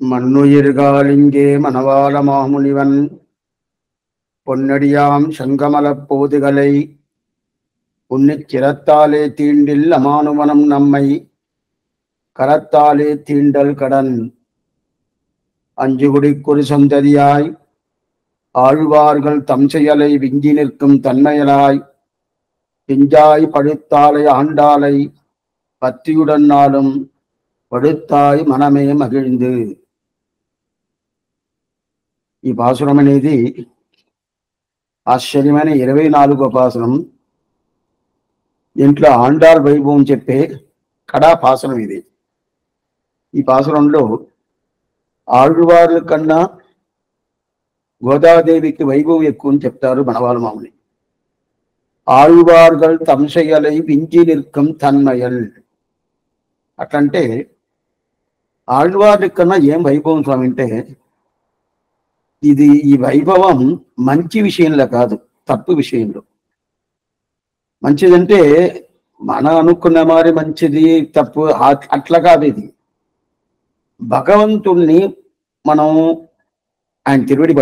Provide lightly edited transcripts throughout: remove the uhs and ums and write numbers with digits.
மண்ணுயிர்காலிங்கே மணவாள மாமுனிவன் பொன்னடியாம் சங்கமலப் போதுகளை உன்னிச் சிரத்தாலே தீண்டில் அமானுவனம் நம்மை கரத்தாலே தீண்டல் கடன் அஞ்சுகுடிக்கொரு சந்ததியாய் ஆழ்வார்கள் தம் செயலை விஞ்சி நிற்கும் தன்மையலாய் பிஞ்சாய் பழுத்தாலை ஆண்டாலை பத்தியுடன் நாளும் పడుతాయి మనమే మగిழ்ந்து. ఈ పాసురం అనేది ఆశ్చర్యమైన 24వ పాసురం. దీంట్లో ఆండాల్ వైభవం చెప్పే కడా పాసురం ఇది. ఈ పాసురంలో ఆళ్వార్ల కన్నా గోదాదేవికి వైభవం ఎక్కువ అని చెప్తారు మనవాళ్ళ మామూలు. ఆళ్వార్గల్ తంశయలై వించి నిற்கும் తన్మయల్. అట్లంటే ఆళ్వార్ల కన్నా ఏం వైభవం స్వామి అంటే, ఈ వైభవం మంచి విషయంలో కాదు, తప్పు విషయంలో. మంచిదంటే మనం అనుకున్న మరి మంచిది తప్పు అట్లా కాదు. ఇది భగవంతుణ్ణి మనం ఆయన తిరువడి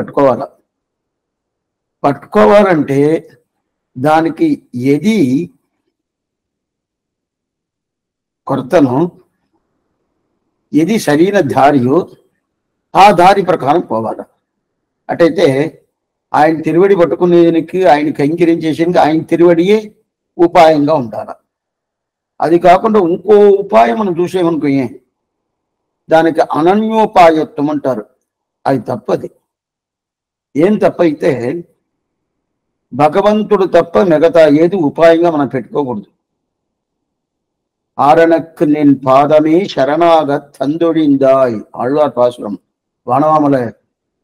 పట్టుకోవాలంటే దానికి ఏది కొరతనో, ఏది సరైన దారియో ఆ దారి ప్రకారం పోవాలి. అటైతే ఆయన తిరువడి పట్టుకునేదానికి, ఆయన కైంకర్యం ఆయన తిరువడియే ఉపాయంగా ఉండాలి. అది కాకుండా ఇంకో ఉపాయం మనం చూసేమనుకో, దానికి అనన్యోపాయత్వం అంటారు. అది తప్పది. ఏం తప్పైతే భగవంతుడు తప్ప మిగతా ఏది ఉపాయంగా మనం పెట్టుకోకూడదు. ఆరణకు నేను పాదమే శరణాగత్ తందొడిందాయ్ ఆళ్వార్ పాసురం. వానవామల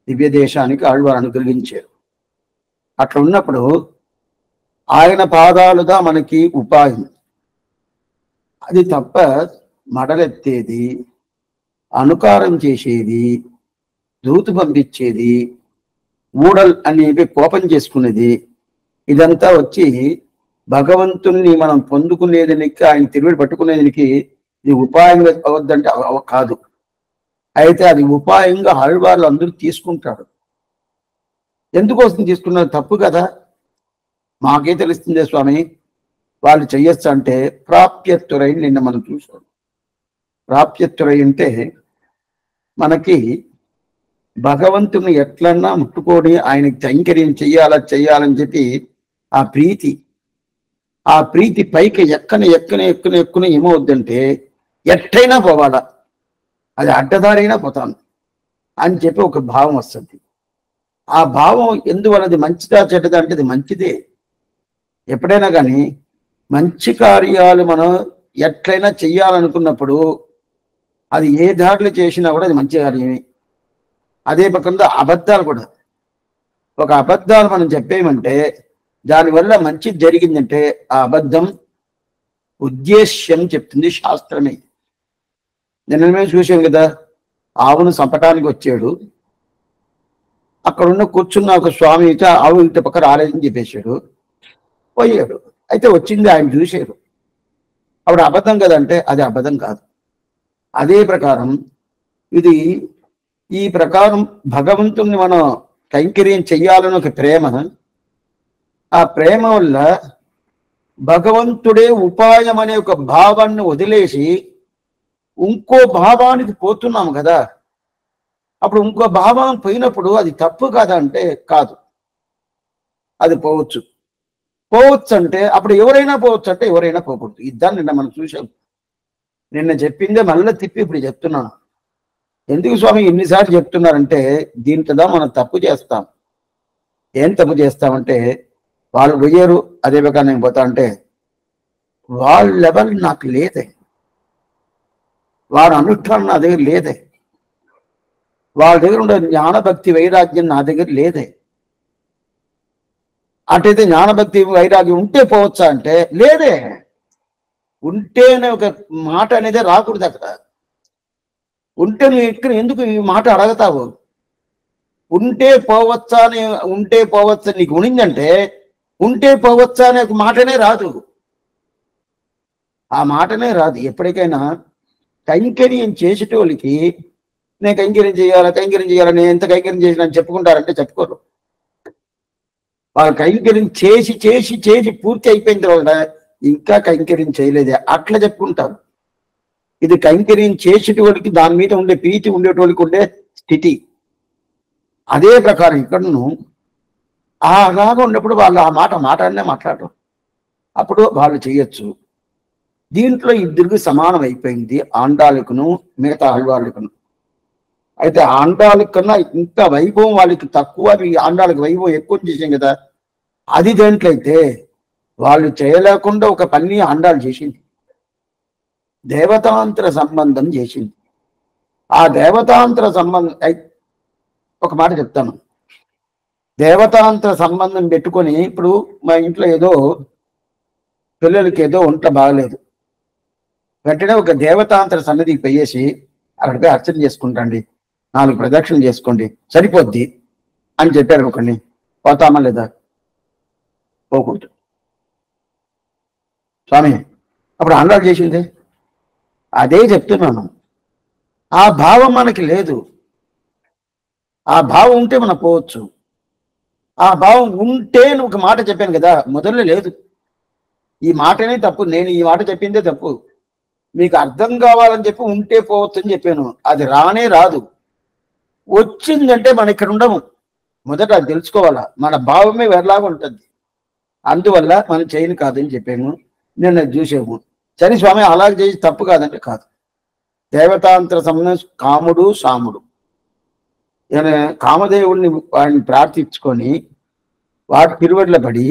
దివ్య దేశానికి ఆళ్వారు అనుగ్రహించారు. అట్లా ఉన్నప్పుడు ఆయన పాదాలుగా మనకి ఉపాయం. అది తప్ప మడలెత్తేది, అనుకారం చేసేది, దూతు పంపించేది, ఊడల్ అనేవి కోపం చేసుకునేది, ఇదంతా వచ్చి భగవంతుణ్ణి మనం పొందుకునేదానికి, ఆయన తిరువడి పట్టుకునేదానికి ఇది ఉపాయంగా అవద్దంటే కాదు. అయితే అది ఉపాయంగా ఆళ్వార్లు అందరూ తీసుకుంటారు. ఎందుకోసం తీసుకున్నారు? తప్పు కదా. మాకే తెలుస్తుంది స్వామి, వాళ్ళు చెయ్యొచ్చు అంటే ప్రాప్యత్తురై. నిన్న మనం చూసాం. ప్రాప్యత్తురై అంటే మనకి భగవంతుని ఎట్లన్నా ముట్టుకొని ఆయనకి కైంకర్యం చెయ్యాలని చెప్పి ఆ ప్రీతి పైకి ఎక్కన ఏమవుద్దంటే ఎట్టయినా పోవాలా, అది అడ్డదారైనా పోతాను అని చెప్పి ఒక భావం వస్తుంది. ఆ భావం ఎందువలది మంచిదా చెడ్డదా అంటే అది మంచిదే. ఎప్పుడైనా కానీ మంచి కార్యాలు మనం ఎట్లయినా చెయ్యాలనుకున్నప్పుడు అది ఏ దారిలో చేసినా కూడా అది మంచి కార్యమే. అదే పక్కన అబద్ధాలు కూడా, ఒక అబద్ధాలు మనం చెప్పేయమంటే దానివల్ల మంచి జరిగిందంటే ఆ అబద్ధం ఉద్దేశ్యం చెప్తుంది శాస్త్రమే. నిన్నమే చూసాం కదా, ఆవును చంపటానికి వచ్చాడు. అక్కడున్న కూర్చున్న ఒక స్వామి ఆవు ఇంటి పక్క రాలేదని చెప్పేశాడు, పోయాడు. అయితే వచ్చింది ఆయన చూశాడు. అప్పుడు అబద్ధం కదంటే అది అబద్ధం కాదు. అదే ప్రకారం ఈ ప్రకారం భగవంతుణ్ణి మనం కైంకర్యం చెయ్యాలని ఒక ప్రేమ, ఆ ప్రేమ వల్ల భగవంతుడే ఉపాయం అనే ఒక భావాన్ని వదిలేసి ఇంకో భావానికి పోతున్నాము కదా. అప్పుడు ఇంకో భావం పోయినప్పుడు అది తప్పు కాదా అంటే కాదు, అది పోవచ్చు అంటే అప్పుడు ఎవరైనా పోవచ్చు అంటే ఎవరైనా పోకూడదు. ఇద్దాన్ని నిన్న మనం చూసాం. నిన్న చెప్పిందే మళ్ళీ తిప్పి ఇప్పుడు చెప్తున్నాను. ఎందుకు స్వామి ఎన్నిసార్లు చెప్తున్నారంటే దీంట్లో మనం తప్పు చేస్తాం. ఏం తప్పు చేస్తామంటే, వాళ్ళు పోయారు అదే ప్రకారం నేను పోతా అంటే వాళ్ళ లెవెల్ నాకు లేదే, వారి అనుష్ఠానం నా దగ్గర లేదే, వాళ్ళ దగ్గర ఉండే జ్ఞానభక్తి వైరాగ్యం నా దగ్గర లేదే. అటైతే జ్ఞానభక్తి వైరాగ్యం ఉంటే పోవచ్చా అంటే లేదే. ఉంటేనే ఒక మాట అనేది రాకూడదు. అక్కడ ఉంటే నువ్వు ఇక్కడ ఎందుకు ఈ మాట అడగతావు? ఉంటే పోవచ్చా నీకు ఉనిందంటే ఉంటే పోవచ్చా అనే ఒక మాటనే రాదు. ఆ మాటనే రాదు. ఎప్పటికైనా కైంకర్యం చేసేటోళ్ళకి నేను కైంకర్యం చేయాలి నేను ఎంత కైంకర్యం చేసినా చెప్పుకుంటారంటే చెప్పుకోరు. వాళ్ళు కైంకర్యం చేసి చేసి చేసి పూర్తి అయిపోయిన తర్వాత ఇంకా కైంకర్యం చేయలేదే అట్లా చెప్పుకుంటారు. ఇది కైంకర్యం చేసేటోడికి దాని మీద ఉండే ప్రీతి ఉండేటోడికి ఉండే స్థితి. అదే ప్రకారం ఇక్కడను అలాగా ఉన్నప్పుడు వాళ్ళు ఆ మాటనే మాట్లాడరు. అప్పుడు వాళ్ళు చేయొచ్చు. దీంట్లో ఇద్దరికి సమానం అయిపోయింది, ఆండాళ్ళకును మిగతా ఆళ్వాళ్ళకును. అయితే ఆండాళ్ళ కన్నా ఇంత వైభవం వాళ్ళకి తక్కువ, ఆండాళ్ళకి వైభవం ఎక్కువ చేసాం కదా. అది దేంట్లో అయితే వాళ్ళు చేయలేకుండా ఒక పని ఆండాళ్ళు చేసింది, దేవతాంతర సంబంధం చేసింది. ఆ దేవతాంతర సంబంధం ఒక మాట చెప్తాను. దేవతాంతర సంబంధం పెట్టుకొని ఇప్పుడు మా ఇంట్లో ఏదో పిల్లలకి ఏదో ఒంట్లో బాగలేదు, వెంటనే ఒక దేవతాంతర సన్నిధికి పోయేసి అక్కడికి అర్చన చేసుకుంటాండి, 4 ప్రదక్షిణలు చేసుకోండి సరిపోద్ది అని చెప్పారు ఒకరిని, పోతామా లేదా? పోకూడదు. స్వామి అప్పుడు ఆండాలు చేసిందే అదే చెప్తున్నాను. ఆ భావం మనకి లేదు. ఆ భావం ఉంటే మనం పోవచ్చు. ఆ భావం ఉంటే ఒక మాట చెప్పాను కదా మొదలు లేదు. ఈ మాటనే తప్పు, నేను ఈ మాట చెప్పిందే తప్పు. మీకు అర్థం కావాలని చెప్పి ఉంటే పోవచ్చు అని చెప్పాను. అది రానే రాదు. వచ్చిందంటే మనం ఇక్కడ ఉండము. మొదట అది తెలుసుకోవాలా, మన భావమే వేరేలాగా ఉంటుంది. అందువల్ల మనం చేయను కాదని చెప్పాము. నేను అది చూసాము. సరే స్వామి అలాగే చేసి తప్పు కాదంటే కాదు. దేవతాంతర సంబంధం కాముడు సాముడు. కామదేవుడిని వాడిని ప్రార్థించుకొని వాటి తిరువడిలో పడి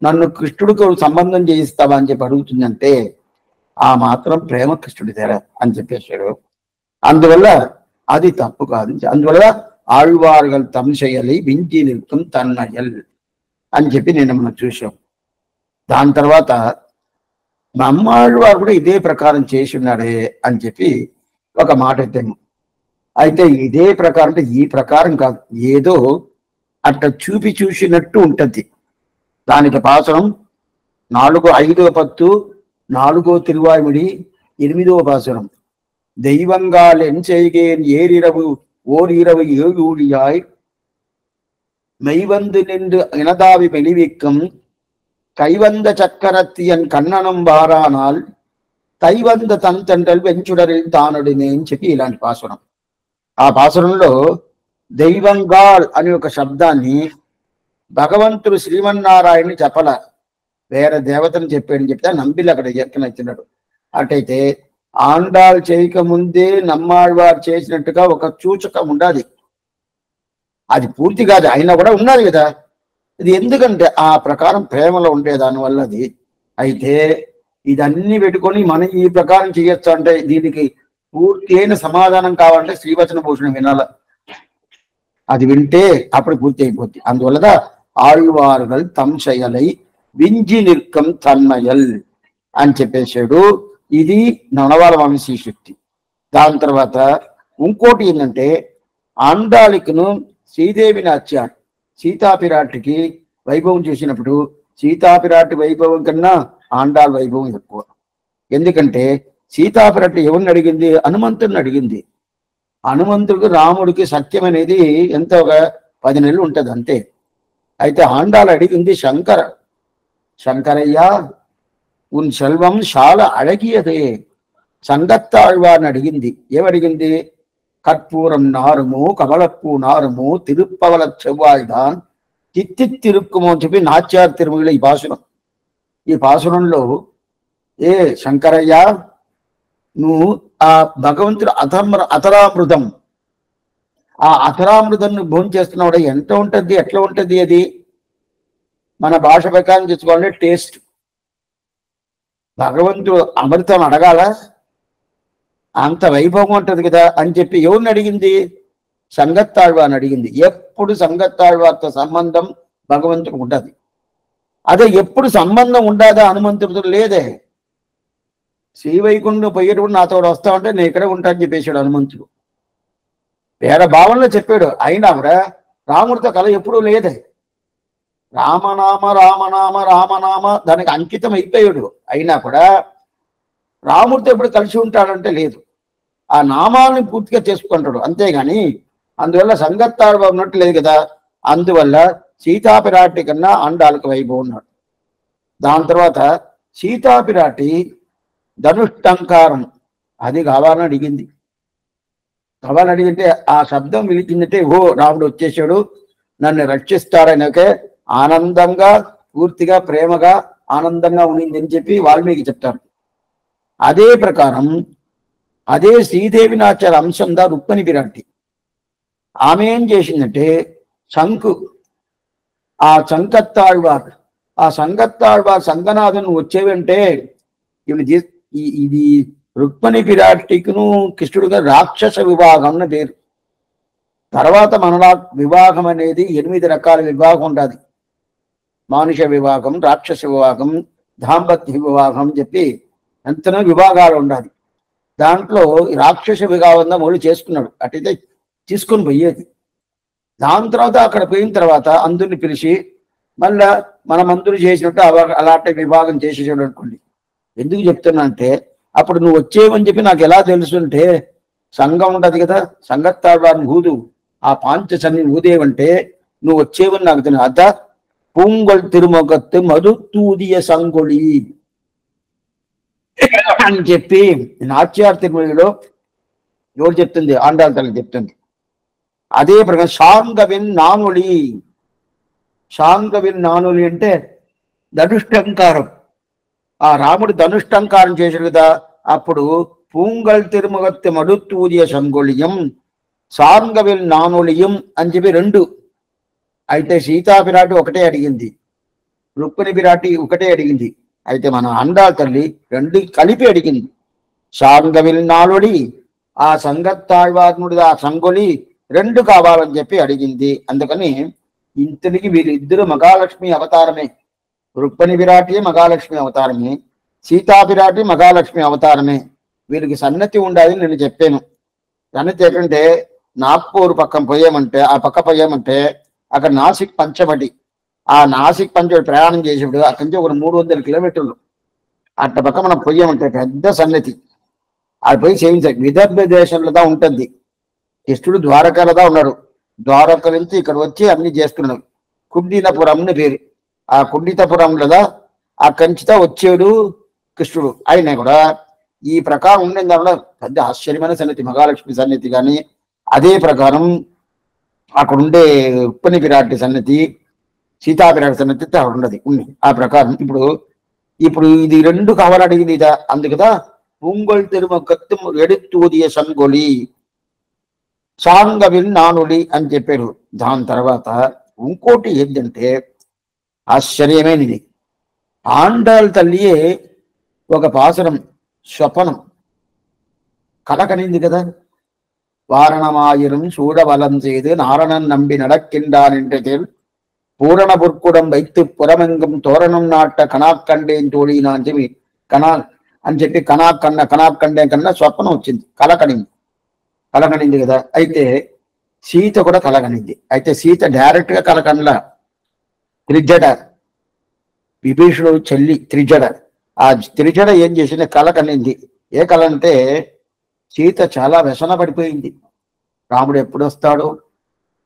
నన్ను కృష్ణుడికి సంబంధం చేయిస్తావా అని చెప్పి అడుగుతుందంటే ఆ మాత్రం ప్రేమ కృష్ణుడి దగ్గర అని చెప్పేశాడు. అందువల్ల అది తప్పు కాదు. అందువల్ల ఆళ్వార్గల్ తమ్ చేయలి వించి నిల్కం తన్నయల్ అని చెప్పి నేను మనం చూసాం. దాని తర్వాత నమ్మాళ్వారు కూడా ఇదే ప్రకారం చేసి ఉన్నాడే అని చెప్పి ఒక మాట ఎత్తాము. అయితే ఇదే ప్రకారం అంటే ఈ ప్రకారం కాదు, ఏదో అట్లా చూసినట్టు ఉంటుంది. దానికి పాసరం 5వ పత్తు 4వ తిరువాయిమిడి 8వ పాసురం. தெய்வங்கால் என் செய்கேன் ஏறிரவு ஓர் இரவு ஏழூழியாய் மெய்வந்து நின்று இனதாவி வெளிவிக்கும் கைவந்த சக்கரத்தியன் కన్ననం వారానాల్ తైవంద తంతంటల్ వెంచుడరిల్ తానడినే అని చెప్పి ఇలాంటి పాసురం. ఆ పాసురంలో దైవంగాల్ అనే ఒక శబ్దాన్ని భగవంతుడు శ్రీమన్నారాయణ చెప్పల, వేరే దేవతను చెప్పాడని చెప్తే నంబిలు అక్కడ ఎక్కనొచ్చినాడు. అటైతే ఆండాళ్ళు చేయకముందే నమ్మాళ్వారు చేసినట్టుగా ఒక సూచకం ఉండాలి. అది పూర్తి కాదు అయినా కూడా ఉన్నది కదా. ఇది ఎందుకంటే ఆ ప్రకారం ప్రేమలో ఉండే దానివల్ల అది. అయితే ఇదన్నీ పెట్టుకొని మనం ఈ ప్రకారం చేయొచ్చు అంటే దీనికి పూర్తి అయిన సమాధానం కావాలంటే శ్రీవచన భూషణం వినాల. అది వింటే అప్పుడు పూర్తి అయిపోద్ది. అందువల్ల ఆళ్వార్గల్ తమ్ చేయలై వింజి నిల్కం తన్మయల్ అని చెప్పేశాడు. ఇది నవనవాల వంశీశక్తి. దాని తర్వాత ఇంకోటి ఏంటంటే ఆండాళికను శ్రీదేవి నాచ్యాడు సీతాపిరాటికి వైభవం చేసినప్పుడు సీతాపిరాటి వైభవం కన్నా ఆండాళ్ వైభవం ఎక్కువ. ఎందుకంటే సీతాపిరాటి ఎవరిని అడిగింది? హనుమంతుడిని అడిగింది. హనుమంతుడికి రాముడికి సత్యం అనేది ఎంత ఒక 10 నెలలు ఉంటుంది అంతే. అయితే ఆండాళ్ అడిగింది శంకరయ్య ఉన్ సెల్వం చాలా అழகியதே సంగత్తాళ్వార్ని అడిగింది. ఏమడిగింది? కర్పూరం నారుము కమలప్పూ నారుము తిరుప్పవల చెవ్వాయిదాన్ తిరుక్కుము అని చెప్పి నాచ్యార్ తిరుమల ఈ పాసురం. ఈ పాసురంలో ఏ శంకరయ్య నువ్వు ఆ భగవంతుడు అతరామృతం ఆ అతరామృతాన్ని భోజనం చేస్తున్నావు, ఎంత ఉంటుంది ఎట్లా ఉంటుంది? అది మన భాష ప్రకారం చేసుకోవాలంటే టేస్ట్. భగవంతుడు అమృతం అడగాల, అంత వైభవం ఉంటుంది కదా అని చెప్పి ఎవరిని అడిగింది? సంగత్తాళ్వార్ని అడిగింది. ఎప్పుడు సంగత్తాళ్వార్తో సంబంధం భగవంతుడికి ఉంటుంది. అదే ఎప్పుడు సంబంధం ఉండదా హనుమంతుడితో? లేదే. శ్రీవైకుంఠం పోయేటప్పుడు నాతో వస్తామంటే నేను ఇక్కడే ఉంటా అని చెప్పేశాడు హనుమంతుడు. వేరే భావనలో చెప్పాడు. అయినా కూడా రాముడితో కల ఎప్పుడూ లేదే. రామనామ రామనామ రామనామ దానికి అంకితం అయిపోయాడు. అయినా కూడా రాముడితో ఎప్పుడు కలిసి ఉంటాడంటే లేదు. ఆ నామాలని పూర్తిగా చేసుకుంటాడు, అంతేగాని అందువల్ల సంగత్తాడు ఉన్నట్టు లేదు కదా. అందువల్ల సీతాపిరాటి కన్నా ఆండాళ్ళకి వైభవం ఉన్నాడు. దాని తర్వాత సీతాపిరాటి ధనుష్టంకారం అది కావాలని అడిగింది. కావాలని అడిగింటే ఆ శబ్దం విలిచిందంటే ఓ రాముడు వచ్చేసాడు, నన్ను రక్షిస్తాడనకే ఆనందంగా పూర్తిగా ప్రేమగా ఆనందంగా ఉండింది అని చెప్పి వాల్మీకి చెప్తారు. అదే ప్రకారం అదే శ్రీదేవి నాచార అంశంగా రుక్మిణి పిరాటి ఆమె ఏం చేసిందంటే శంకు ఆ సంకత్తాళ్వార్ ఆ సంగత్తాళ్వార్ సంగనాథను వచ్చేవంటే ఇది రుక్మిణి పిరాటికును కృష్ణుడుగా రాక్షస వివాహం అన్న పేరు. తర్వాత మనలా వివాహం అనేది 8 రకాల వివాహం ఉంటుంది. మానుష వివాహం, రాక్షస వివాహం, దాంపత్య వివాహం చెప్పి ఎంతనో విభాగాలు ఉండాలి. దాంట్లో రాక్షస వివాహం మొదలు చేసుకున్నాడు, అటైతే తీసుకొని పోయేది. దాని తర్వాత అక్కడ పోయిన తర్వాత అందరిని పిలిచి మళ్ళా మనం అందరూ చేసినట్టు అలాంటి విభాగం చేసేసాడు అనుకోండి. ఎందుకు చెప్తున్నా అంటే అప్పుడు నువ్వు వచ్చేవని చెప్పి నాకు ఎలా తెలుసుంటే సంఘం ఉండదు కదా, సంగత్తాళ్వారిని ఊదు, ఆ పాంచసన్ని ఊదేవంటే నువ్వు వచ్చేవని నాకు తెలియదు. అద పూంగొల్ తిరుమొగత్తు మధు తూదియ సంగొళి అని చెప్పి నాట్యార్ తిరుమలలో ఎవరు చెప్తుంది, ఆండాళ్ళ తల్లి చెప్తుంది. అదే ప్రకారం శాంగవిన్ నానులి, శాంగవిన్ నానులి అంటే ధనుష్టంకారం. ఆ రాముడు ధనుష్టంకారం చేశాడు కదా, అప్పుడు పూంగల్ తిరుమగత్తె మడుత్తూదియ సంగొళియం సాంగవిల్ నానులియం అని చెప్పి 2. అయితే సీతాపిరాటి ఒకటే అడిగింది, రుక్మిణి పిరాటి ఒకటే అడిగింది. అయితే మన ఆండాళ్ళ తల్లి 2 కలిపి అడిగింది. సాంగవిల్ నానుడి ఆ సంగత్తాళ్వార్నుడు ఆ సంగొలి 2 కావాలని చెప్పి అడిగింది. అందుకని ఇంతనికి వీరిద్దరు మహాలక్ష్మి అవతారమే. రుక్మిణి పిరాటి మహాలక్ష్మి అవతారమే, సీతాపిరాటి మహాలక్ష్మి అవతారమే. వీరికి సన్నతి ఉండాలి నేను చెప్పాను. సన్నతి ఏంటంటే నాగ్పూర్ పక్కన పోయామంటే ఆ పక్క పోయామంటే అక్కడ నాసిక్ పంచవటి, ఆ నాసిక్ పంచవటి ప్రయాణం చేసేప్పుడు అక్కడి నుంచి ఒక 300 కిలోమీటర్లు అట్ట పక్క మనం పోయామంటే పెద్ద సన్నతి. అది పోయి చేయించాలి. విదర్భ దేశంలోదా ఉంటుంది. కృష్ణుడు ద్వారకాలదా ఉన్నాడు, ద్వారక నుంచి ఇక్కడ వచ్చి అన్ని చేస్తున్నాడు. కుండినపురం అని పేరు. ఆ కుండితపురంలోదా అక్కడి నుంచితో వచ్చాడు కృష్ణుడు. అయినా కూడా ఈ ప్రకారం ఉండే దానిలో పెద్ద ఆశ్చర్యమైన సన్నిధి మహాలక్ష్మి సన్నిధి. కానీ అదే ప్రకారం అక్కడ ఉండే రుక్మిణి పిరాటి సన్నిధి, సీతాపిరాటి సన్నిధి అక్కడ ఉండదు ఉంది. ఆ ప్రకారం ఇప్పుడు ఇది 2 కావాలడిగింది ఇదా, అందుకదా పూంగొల్ తిరుమగత్తు ఎడుత్తూదియ సంగొలి సాంగవిల్ నానులి అని చెప్పారు. దాని తర్వాత ఇంకోటి ఏంటంటే ఆశ్చర్యమైనది, ఆండాళ్ళ తల్లియే ఒక పాసురం స్వపనం కలకనింది కదా. వారణమాయిరం చూడవలం செய்து நாரணன் நம்பி நடக்கின்றான் పూరణ పుర్కుడం వైత్తు పురమంగం తోరణం నాట కణాకండేం తోడినా అని చెప్పి కణాకండే కన్నా స్వప్నం వచ్చింది, కలకనింది కదా. అయితే సీత కూడా కలగనింది. అయితే సీత డైరెక్ట్ గా కలకనలా, త్రిజడ విభీషణుడు చెల్లి త్రిజడ, ఆ త్రిజడ ఏం చేసింది కలకనింది. ఏ కళ అంటే సీత చాలా వ్యసన పడిపోయింది. రాముడు ఎప్పుడు వస్తాడో,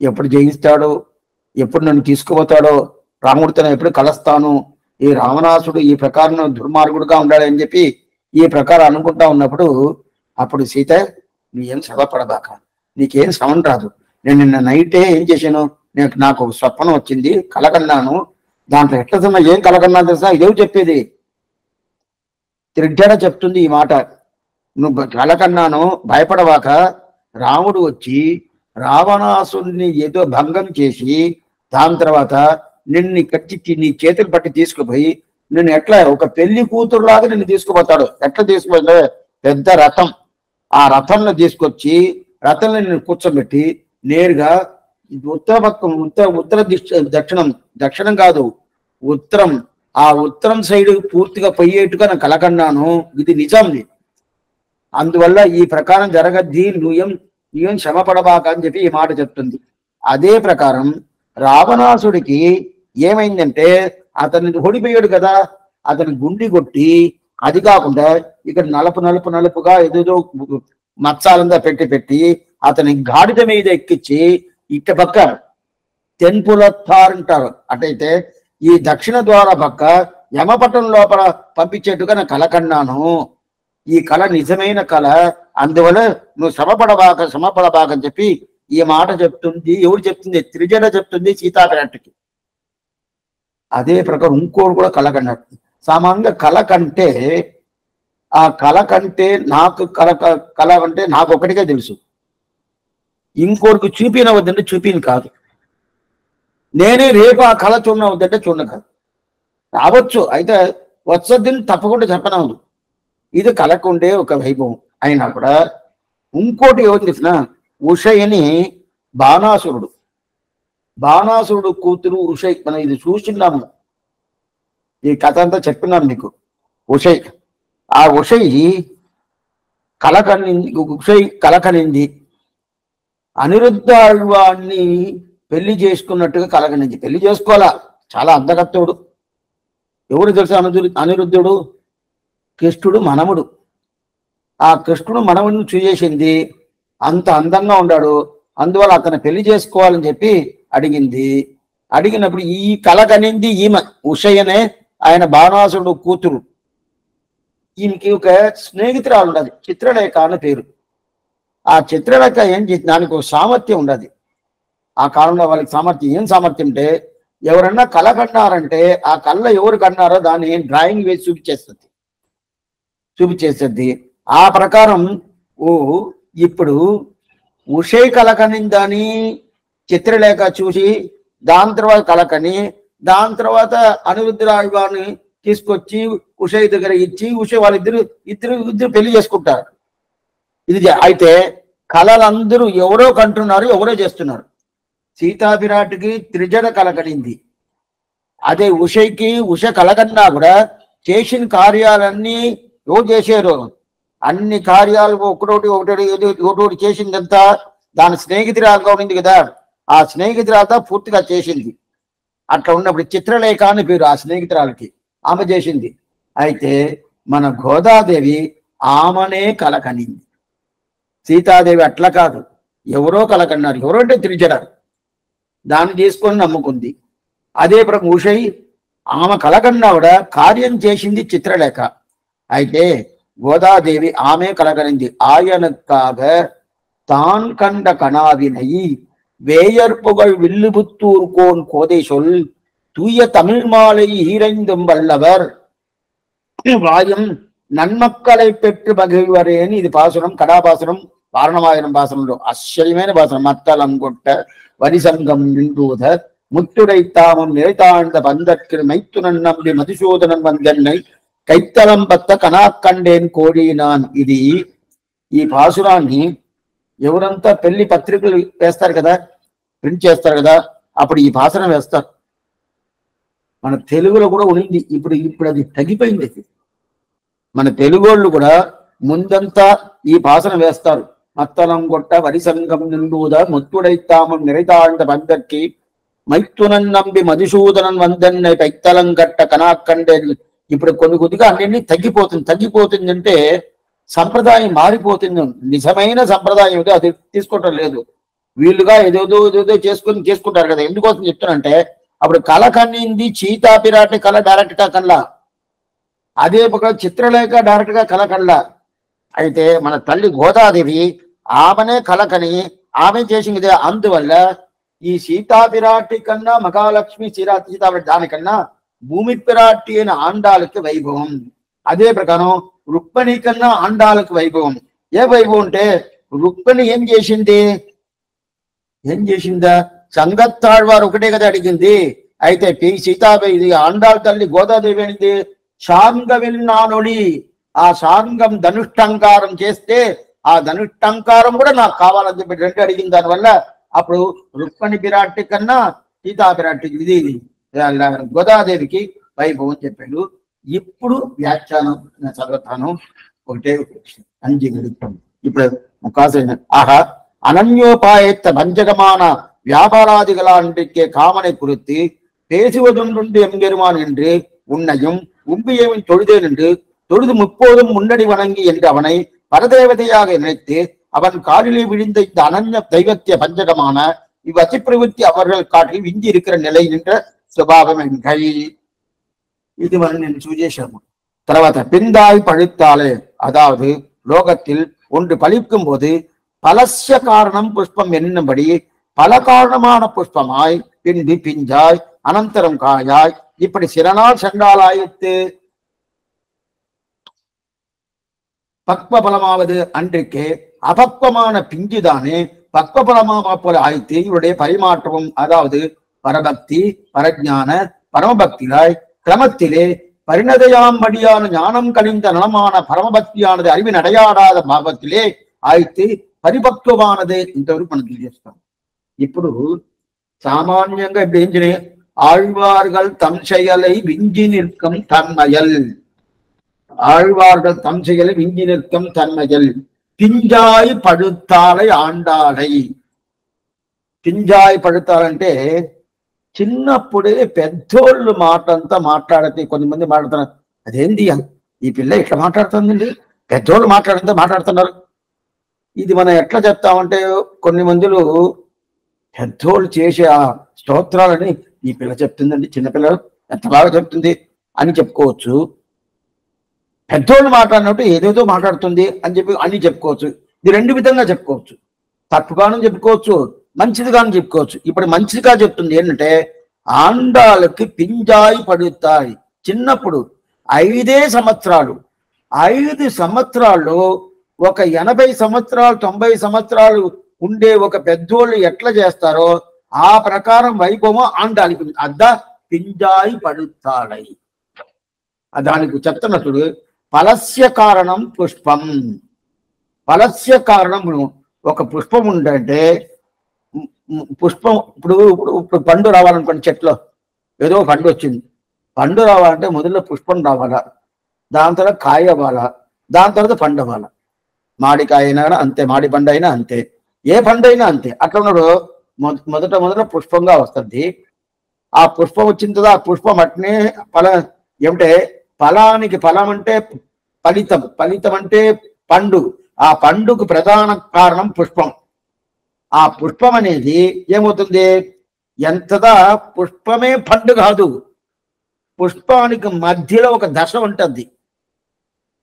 ఎప్పుడు జయిస్తాడో, ఎప్పుడు నన్ను తీసుకుపోతాడో, రాముడితో ఎప్పుడు కలుస్తాను, ఈ రావణాసుడు ఈ ప్రకారం దుర్మార్గుడుగా ఉండాలని చెప్పి ఈ ప్రకారం అనుకుంటా ఉన్నప్పుడు అప్పుడు సీత నువ్వేం శ్రమపడబాక, నీకేం శ్రమం రాదు. నేను నిన్న నైటే ఏం చేశాను, నాకు ఒక స్వప్నం వచ్చింది, కలకన్నాను. దాంట్లో ఎట్లా ఏం కలకన్నా తెలుసా, ఇదేవి చెప్పేది త్రిజడ చెప్తుంది ఈ మాట. నువ్వు కలకన్నాను, భయపడవాక, రాముడు వచ్చి రావణాసుడిని ఏదో భంగం చేసి దాని తర్వాత నిన్ను కచ్చి నీ చేతులు పట్టి తీసుకుపోయి నిన్ను ఎట్లా ఒక పెళ్లి కూతురులాగా నిన్ను తీసుకుపోతాడు. ఎట్లా తీసుకుపోతే పెద్ద రథం, ఆ రథంలో తీసుకొచ్చి రథంలో నిన్ను కూర్చోబెట్టి నేరుగా ఉత్తర పక్కం ఉత్తర దక్షిణం కాదు ఉత్తరం, ఆ ఉత్తరం సైడ్ పూర్తిగా పోయేట్టుగా నేను కలకన్నాను. ఇది నిజంది. అందువల్ల ఈ ప్రకారం జరగద్ది, నువ్వేం శ్రమపడబాక అని చెప్పి ఈ మాట చెప్తుంది. అదే ప్రకారం రావణాసుడికి ఏమైందంటే అతన్ని ఓడిపోయాడు కదా, అతని గుండి కొట్టి, అది కాకుండా ఇక్కడ నలుపుగా ఏదేదో మత్సాలంతా పెట్టి అతని గాడిద మీద ఎక్కించి ఇట్ట పక్క తెన్పులత్తారు అంటారు. అటైతే ఈ దక్షిణ ద్వార పక్క యమపటం లోపల పంపించేట్టుగా నా కల కన్నాను. ఈ కళ నిజమైన కళ, అందువల్ల నువ్వు శ్రమపడబాకని చెప్పి ఈ మాట చెప్తుంది. ఎవరు చెప్తుంది? త్రిజట చెప్తుంది సీతాపిరాటికి. అదే ప్రకారం ఇంకోడు కూడా కళ కన్నట్టు. సామాన్యంగా కళ కంటే ఆ కళ కంటే నాకు కళ అంటే నాకు ఒకటికే తెలుసు, ఇంకోరికి చూపినవద్దంటే చూపిని కాదు. నేనే రేపు ఆ కళ చూడనవద్దంటే చూడను కాదు. రావచ్చు, అయితే వచ్చొద్దని తప్పకుండా చెప్పనవదు. ఇది కళకుండే ఒక వైభవం. అయినా కూడా ఇంకోటి ఎవరు తెలిసిన ఉషయని బాణాసురుడు కూతురు ఉషయ్. మనం ఇది చూస్తున్నాము, ఈ కథ అంతా చెప్పినాను మీకు. ఉషయ్, ఆ ఉషయ్ కలకనింది అనిరుద్ధాళ్వాన్ని పెళ్లి చేసుకున్నట్టుగా కలకనింది. పెళ్లి చేసుకోవాలా, చాలా అందగత్తోడు. ఎవరు తెలుసా అనిరుద్ధుడు? కృష్ణుడు మనముడు. ఆ కృష్ణుడు మనముడిని చూసేసింది, అంత అందంగా ఉన్నాడు, అందువల్ల అతను పెళ్లి చేసుకోవాలని చెప్పి అడిగింది. అడిగినప్పుడు ఈ కలకనింది ఈమె ఉషయనే, ఆయన బాణాసురుడు కూతురు. ఈమెకి ఒక స్నేహితురాలు ఉండదు, చిత్రలేఖ అని పేరు. ఆ చిత్రలేఖ ఏం చేసి దానికి ఒక సామర్థ్యం ఉండదు. ఆ కాలంలో వాళ్ళకి సామర్థ్యం, ఏం సామర్థ్యం అంటే ఎవరన్నా కళ కన్నారంటే ఆ కళ్ళ ఎవరు కన్నారో దాన్ని డ్రాయింగ్ వేసి చూపించేస్తుంది. ఆ ప్రకారం ఇప్పుడు ఉషయ్ కలకనిందని చిత్రలేఖ చూసి దాని తర్వాత కలకని, దాని తర్వాత అనిరుద్ధురాళ్వాన్ని తీసుకొచ్చి ఉషయ్ దగ్గర ఇచ్చి ఉషయ్ వాళ్ళిద్దరు పెళ్లి చేసుకుంటారు. ఇది అయితే కళలందరూ ఎవరో కంటున్నారు, ఎవరో చేస్తున్నారు. సీతాపిరాటికి త్రిజట కలకనింది. అదే ఉష కలకన్నా కూడా చేసిన కార్యాలన్నీ ఎవరు చేశారు? అన్ని కార్యాలు ఒకటోటి చేసిందంతా దాని స్నేహితురాలుగా ఉంది కదా, ఆ స్నేహితురాలతో పూర్తిగా చేసింది. అట్లా ఉన్నప్పుడు చిత్రలేఖ అని పేరు ఆ స్నేహితురాలకి, ఆమె చేసింది. అయితే మన గోదాదేవి ఆమెనే కలకనింది. సీతాదేవి అట్లా కాదు, ఎవరో కలకన్నారు. ఎవరో అంటే త్రిజట, దాన్ని తీసుకొని నమ్ముకుంది. అదే ప్రకారం ఉషయ్ ఆమె కలకన్నా కూడా కార్యం చేసింది చిత్రలేఖ. అయితే గోదాదేవి ఆమె కలకనింది. ఆయనకాగ తాన్ కండ కణావినై வேயற்புகழ் வில்லுபுத்தூர்கோன் கோதை சொல் தூய தமிழ் மாலை ஈரைந்தும் வல்லவர் வாயும் நன்மக்களை பெற்று மகிழ்வரேன்னு இது பாசுரம், கடாபாசுரம், வாரணமாயிரம் பாசுరంలో ఆశ్చర్యమైన பாசுரம். మత్తలంగొట్ట వరిసంగం నిండూద ముత్తుడైతామం నిరైతాழ்ந்த பந்தற்கு மைத்துனன் நம்பி మధుసూదనన్ వందన్నై కైత్తలం బత్త కనాకండేన్ కోడినాన్. ఇది ఈ పాసురాన్ని ఎవరంతా పెళ్లి పత్రికలు వేస్తారు కదా, ప్రింట్ చేస్తారు కదా, అప్పుడు ఈ పాసురం వేస్తారు. మన తెలుగులో కూడా ఉండింది, ఇప్పుడు అది తగ్గిపోయింది. మన తెలుగు వాళ్ళు కూడా ముందంతా ఈ పాసురం వేస్తారు. మత్తలం కొట్ట వరిసంగం నిండూద ముత్తుడైతామం నిరైతాழ்ந்த பந்தற்கு మైత్తునన్ నంబి మధుసూదనన్ వందన్నై కైత్తలం గట్ట కనాకండేన్. ఇప్పుడు కొన్ని కొద్దిగా అన్నింటినీ తగ్గిపోతుంది అంటే సంప్రదాయం మారిపోతుంది. నిజమైన సంప్రదాయం ఏదో అది తీసుకోవటం లేదు. వీళ్ళుగా ఏదేదో చేసుకుంటారు కదా. ఎందుకోసం చెప్తానంటే అప్పుడు కళ కన్నింది సీతాపిరాటి కళ డైరెక్ట్ గా కల్లా, అదే ఒక చిత్రలేఖ డైరెక్ట్ గా కళ కల్లా. అయితే మన తల్లి గోదాదేవి ఆమెనే కళకని ఆమె చేసింది. అందువల్ల ఈ సీతాపిరాటి కన్నా మహాలక్ష్మి సీతాపిరాటి దానికన్నా భూమి పిరాటి అయిన ఆండాలకి వైభవం. అదే ప్రకారం రుక్మిణి కన్నా ఆండాలకు వైభవం. ఏ వైభవం అంటే రుక్మిణి ఏం చేసిందా? సంగత్తాళ్వారు ఒకటే కదా అడిగింది. అయితే సీతాదేవి ఆండాళ్ తల్లి గోదాదేవి అడిగింది శాంగవిన్నానొడి, ఆ శాంగం ధనుష్టంకారం చేస్తే ఆ ధనుష్టంకారం కూడా నాకు కావాలని చెప్పి రెండు అడిగింది. దానివల్ల అప్పుడు రుక్మిణి పిరాటి కన్నా సీతాపిరాటికి ఇది గోదాదేవికి వైభవం చెప్పాడు. ఇప్పుడు వ్యాఖ్యానం నేను చదువుతాను. ఒకటే అంజీకరిస్తాం. ఇప్పుడు ముఖాసైన ఆహా అనన్యోపాయత్త பஞ்சகமான வியாபாராதிகளாண்டிக்கே காமனை குறித்து பேசுவதொன்றுண்டு எம்பெருமான் என்று உன்னையும் உம்பியவின் தொழுதேன் என்று தொழுது முப்போதும் முன்னடி வணங்கி என்று அவனை பரதேவதையாக நினைத்து அவன் காலிலே விழுந்த இந்த அனன்ய தெய்வத்திய பஞ்சகமான இவ்வதி பிரவృత్తి அவர்கள் காட்டில் விஞ்சி இருக்கிற நிலை நின்ற சுபாவம் என்கள். இது నేను చూసేశాము. తర్వాత పిందాయి పழுத்தாலே, அதாவது லோகத்தில் ஒன்று பலிக்கும் போது பலஸ்ய காரணம் புஷ்பம் என்னும்படி பல காரணமான புஷ்பமாய் பின்பு பிஞ்சாய் அனந்தரம் காயாய் இப்படி சிறநாள் சென்றாலாயித்து. பக்வ பலமாவது அன்றைக்கு அபக்வமான பிஞ்சுதானே பக்வ பலமாக போல ஆய்த்து இவருடைய பரிமாற்றமும், அதாவது பரபக்தி பரஜான பரமபக்தியாய் கிரமத்திலே பரிணதையாம்படியான ஞானம் கழிந்த நலமான பரமபக்தியானது அறிவின் அடையாடாத பாவத்திலே ஆய்த்து పరిపక్వమానదే ఇంతవరకు మనం తెలియజేస్తాం. ఇప్పుడు సామాన్యంగా ఇప్పుడు ఏం చేయ ఆళ్వాர்கள் தம் செயலை விஞ்சி நிற்கும் தன்மையல், ஆழ்வார்கள் தம் செயலை விஞ்சி நிற்கும் தன்மையல் పింజాయి పడుతాలై ఆండాలై. పింజాయి పడుతాలంటే చిన్నప్పుడే పెద్దోళ్ళు మాట అంతా మాట్లాడితే కొంతమంది మాట్లాడుతున్నారు, అదేంది ఈ పిల్ల ఇట్లా మాట్లాడుతుందండి, పెద్దోళ్ళు మాట్లాడుతున్నారు. ఇది మనం ఎట్లా చెప్తామంటే కొన్ని మందులు పెద్దోళ్ళు చేసే ఆ స్తోత్రాలని ఈ పిల్ల చెప్తుందండి, చిన్నపిల్లలు ఎంత బాగా చెప్తుంది అని చెప్పుకోవచ్చు. పెద్దోళ్ళు మాట్లాడినట్టు ఏదేదో మాట్లాడుతుంది అని చెప్పి అన్ని చెప్పుకోవచ్చు. ఇది రెండు విధంగా చెప్పుకోవచ్చు, తప్పుగాను చెప్పుకోవచ్చు, మంచిదిగాను చెప్పుకోవచ్చు. ఇప్పుడు మంచిదిగా చెప్తుంది ఏంటంటే ఆండాలకి పింజాయి పడుతాయి. చిన్నప్పుడు 5 సంవత్సరాలు 5 సంవత్సరాల్లో ఒక 80 సంవత్సరాలు 90 సంవత్సరాలు ఉండే ఒక పెద్దోళ్ళు ఎట్లా చేస్తారో ఆ ప్రకారం వైభవం ఆండాలికి అద్ద పింజాయి పడుతాయి. దానికి చెప్తున్నప్పుడు ఫలస్య కారణం పుష్పం. ఫలస్య కారణం ఒక పుష్పం ఉందంటే పుష్పం ఇప్పుడు పండు రావాలనుకోండి, చెట్లో ఏదో పండు వచ్చింది, పండు రావాలంటే మొదల్లో పుష్పం రావాలా, దాని తర్వాత కాయ అవ్వాలా, దాని తర్వాత పండు అవ్వాలా. మాడికాయ అయినా అంతే, మాడి పండు అయినా అంతే, ఏ పండు అయినా అంతే. అట్లా ఉన్నాడు మొదట పుష్పంగా వస్తుంది. ఆ పుష్పం వచ్చిన తర్వాత ఆ పుష్పం అట్నే ఏమిటే ఫలానికి ఫలం అంటే ఫలితం, ఫలితం అంటే పండు. ఆ పండుకు ప్రధాన కారణం పుష్పం. ఆ పుష్పం అనేది ఏమవుతుంది, ఎంతదా పుష్పమే పండు కాదు, పుష్పానికి మధ్యలో ఒక దశ ఉంటుంది.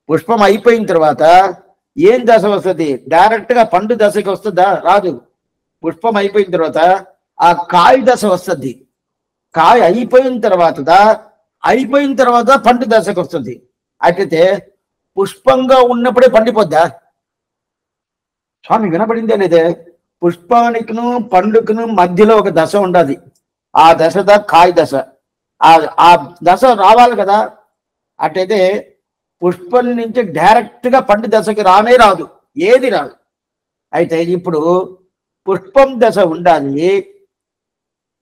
పుష్పం అయిపోయిన తర్వాత ఏం దశ వస్తుంది, డైరెక్ట్ గా పండు దశకి వస్తుందా, రాదు. పుష్పం అయిపోయిన తర్వాత ఆ కాయ దశ వస్తుంది. కాయ అయిపోయిన తర్వాత పండు దశకు వస్తుంది. అయితే పుష్పంగా ఉన్నప్పుడే పండిపోద్దా? స్వామి వినపడిందే లేదే? పుష్పానికిను పండుకును మధ్యలో ఒక దశ ఉండదు. ఆ దశ కాయ దశ. ఆ దశ రావాలి కదా. అటైతే పుష్పం నుంచి డైరెక్ట్ గా పండు దశకి రాదు, ఏది రాదు. అయితే ఇప్పుడు పుష్పం దశ ఉండాలి,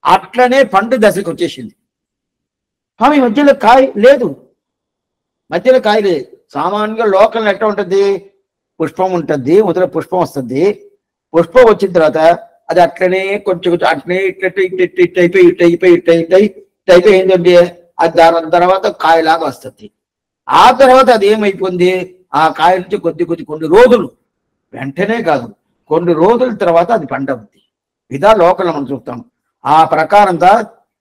అట్లనే పండు దశకి వచ్చేసింది. కానీ మధ్యలో కాయ లేదు, మధ్యలో కాయ లేదు. సామాన్యంగా లోకల్ ఎట్లా ఉంటుంది, పుష్పం ఉంటుంది, మొదట పుష్పం వస్తుంది. పుష్పం వచ్చిన తర్వాత అది అట్లనే కొంచెం అట్లనే ఇట్లయిపోయి ఏంటంటే అది దాని తర్వాత కాయలాగా వస్తుంది. ఆ తర్వాత అది ఏమైపోయింది, ఆ కాయ నుంచి కొన్ని రోజులు, వెంటనే కాదు, కొన్ని రోజుల తర్వాత అది పండుతుంది. ఇదా లోకల్ మనం చూస్తాం. ఆ ప్రకారంగా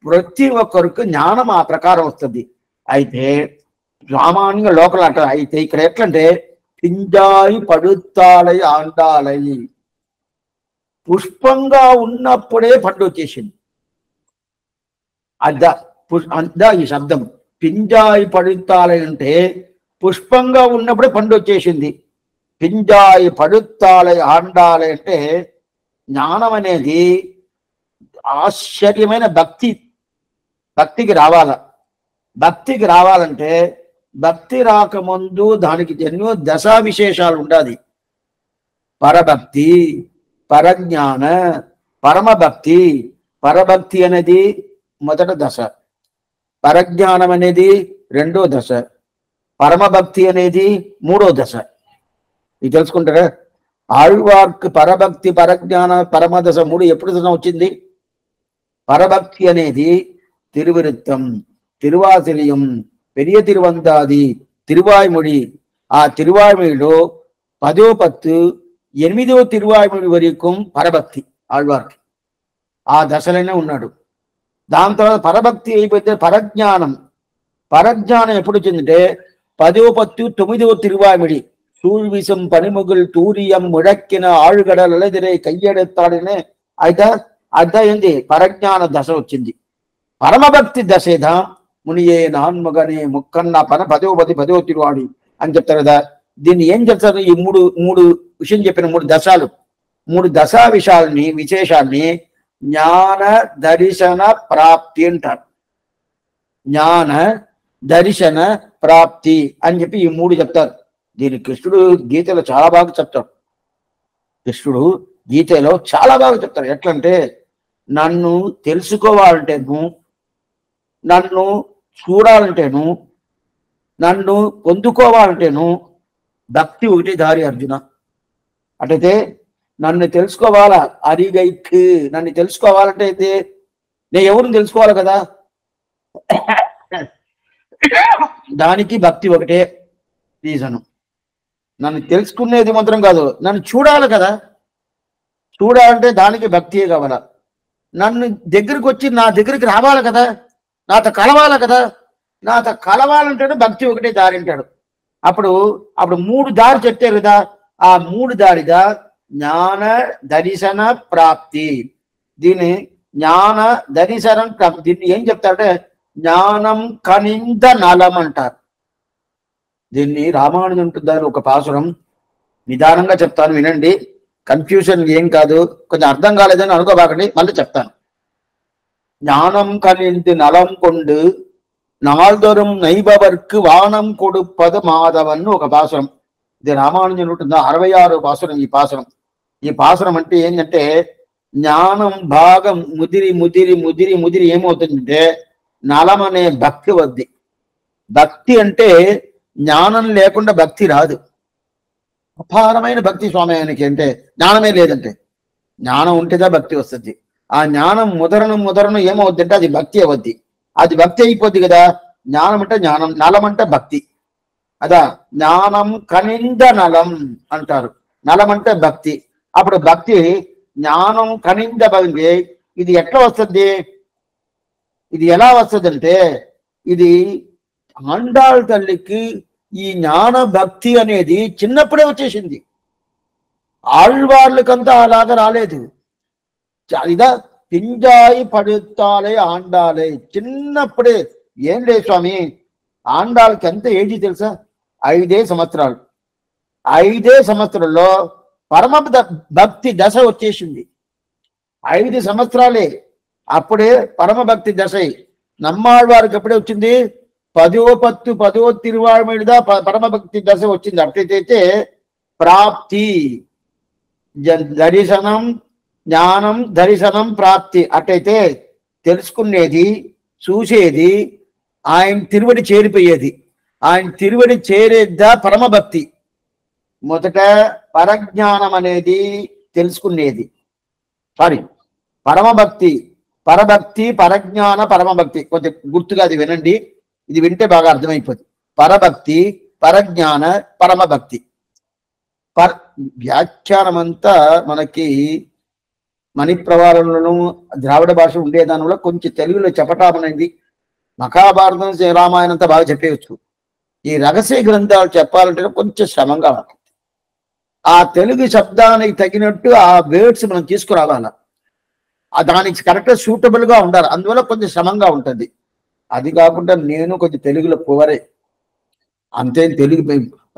ప్రతి ఒక్కరికి జ్ఞానం ఆ ప్రకారం వస్తుంది. అయితే సామాన్యంగా లోకల్ అంట. అయితే ఇక్కడ ఎట్లంటే పింజాయి పడుతాలై ఆండాలై, పుష్పంగా ఉన్నప్పుడే పండు వచ్చేసింది. అద్దా ఈ శబ్దం. పింజాయి పడుతాలై అంటే పుష్పంగా ఉన్నప్పుడే పండు వచ్చేసింది. పింజాయి పడుతాలై ఆండాలై అంటే జ్ఞానం అనేది ఆశ్చర్యమైన భక్తికి రావాల. భక్తికి రావాలంటే భక్తి రాకముందు దానికి ఎన్నో దశా విశేషాలు ఉండాలి. పరభక్తి, పరజ్ఞాన, పరమభక్తి. పరభక్తి అనేది మొదట దశ, పరజ్ఞానం అనేది రెండో దశ, పరమభక్తి అనేది మూడో దశ. ఇది తెలుసుకుంటారా? ఆళ్వార్కు పరభక్తి, పరజ్ఞాన, పరమదశ 3 ఎప్పుడు వచ్చింది? పరభక్తి అనేది తిరువిరుత్తం, తిరువాసిలియం, పెరియ తిరువందాది, తిరువాయ్మొഴി. ఆ తిరువాయ్మొഴിలో 10వ పత్తు 8వ తిరువాయుమడి వరకు పరభక్తి ఆళ్వార్కి. ఆ దశలోనే ఉన్నాడు. దాని తర్వాత పరభక్తి అయిపోతే పరజ్ఞానం. పరజ్ఞానం ఎప్పుడు వచ్చిందంటే 10వ పత్తు 9వ తిరువాయుమడి సూర్విసం పనిముగుల్ తూరియం ముడక్కిన ఆಳುగడలెదిరే కయ్యడెత్తాడనే అయితే ఏంది పరజ్ఞాన దశ వచ్చింది. పరమభక్తి దశేదా మునియే నాన్మగనే ముక్కన్న 10వ పది 10వ తిరువాడి అని చెప్తారు కదా. దీన్ని ఏం చెప్తారు? ఈ మూడు విషయం చెప్పిన 3 దశాలు, 3 దశా విశేషాల్ని జ్ఞాన దర్శన ప్రాప్తి అంటారు. జ్ఞాన దర్శన ప్రాప్తి అని చెప్పి ఈ 3 చెప్తారు. దీన్ని కృష్ణుడు గీతలో చాలా బాగా చెప్తాడు. కృష్ణుడు గీతలో చాలా బాగా చెప్తాడు. ఎట్లంటే నన్ను తెలుసుకోవాలంటేను, నన్ను చూడాలంటేను, నన్ను పొందుకోవాలంటేను భక్తి ఒకటి దారి అర్జున. అటైతే నన్ను తెలుసుకోవాలా, అరిగైక్ నన్ను తెలుసుకోవాలంటే అయితే నేను ఎవరిని తెలుసుకోవాలి కదా, దానికి భక్తి ఒకటే రీజను. నన్ను తెలుసుకునేది మాత్రం కాదు, నన్ను చూడాలి కదా, చూడాలంటే దానికి భక్తియే కావాలా. నన్ను దగ్గరికి వచ్చి నా దగ్గరికి రావాలి కదా, నాతో కలవాలి కదా, నాతో కలవాలంటేనే భక్తి ఒకటే దారి అంటాడు. అప్పుడు 3 దారి చెప్తారు కదా. ఆ 3 దారిగా జ్ఞాన దర్శన ప్రాప్తి. దీన్ని జ్ఞాన దర్శనం ప్రాప్తి. దీన్ని ఏం చెప్తారంటే జ్ఞానం కనింద నలం అంటారు. దీన్ని రామానుజన్ ఉంటుందని ఒక పాసురం నిదానంగా చెప్తాను, వినండి. కన్ఫ్యూషన్ ఏం కాదు, కొంచెం అర్థం కాలేదని అనుకోబాకండి, మళ్ళీ చెప్తాను. ஞானம் கனிந்து நலம் கொண்டு నాల్దొరం నైబవర్కు వానం కొడుపద మాధవన్ ఒక పాసురం. ఇది రామానుజన్ ఉంటుంది 66వ పాసురం. ఈ పాసురం అంటే ఏంటంటే జ్ఞానం భాగం ముదిరి ముదిరి ముదిరి ముదిరి ఏమవుతుందంటే నలం అనే భక్తి వద్ది. భక్తి అంటే జ్ఞానం లేకుండా భక్తి రాదు. అపారమైన భక్తి స్వామి ఆయనకి అంటే జ్ఞానమే లేదంటే, జ్ఞానం ఉంటేదా భక్తి వస్తుంది. ఆ జ్ఞానం ముదరను ఏమవుద్ది అంటే అది భక్తి అవద్ది. అది భక్తి అయిపోద్ది కదా. జ్ఞానం అంటే జ్ఞానం, నలం అంటే భక్తి. అదా జ్ఞానం కనింద నలం అంటారు. నలం అంటే భక్తి. అప్పుడు భక్తి జ్ఞానం కనింద భక్తి. ఇది ఎట్లా వస్తుంది? ఇది ఎలా వస్తుంది అంటే ఇది ఆండాళ్ తల్లికి ఈ జ్ఞాన భక్తి అనేది చిన్నప్పుడే వచ్చేసింది. ఆళ్వార్లకంతా అలాగా రాలేదు. ఇదా పింజాయి పడుతాలే ఆండాలే, చిన్నప్పుడే. ఏం లేదు స్వామి, ఆండాళ్ళకి ఎంత ఏజీ తెలుసా? 5 సంవత్సరాలు. 5 సంవత్సరాల్లో పరమ భక్తి దశ వచ్చేసింది. 5 సంవత్సరాలే, అప్పుడే పరమ భక్తి దశ. నమ్మాళ్వారికి ఎప్పుడే వచ్చింది? 10వ పత్తు 10వ తిరువాయుమడిదా పరమ భక్తి దశ వచ్చింది. అట్లయితే ప్రాప్తి దర్శనం, జ్ఞానం దర్శనం ప్రాప్తి. అటైతే తెలుసుకునేది, చూసేది, ఆయన తిరువడి చేరిపోయేది. ఆయన తిరువడి చేరేద్దా పరమభక్తి. మొదట పరజ్ఞానం అనేది తెలుసుకునేది. పరమభక్తి, పరభక్తి, పరజ్ఞాన, పరమభక్తి. కొంచెం గుర్తుగా అది వినండి, ఇది వింటే బాగా అర్థమైపోతుంది. పరభక్తి, పరజ్ఞాన, పరమభక్తి. వ్యాఖ్యానం అంతా మనకి మణిప్రవాలంలోనూ ద్రావిడ భాష ఉండేదానిలో కొంచెం తెలుగులో చెప్పటమనేది. మహాభారతం, రామాయణంతా బాగా చెప్పేయచ్చు. ఈ రహస్య గ్రంథాలు చెప్పాలంటే కొంచెం శ్రమంగా ఉంటుంది. ఆ తెలుగు శబ్దానికి తగినట్టు ఆ వేర్డ్స్ మనం తీసుకురావాల, దానికి కరెక్ట్గా సూటబుల్గా ఉండాలి. అందువల్ల కొంచెం శ్రమంగా ఉంటుంది. అది కాకుండా నేను కొంచెం తెలుగులో పోవరే, అంతే. తెలుగు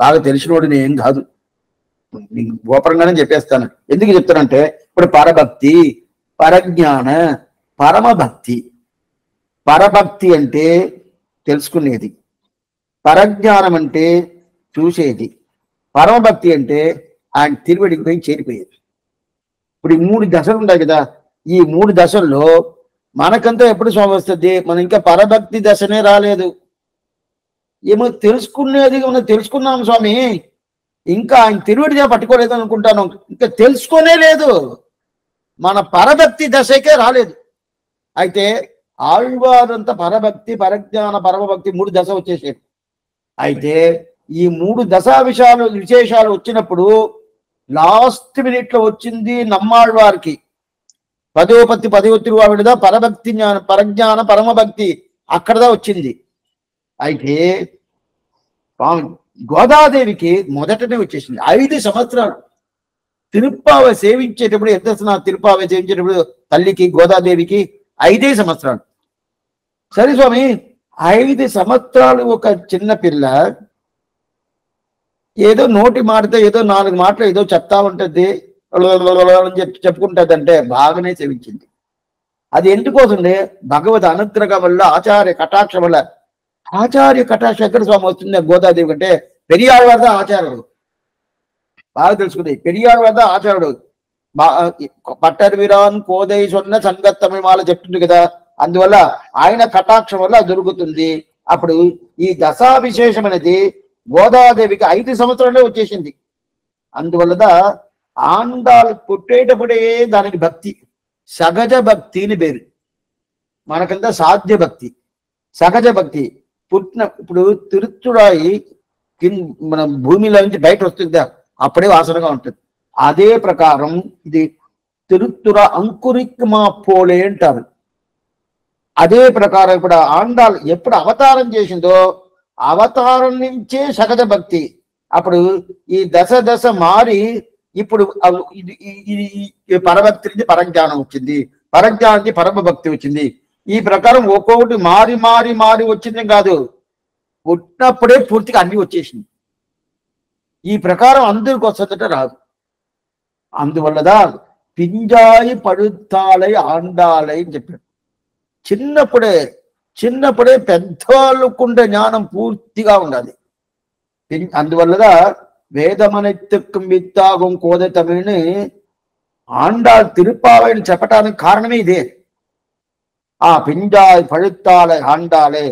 బాగా తెలిసినోడు నేను కాదు, గోపరంగానే చెప్పేస్తాను. ఎందుకు చెప్తానంటే ఇప్పుడు పరభక్తి, పరజ్ఞాన, పరమభక్తి. పరభక్తి అంటే తెలుసుకునేది, పరజ్ఞానం అంటే చూసేది, పరమభక్తి అంటే ఆయన తిరువడికి పోయి చేరిపోయేది. ఇప్పుడు ఈ 3 దశలు ఉన్నాయి కదా. ఈ 3 దశల్లో మనకంతా ఎప్పుడు స్వామి వస్తుంది? మనం ఇంకా పరభక్తి దశనే రాలేదు. ఏమో తెలుసుకునేది మనం తెలుసుకున్నాం స్వామి, ఇంకా ఆయన తిరువడిగా పట్టుకోలేదు అనుకుంటాను. ఇంకా తెలుసుకునే లేదు, మన పరభక్తి దశకే రాలేదు. అయితే ఆళ్వారంతా పరభక్తి, పరజ్ఞాన, పరమభక్తి 3 దశ వచ్చేసాడు. అయితే ఈ 3 విశేషాలు వచ్చినప్పుడు లాస్ట్ మినిట్ లో వచ్చింది నమ్మాళ్వారికి. పదోపతి పదవతిరువావిడదా పరభక్తి జ్ఞాన పరజ్ఞాన పరమభక్తి అక్కడదా వచ్చింది. అయితే గోదాదేవికి మొదటనే వచ్చేసింది. 5 సంవత్సరాలు తిరుప్పావ సేవించేటప్పుడు ఎంత తిరుప్పావ సేవించేటప్పుడు తల్లికి గోదాదేవికి 5 సంవత్సరాలు. సరే స్వామి, 5 సంవత్సరాలు ఒక చిన్న పిల్ల ఏదో నోటి మాటతో ఏదో 4 మాటలు ఏదో చెప్తా ఉంటుంది అని చెప్పుకుంటుందంటే బాగానే సేవించింది. అది ఎందుకోసండి? భగవద్ అనుగ్రహం వల్ల, ఆచార్య కటాక్షం వల్ల. ఆచార్య కటాక్షం ఎక్కడ స్వామి వస్తుంది గోదాదేవి అంటే? పెరియాళ్ళ వద్ద ఆచార్యుడు బాగా తెలుసుకుంది. పెరియాళ్ళ వద్ద ఆచార్యుడు పట్టర్ వీరాన్ కోదై సొన్న సంగత్ తమిళమాల చెప్తుంది కదా. అందువల్ల ఆయన కటాక్షం వల్ల దొరుకుతుంది. అప్పుడు ఈ దశా విశేషం అనేది గోదాదేవికి 5 సంవత్సరాలే వచ్చేసింది. అందువల్ల ఆండాలు పుట్టేటప్పుడే దానికి భక్తి, సహజ భక్తి అని పేరు. మనకంతా సాధ్య భక్తి, సహజ భక్తి. ఇప్పుడు తిరుచుడాయి మన భూమిలో నుంచి బయట వస్తుందా అప్పుడే వాసనగా ఉంటుంది. అదే ప్రకారం ఇది తిరుత్తుర అంకురిక్మా పోలే అంటారు. అదే ప్రకారం ఇప్పుడు ఆండాలు ఎప్పుడు అవతారం చేసిందో అవతారం నుంచే సహజ భక్తి. అప్పుడు ఈ దశ మారి ఇప్పుడు పరభక్తి నుంచి పరజ్ఞానం వచ్చింది, పరజ్ఞానం నుంచి పరమ భక్తి వచ్చింది. ఈ ప్రకారం ఒక్కొక్కటి మారి మారి మారి వచ్చింది కాదు, పుట్టినప్పుడే పూర్తిగా అన్ని వచ్చేసింది. ఈ ప్రకారం అందరికి వస్తుందట రాదు. అందువల్లదా పింజాయి పడుతాలై ఆండాలై అని చెప్పాడు. చిన్నప్పుడే పెద్దవాళ్ళకుండే జ్ఞానం పూర్తిగా ఉండాలి. అందువల్లదా వేదమనెత్తుకం విత్తాగం కోద తమిళని ఆండాల్ తిరుప్పావైని చెప్పటానికి కారణమే ఇదే. ఆ పింజాయి పడుతాలై ఆండాలే.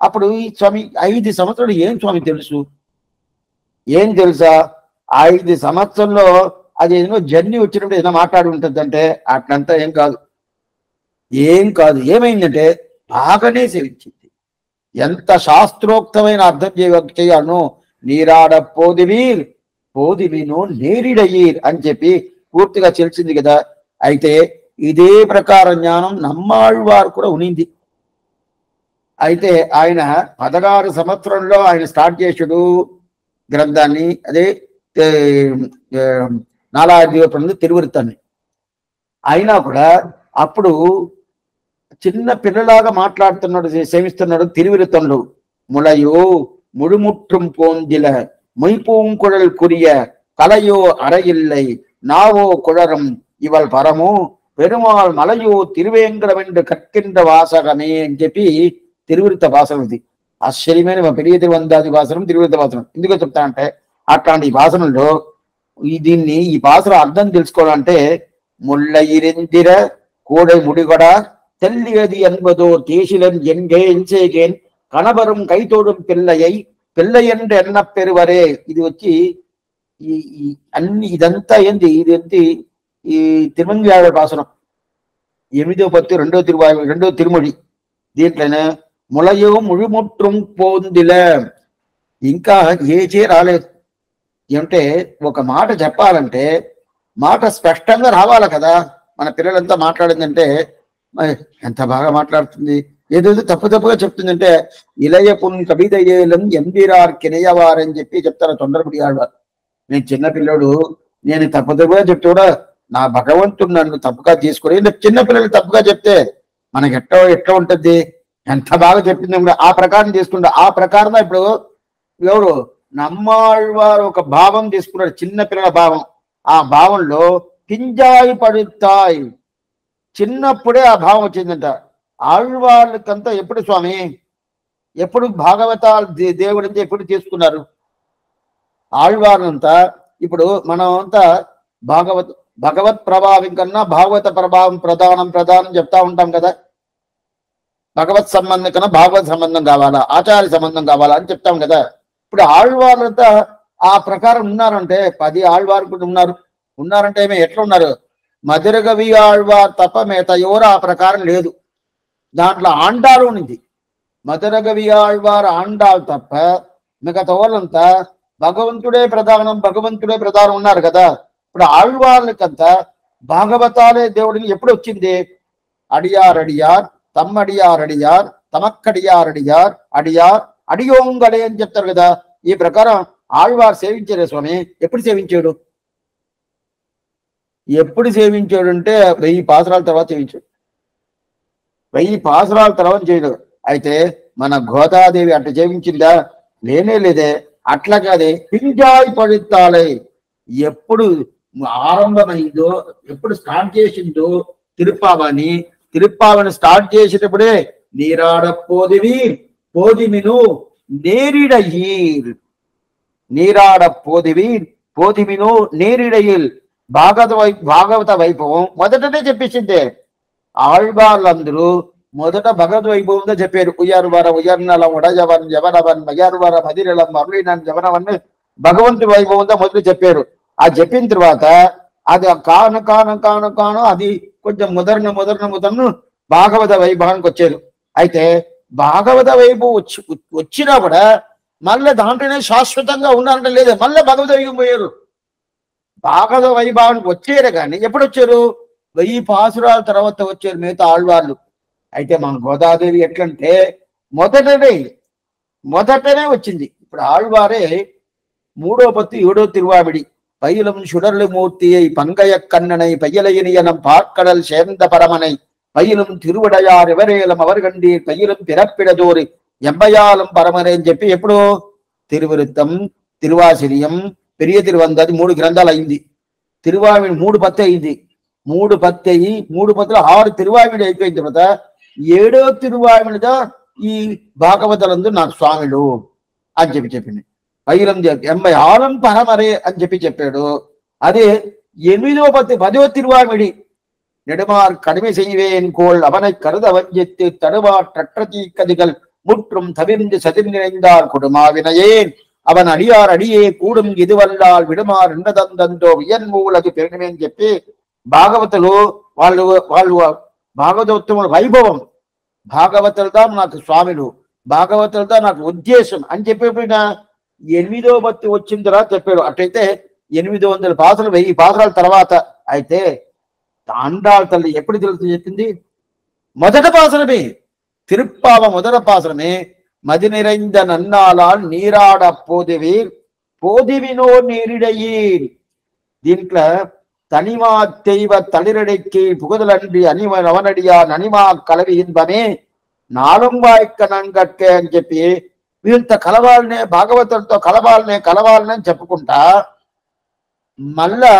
అప్పుడు ఈ స్వామి 5 సంవత్సరాలు ఏం స్వామి తెలుసు? ఏం తెలుసా? 5 సంవత్సరంలో అది ఏదో జర్నీ వచ్చినప్పుడు ఏదో మాట్లాడి ఉంటుందంటే అట్లంతా ఏం కాదు. ఏమైందంటే బాగానే సేవించింది. ఎంత శాస్త్రోక్తమైన అర్థం చేయాలను. నీరాడ పోదివినో నేరిడయ్యీర్ అని చెప్పి పూర్తిగా తెలిసింది కదా. అయితే ఇదే ప్రకారం జ్ఞానం నమ్మాళ్వారు కూడా ఉనింది. అయితే ఆయన 16 సంవత్సరంలో ఆయన స్టార్ట్ చేసాడు గ్రంథాన్ని. అదే నాలాదివపంలో తిరువృత్తాన్ని. అయినా కూడా అప్పుడు చిన్న పిల్లలాగా మాట్లాడుతున్నాడు, సేవిస్తున్నాడు తిరువిరుతంలో. ముళయో ముడుముற்றும் పోందిల మొయ్పూంకుழல் குறிய கலையோ அறையில்லை நாவோ குழறம் இவள் பரமோ பெருமாள் మలయో తిరువేంకటమెండు కట్కింద వాసగమే అని చెప్పి తిరువిరుత వాసనం. ఇది ఆశ్చర్యమైన పెరియ తిరువందాది వాసనం, తిరువిరుత వాసనం. ఎందుకో చెప్తా అంటే అట్లాంటి వాసనంలో ఈ భాషలో అర్థం తెలుసుకోవాలంటే ముళ్ళయిరిందిర కూడై ముడిగొడ తెల్లియది ఎన్బదో தேசிலன் என்கே என்சேகேன் కనబరం కైతోడు పిల్లయ్యండి ఎన్న పెరువరే. ఇది వచ్చి ఇదంతా ఏంది? ఇది ఈ తిరుమంగాడ భాషనం 8వ పత్తు 2వ తిరుమొഴി. దీంట్లోనే ముళయో ముழுముற்றும் పోందిల ఇంకా ఏచే రాలేదు. ఏమంటే ఒక మాట చెప్పాలంటే మాట స్పష్టంగా రావాలి కదా. మన పిల్లలంతా మాట్లాడిందంటే ఎంత బాగా మాట్లాడుతుంది, ఏదేదో తప్పుగా చెప్తుందంటే ఇలయ పున్ కవిదయేలం ఎంబీరార్ కినయవారని చెప్పి చెప్తారు తొందరపడి ఆడవారు. నేను చిన్నపిల్లడు, నేను తప్పుగా చెప్తే కూడా నా భగవంతుడు నన్ను తప్పుగా తీసుకుని చిన్నపిల్లలు తప్పుగా చెప్తే మనకి ఎట్లా ఉంటుంది? ఎంత బాగా చెప్పింది ఆ ప్రకారం తీసుకుంటా. ఆ ప్రకారం ఇప్పుడు ఎవరు నమ్మాళ్వారు ఒక భావం తీసుకున్నాడు, చిన్నపిల్లల భావం. ఆ భావంలో పింజాయి పడుతాయి, చిన్నప్పుడే ఆ భావం వచ్చిందంట. ఆళ్వాళ్ళకంతా ఎప్పుడు స్వామి, ఎప్పుడు భాగవతాలు దేవుడి నుంచి ఎప్పుడు తీసుకున్నారు ఆళ్వార్లంతా? ఇప్పుడు మనం అంతా భగవత్ ప్రభావం కన్నా భాగవత ప్రభావం ప్రధానం చెప్తా ఉంటాం కదా. భగవత్ సంబంధం కన్నా భాగవత సంబంధం కావాలా, ఆచార్య సంబంధం కావాలా అని చెప్తాం కదా. ఇప్పుడు ఆళ్వార్లంతా ఆ ప్రకారం ఉన్నారంటే 10 ఆళ్వారు కూడా ఉన్నారంటే ఎట్లా ఉన్నారు? మధురగవి ఆళ్వార్ తప్ప మిగతా ఎవరు ఆ ప్రకారం లేదు. దాంట్లో ఆండాలు ఉంది. మధురగవి ఆళ్వార్ ఆండాలు తప్ప మిగతా వాళ్ళంతా భగవంతుడే ప్రధానం భగవంతుడే ప్రధానం ఉన్నారు కదా. ఇప్పుడు ఆళ్వార్లకంతా భాగవతాలే దేవుడిని ఎప్పుడు వచ్చింది? అడియార్ అడియార్ తమ్మడియార్ అడియార్ తమక్కడియార్ అడియార్ అడియార్ అడియోంగడే అని చెప్తారు కదా. ఈ ప్రకారం ఆళ్వారు సేవించారే స్వామి. ఎప్పుడు సేవించాడు? ఎప్పుడు సేవించాడు అంటే 1000 పాసరాల తర్వాత సేవించాడు. 1000 పాసరాల తర్వాత చేయడు. అయితే మన గోదాదేవి అట్లా సేవించిందా? లేనే లేదే. అట్లా కాదే పింజాయి పడితాలే. ఎప్పుడు ఆరంభమైందో, ఎప్పుడు స్టార్ట్ చేసిందో తిరుప్పావని స్టార్ట్ చేసేటప్పుడే నీరాడ పోదివి పోదిమిను నేరిడయ్యీర్. నీరాడ పోదిమిను నేరిడయ్యిల్. భాగవత వైభవం మొదటనే చెప్పేసిందే. ఆళ్వార్లందరూ మొదట భగవద్ వైభవంగా చెప్పారు. ఉయ్యారువార ఉయ్యర్నలం ఉడజవన్ జవనవన్ మయారువార మదిరలం మరుళినన్ జవనవన్ భగవంతు వైభవంగా మొదలు చెప్పారు. ఆ చెప్పిన తర్వాత అది కాను అది కొంచెం ముదర్ను భాగవత వైభవానికి వచ్చారు. అయితే భాగవత వైభవం వచ్చినా కూడా మళ్ళీ దాంట్లోనే శాశ్వతంగా ఉండాలంటే లేదు, మళ్ళీ భగవత వైభవం పోయారు. భాగవత వైభవానికి వచ్చారు కానీ ఎప్పుడు వచ్చారు? 1000 పాసురాల తర్వాత వచ్చారు మిగతా ఆళ్వార్లు. అయితే మన గోదాదేవి ఎట్లంటే మొదటనే వచ్చింది. ఇప్పుడు ఆళ్వారే 3వ పత్తు 7వ తిరువావిడి పైలం சுடர்லு மூர்த்தியை பங்கைய கண்ணனை பையலையினியனம் பார்க்கடல் சேர்ந்த பரமனை பையிலும் திருவடையார் ఎవరేలం அவர்கண்டீர் பையிலும் பிறப்பிடதோறு ఎంబయాలం పరమనే అని చెప్పి ఎప్పుడు తిరువిరుత్తం తిరువాసిరియం పెరియ తిరువందది 3 గ్రంథాలు అయింది. తిరువావిడి 3 పత్తు అయింది. 3 పత్తు అయ్యి 3 పత్తులు 6 తిరువావిడి అయిపోయిన తర్వాత 7వ తిరువావిడిగా ఈ భాగవతులందు నాకు స్వామిలు అని చెప్పింది. పైలం ఎంబయాలం పరమరే అని చెప్పాడు. అదే 8వ పత్తు 10వ తిరువావిడి நெடுமார் கடுமை செய்வேன் கோள் அவனை கருத வஞ்சித்து தடுவார் டற்றதி கதிகள் முற்றும் தவிர்ந்து சதிர் நிறைந்தார் கொடுமாவினையேன் அவன் அடியார் அடியே கூடும் இதுவல்லால் విడుమార్ ఎండదందంతో వియన్మూలదు పెరిగినని చెప్పి భాగవతులు వాళ్ళు భాగవతోత్తముల వైభవం, భాగవతులదా నాకు స్వామిలు, భాగవతులదా నాకు ఉద్దేశం అని చెప్పిన 8వ పత్తు వచ్చిన తర్వాత చెప్పాడు. అట్లయితే 800 పాసలు 1000 పాసరాల తర్వాత. అయితే ఆండాళ్ తల్లి ఎప్పుడు చెప్పింది? మొదట పాసరమే తిరుప్పావ మొదట పాసరమే మది நிறைந்த నన్నాలాల్ నీరాడ పోదివినో నేరిడయ్యీర్. దీంట్లో తనిమా తెய்வ తளிరடைக்கு புகுதலன்றி అవనడియా ననిమా కలవి ఇన్బమే నాలుం వాయిక్క నంగట్కే అని చెప్పి వీళ్ళతో కలవాలనే భాగవతులతో కలవాలనే చెప్పుకుంటా మళ్ళా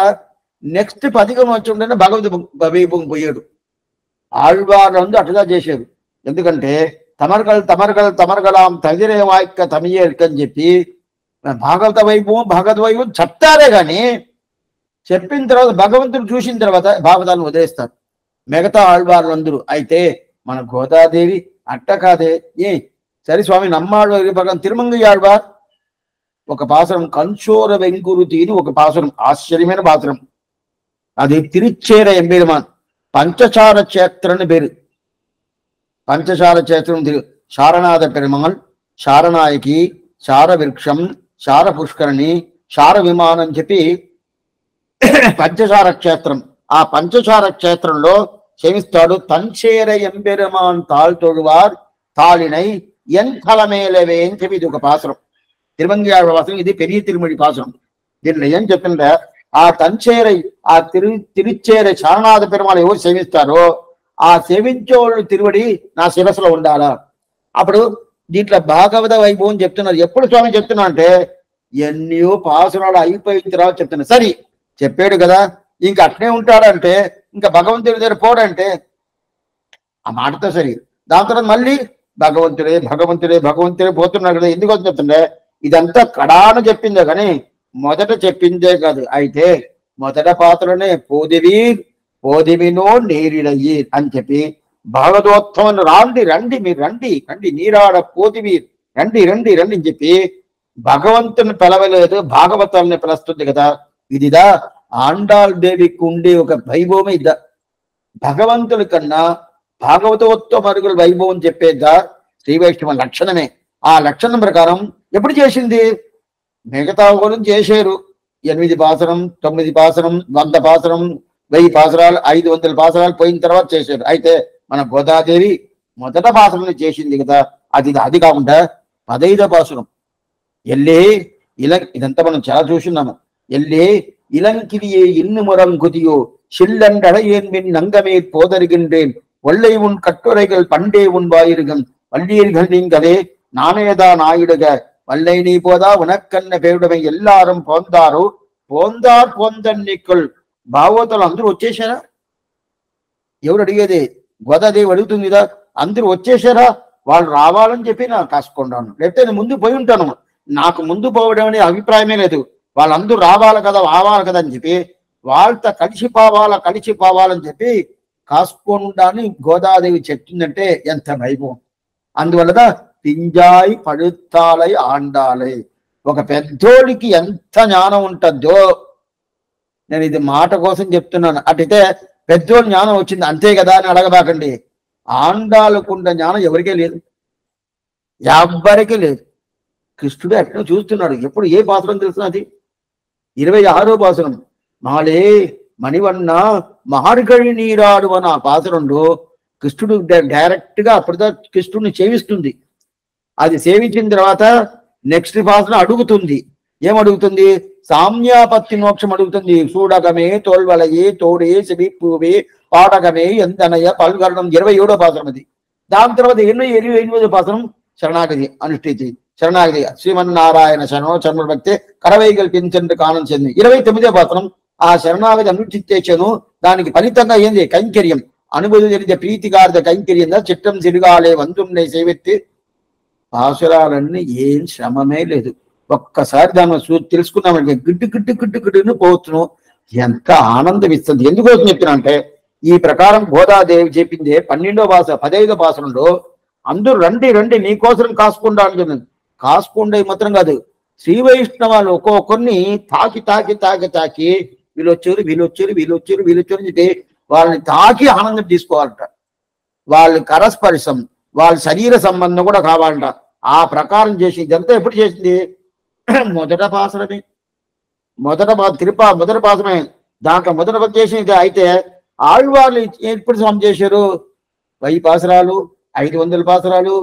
నెక్స్ట్ 10 వచ్చి భగవద్ వైభవం పోయాడు. ఆళ్వార్లందు అటుగా చేశారు. ఎందుకంటే తమరగలాం తగిరే వాయిక్క తమియేర్క్ అని చెప్పి భగవద్ వైభవం చెప్తారే కానీ చెప్పిన తర్వాత భగవంతుడు చూసిన తర్వాత భాగవతాలను వదిలేస్తారు మిగతా ఆళ్వార్లందరూ. అయితే మన గోదాదేవి అట్ట కాదే. సరే స్వామి నమ్మాడు భగవాన్ తిరుమంగయ్య ఆళ్వార్ ఒక పాసరం కంచోర వెంకురుతీని ఒక పాసరం, ఆశ్చర్యమైన పాసరం. అది తిరుచ్చేర ఎంబెరుమాన్ పంచచార క్షేత్రని పేరు. పంచచార క్షేత్రం శారనాథ పెరుమాళ్, శారనాయకి, శార వృక్షం, శార పుష్కరిణి, శార విమానం చెప్పి పంచచార క్షేత్రం. ఆ పంచచార క్షేత్రంలో సేవిస్తాడు. తంచేర ఎంబెరుమాన్ తాళ్ తొడువార్ తాళినై ఎన్ తలమేలవే అని చెప్పి ఇది ఒక పాసరం. తిరుమంగయ్య పాసరం. ఇది పెరియ తిరుమడి పాసరం. దీంట్లో ఏం చెప్తుంటే ఆ తంచేరై ఆ తిరుచ్చేర శారనాథ పెరుమాళ్ ఎవరు సేవిస్తారో ఆ సేవించోళ్ళు తిరువడి నా శిరస్సులో ఉండాలా. అప్పుడు దీంట్లో భాగవత వైభవం చెప్తున్నారు. ఎప్పుడు స్వామి చెప్తున్నా అంటే ఎన్నో పాసనాలు అయిపోయిన తర్వాత చెప్తున్నా. సరే చెప్పాడు కదా, ఇంకా అట్నే ఉంటాడంటే ఇంకా భగవంతుడి దగ్గర పోడంటే ఆ మాటతో సరి. దాని తర్వాత మళ్ళీ భగవంతుడే పోతున్నాడు కదా. ఎందుకు చెప్తుండే ఇదంతా కడాను చెప్పిందే కానీ మొదట చెప్పిందే కాదు. అయితే మొదట పాత్రనే పోదివినో నేరిడయ్యీర్ అని చెప్పి భాగవతోత్సవం రండి మీరు రండి నీరాడ పోదివీర్ రండి అని చెప్పి భగవంతుని పిలవలేదు, భాగవతాలని పిలుస్తుంది కదా. ఇదిదా ఆండాళ్ దేవికి ఉండే ఒక వైభవమే. ఇదా భగవంతుని కన్నా భాగవతోత్సవ మరుగుల వైభవం చెప్పేదా శ్రీ వైష్ణవ లక్షణమే. ఆ లక్షణం ప్రకారం ఎప్పుడు చేసింది? మిగతా వాళ్ళు చేశారు 8 పాసరం 9 పాసరం 100 పాసరం 1000 పాసరాలు 500 పాసరాలు పోయిన తర్వాత చేశారు. అయితే మన గోదాదేవి మొదట పాసరం చేసింది కదా, అది కాకుండా 15వ పాసరం ఎల్లే ఇదంతా మనం చాలా చూస్తున్నాము. ఎల్లే இளங்கிரியே இன்னுமுறம் குதியோ சில்லண்டடையேன் மின் நங்கமே போதருகின்றேன் ஒல்லை உன் கட்டுரைகள் பண்டே உன் வாயிருகம் வள்ளீர்கள் நீங்களே நானேதான் ஆயிடுக வல்லை நீ போதா உனக்கன்ன పేరుడమే எல்லாரும் పోందారు పోందార్ పోందన్నికుల్. భాగవతాలు అందరూ వచ్చేసారా? ఎవరు అడిగేది? గోదాదేవి అడుగుతుంది కదా, అందరూ వచ్చేసారా? వాళ్ళు రావాలని చెప్పి నాకు కాసుకుంటాను, లేకపోతే నేను ముందు పోయి ఉంటాను. నాకు ముందు పోవడం అనే అభిప్రాయమే లేదు. వాళ్ళందరూ రావాలి కదా అని చెప్పి వాళ్ళతో కలిసిపోవాలని చెప్పి కాసుకుండాని గోదాదేవి చెప్తుందంటే ఎంత వైభవం. అందువల్ల పింజాయి పడుతాలై ఆండాలై. ఒక పెద్దోడికి ఎంత జ్ఞానం ఉంటుందో, నేను ఇది మాట కోసం చెప్తున్నాను. అటైతే పెద్దోడి జ్ఞానం వచ్చింది అంతే కదా అని అడగబాకండి. ఆండాలకుండ జ్ఞానం ఎవరికే లేదు, ఎవ్వరికీ లేదు. కృష్ణుడు ఎట్లా చూస్తున్నాడు. ఎప్పుడు ఏ పాత్రం తెలుస్తున్నది? 26వ పాసరం మాలే మణివన్న మహార్గళి నీరాడు అని ఆ పాసరంలో కృష్ణుడు డైరెక్ట్ గా అప్పుడుదా కృష్ణుడిని సేవిస్తుంది. అది సేవించిన తర్వాత నెక్స్ట్ పాసరం అడుగుతుంది. ఏమడుగుతుంది? సామ్యాపత్తి మోక్షం అడుగుతుంది. చూడగమే తోల్వలయే తోడే శివిపూవే పాడగమే ఎంతనయ పల్గరణం 27వ పాసరం అది. దాని తర్వాత 28వ పాసరం శరణాగతి అనుష్ఠితి. శరణాగతి శ్రీమన్నారాయణ శరణో చర్మ భక్తే కరవైగల్ పింఛండు కానం చెంది. 29వ పాసరం ఆ శరణాగతి అనుష్ఠించేను. దానికి ఫలితంగా ఏంది? కైంకర్యం అనుభూతి జరిగే ప్రీతిగార్థ కైంకర్యంగా చిట్టం సిరుగాలే వంతున్నే సేవెత్తి. పాసురాలన్నీ ఏం శ్రమమే లేదు. ఒక్కసారి దాన్ని తెలుసుకున్నామంటే గిడ్డు పోతున్నాం. ఎంత ఆనందం ఇస్తుంది. ఎందుకోసం చెప్తున్నా అంటే ఈ ప్రకారం గోదాదేవి చెప్పింది 12వ పాస 15వ పాసరంలో అందరూ రండి నీకోసం కాసుకుండా అంటున్నాను. కాసుకుండా మాత్రం కాదు, శ్రీ వైష్ణవాలు ఒక్కొక్కరిని తాకి వీళ్ళొచ్చారు చెప్పి వాళ్ళని తాకి ఆనందం తీసుకోవాలంట. వాళ్ళ కరస్పర్శం వాళ్ళ శరీర సంబంధం కూడా కావాలంట. ఆ ప్రకారం చేసి ఇదంతా ఎప్పుడు చేసింది? మొదట పాసరమే. మొదట పాసరమే. దాంట్లో మొదట చేసింది. అయితే ఆళ్వాళ్ళు ఎప్పుడు స్వామి చేశారు? 1000 పాసరాలు 500 పాసరాలు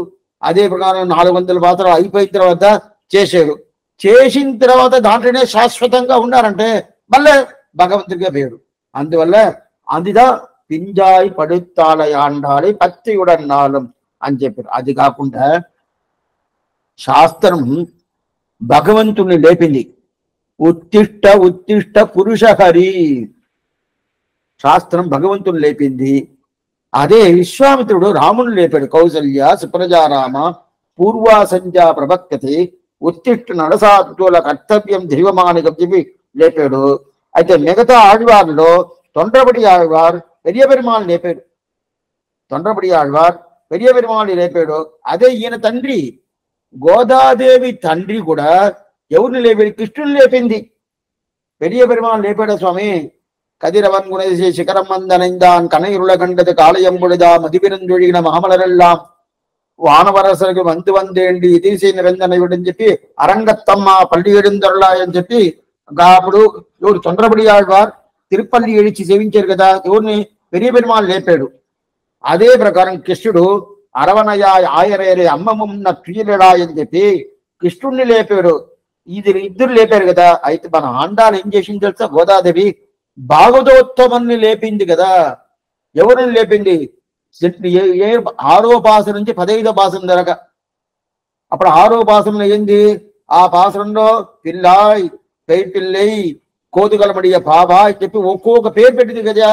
అదే ప్రకారం 400 పాసరాలు అయిపోయిన తర్వాత చేశారు. చేసిన తర్వాత దాంట్లోనే శాశ్వతంగా ఉన్నారంటే మళ్ళీ భగవంతుడిగా పేరు. అందువల్ల అందుదా పింజాయి పడుతాలై ఆండాలి పత్తియుడన్నాలం అని చెప్పారు. అది కాకుండా శాస్త్రం భగవంతుని లేపింది. ఉత్తిష్ట పురుష హరి. శాస్త్రం భగవంతుని లేపింది. అదే విశ్వామిత్రుడు రాముని లేపాడు. కౌసల్య సుప్రజారామ పూర్వా సంధ్యా ప్రవక్తతే ఉత్తిష్ట నడసాత్తుల కర్తవ్యం దైవమానికం చెప్పి లేపాడు. అయితే మిగతా ఆళ్వార్లో తొండ్రపడి ఆళ్వార్ పెరియ పెరుమాళ్ లేపాడు. పెరియ పెరుమాళ్ లేపాడు. అదే ఈయన తండ్రి గోదాదేవి తండ్రి కూడా ఎవరిని లేపాడు? కృష్ణుని లేపింది. పెరియ పెరుమాళ్ లేపాడు. స్వామి கதிரவன் குணதிசை சிகரம் வந்தனைந்தான் கனையுருள கண்டது காளையம்பொழுதா மதிபிரந்தொழிகின மாமலரெல்லாம் వానవరసరికి వందేండి తీసి నిరంజనయుడని చెప్పి అరంగత్తమ్మ పల్లి ఏడుందరులా అని చెప్పి అప్పుడు ఎవరు తొండ్రపడి ఆళ్వార్ తిరుపల్లి ఏడిచి సేవించారు కదా, ఎవరిని? పెరియ పెరుమాళ్ లేపాడు. అదే ప్రకారం కృష్ణుడు అరవనయ ఆయరేరే అమ్మమున్న ప్రియులడా అని చెప్పి కృష్ణుడిని లేపాడు. ఇద్దరు లేపారు కదా. అయితే మన ఆండాలు ఏం చేసింది తెలుసా? గోదాదేవి భాగవతోత్తమాన్ని లేపింది కదా. ఎవరిని లేపింది? 6వ పాసరం నుంచి 15వ పాసరం దాకా. అప్పుడు 6వ పాసరంలో ఏంది? ఆ పాసరంలో పిల్లాయ్ పిల్లై కోతుగలమడియ బాబా అని చెప్పి ఒక్కొక్క పేరు పెట్టింది కదా.